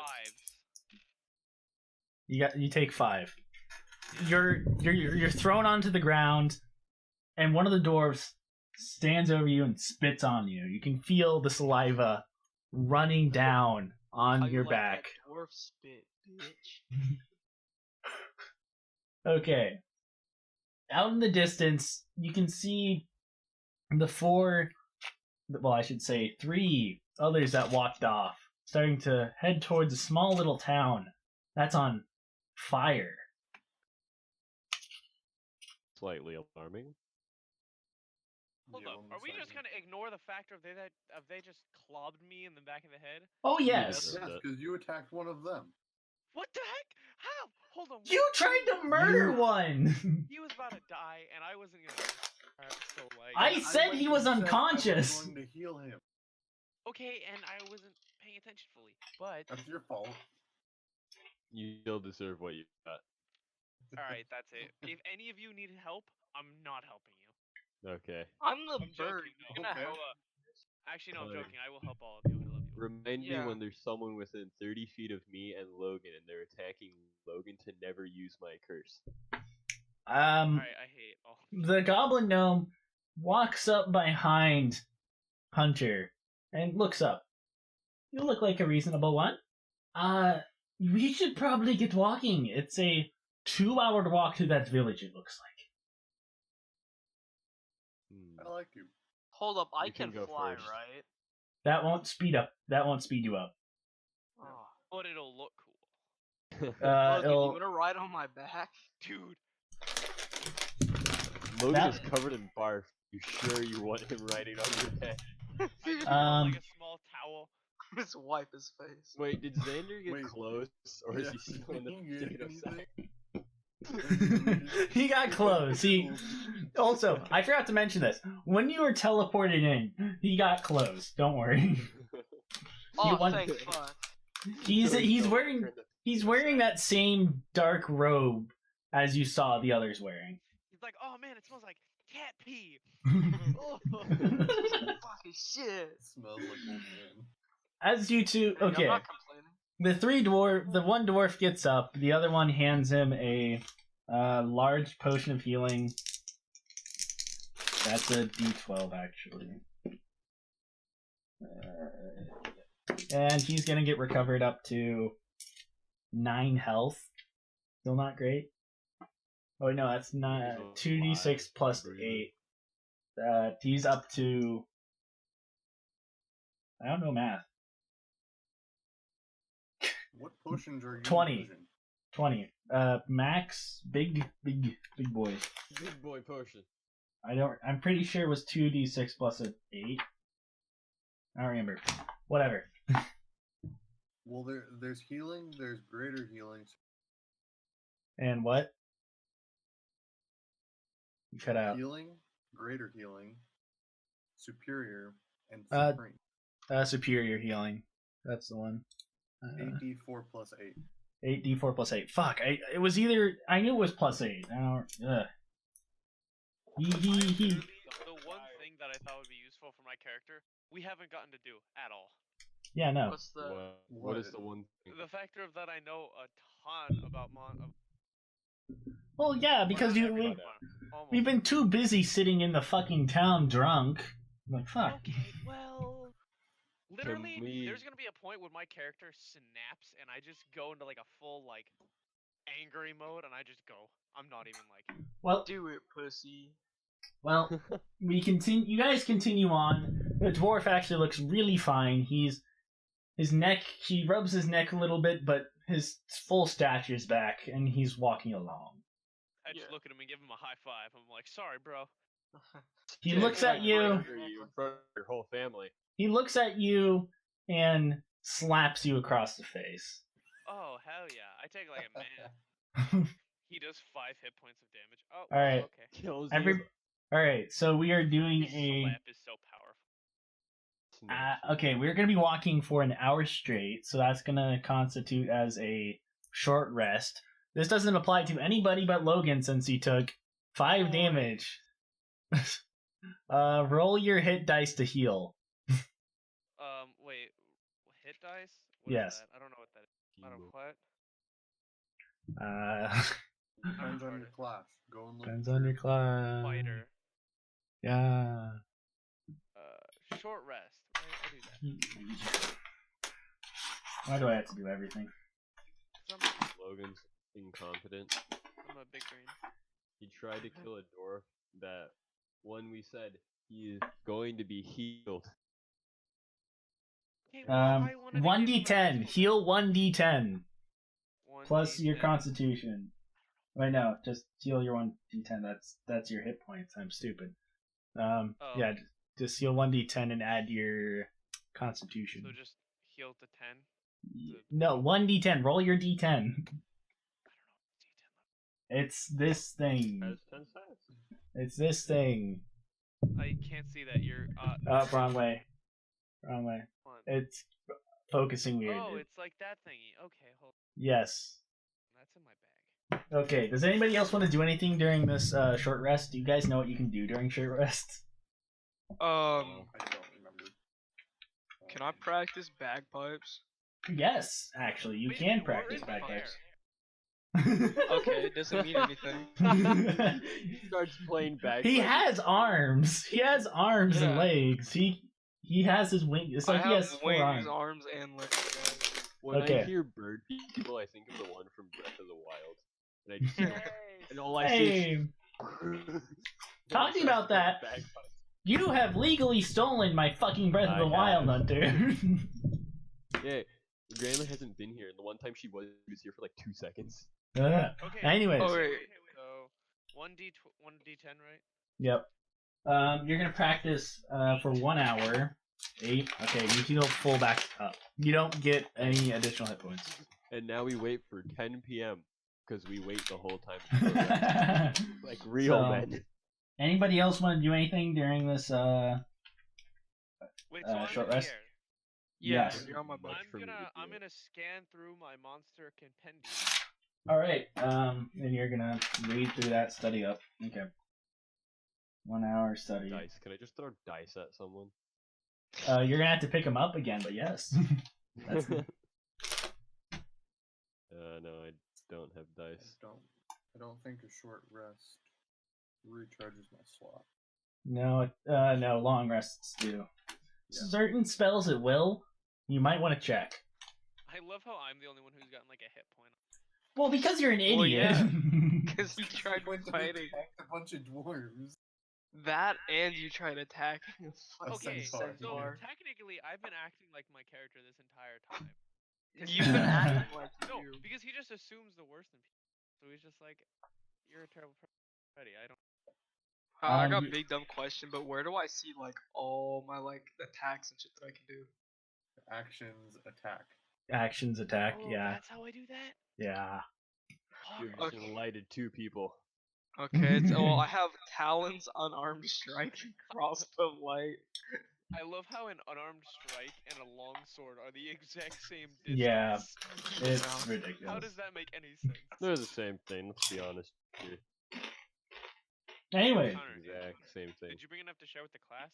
5. You take 5. You're thrown onto the ground, and one of the dwarves stands over you and spits on you. You can feel the saliva running down on How you your like back. that dwarf spit, bitch. Okay. Out in the distance, you can see the 4, well, I should say 3 others that walked off, starting to head towards a small little town that's on fire. Slightly alarming. Hold Yeah, up. one Are we just second. gonna ignore the fact of they just clubbed me in the back of the head? Oh, Yes. yes. Yes, because you attacked one of them. What the heck? How? Hold on. You what? tried to murder one! He was about to die, and I wasn't gonna. So like. I said went he and was said I unconscious. was going to heal him. Okay, and I wasn't paying attention fully, but That's your fault. You still deserve what you got. all right, that's it. If any of you need help, I'm not helping you. Okay. I'm the I'm bird. joking. You're gonna Okay. help. Actually, no, I'm Fine. joking. I will help all of you. I love you. Remind me Yeah. when there's someone within 30 feet of me and Logan and they're attacking Logan to never use my curse. All right, I hate all. The goblin gnome walks up behind Hunter and looks up. You look like a reasonable one. We should probably get walking. It's a 2-hour walk to that village, it looks like. I like you. Hold up, I You can can go fly, first. right? That won't speed you up. Oh. But it'll look cool, Logan, you It'll, wanna ride on my back? dude. Logan That- is covered in barf. You sure you want him riding on your head? I just Um, like a small towel. Just wipe his face. Wait, did Xander get Wait. close, or is Yeah, he still in the you potato anything? sack? he got close. He also, I forgot to mention this. When you were teleported in, he got close. Don't worry. Oh, want- thank fuck. He's wearing that same dark robe as you saw the others wearing. He's like, oh man, it smells like cat pee. Oh, fucking shit. Smells like old man. As you two, Hey, okay. I'm not complaining. The one dwarf gets up. The other one hands him a large potion of healing. That's a D12 actually. And he's gonna get recovered up to 9 health. Still not great. Oh no, that's not 2d6 plus 8. He's up to. I don't know math. What potions are you 20. using? 20. Max, big boy. Big boy potion. I'm pretty sure it was 2d6 plus an 8. I don't remember. Whatever. Well, there's healing, there's greater healing. And what? You cut out. Healing, greater healing, superior, and Uh, supreme. Superior healing. That's the one. 8d4 plus 8. 8d4 plus 8. Fuck, it was either... I knew it was plus 8. I don't... Ugh. He. The one thing that I thought would be useful for my character, we haven't gotten to do at all. Yeah, no. What's the? What is the one thing? The factor of that I know a ton about Well, yeah, because we've been too busy sitting in the fucking town drunk. Like, fuck. Okay, well, literally, me- there's gonna be a point when my character snaps and I just go into like a full like angry mode and I just go. I'm not even like. Well, Do it, pussy. Well, we continue. You guys continue on. The dwarf actually looks really fine. His neck. He rubs his neck a little bit, but his full stature's back, and he's walking along. I just look at him and give him a high five. I'm like, sorry, bro. He Yeah, looks at you. in front of your whole family. He looks at you and slaps you across the face. Oh hell yeah! I take it like a man. He does 5 hit points of damage. Oh, All right. Okay. Kills All right. So we are doing His slap is so powerful. Okay, we're gonna be walking for an hour straight, so that's gonna constitute as a short rest. This doesn't apply to anybody but Logan since he took 5 damage. Roll your hit dice to heal. Wait, hit dice? What Yes. Is that? I don't know what that is. I don't what? Depends on your class. Go and look. Depends on your class. Fighter. Yeah. Short rest. Right? I do that. Why do I have to do everything? 'Cause I'm, Logan's incompetent. I'm a big brain. He tried to kill a dwarf that when we said he is going to be healed. Okay, well, I wanted to give him a 1d10. useful Heal 1d10 plus 1d10. your constitution. Right now, just heal your 1d10. That's your hit points. I'm stupid. Yeah, just heal 1d10 and add your constitution. So just heal to 10. No, 1d10. Roll your d10. I don't know. D10 It's this thing. Has 10 sides. It's this thing. I can't see that. You're Wrong way. Wrong way. One. It's focusing weird. Oh, it's like that thingy. Okay, hold on. Yes. That's in my bag. Okay, does anybody else want to do anything during this short rest? Do you guys know what you can do during short rest? I don't remember. Can I practice bagpipes? Yes, actually, you Wait, can we're practice in bagpipes. Okay, it doesn't mean anything. He starts playing bagpipes. He has arms. He has arms and Yeah. legs. He has his wings. It's like I he have has 4 wings, arms. arms, and legs. guys. When Okay. I hear bird people, I think of the one from Breath of the Wild. And I just and all I see Hey, is talking about that, bagpipes. you have legally stolen my fucking Breath of the I Wild, have. Hunter. Yeah, Grandma hasn't been here, and the one time she was here for like 2 seconds. Ugh. Okay. Anyways. Oh, wait. So 1d10, right? Yep. You're gonna practice for 1 hour. 8. Okay, you heal full back up. You don't get any additional hit points. And now we wait for 10 p.m. because we wait the whole time. Like real So- men. Anybody else want to do anything during this? Wait, so I'm Short in rest? here. Yes. You're on my butt. Much for me to I'm do. gonna scan through my monster compendium. All right. And you're gonna read through that, study up. Okay. 1 hour study. Dice. Can I just throw dice at someone? You're gonna have to pick them up again, but yes. That's No, I don't have dice. I don't think a short rest recharges my slot. no, long rests do. Yeah. Certain spells it will. You might want to check. I love how I'm the only one who's gotten like a hit point. Well, because you're an idiot. Well, yeah. Because you tried Went to fighting attack a bunch of dwarves. that, and you tried attacking. A Okay, so centaur. technically I've been acting like my character this entire time. You've been acting like No, you. because he just assumes the worst in people. So he's just like, you're a terrible person. Already, I don't. I got you- a big dumb question, but where do I see like all my like attacks and shit that I can do? Actions, attack. Actions, attack. Oh, Yeah, that's how I do that. yeah. You're Fuck. just enlightened 2 people. Okay, it's, well, I have talons, unarmed strike, and crossbow light. I love how an unarmed strike and a long sword are the exact same distance. Yeah, it's How ridiculous. does that make any sense? They're the same thing, let's be honest here. Anyway, Connor, Exact same thing. did you bring enough to share with the class?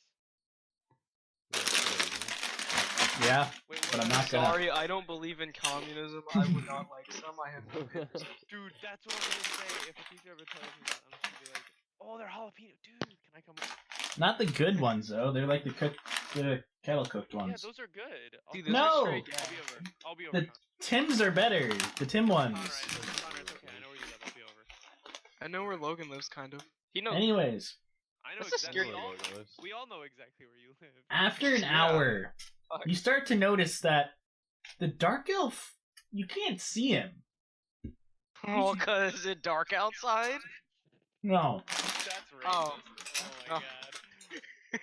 yeah, Wait, but what I'm else? not gonna. Sorry, I don't believe in communism. I would not like some. I have no interest. Dude, that's what I'm gonna say. If a teacher ever tells me that, I'm just gonna be like, oh, they're jalapeno. Dude, can I come over? Not the good ones though. They're like the kettle cooked Yeah, ones. those are good. Dude, I'll, those are No! straight I'll gas. be over. I'll be over. The Connor. Tims are better. The Tim ones. Connor, it's okay. I know where you live. I'll be over. I know where Logan lives, kind of. He knows. Anyways, I know That's a exactly. scary- We all know exactly where you live. after an Yeah. hour, Fuck. you start to notice that the dark elf, you can't see him. Oh, cause it's dark outside. No. That's racist. Oh. Oh my Oh. god.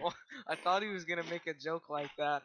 Well, I thought he was gonna make a joke like that.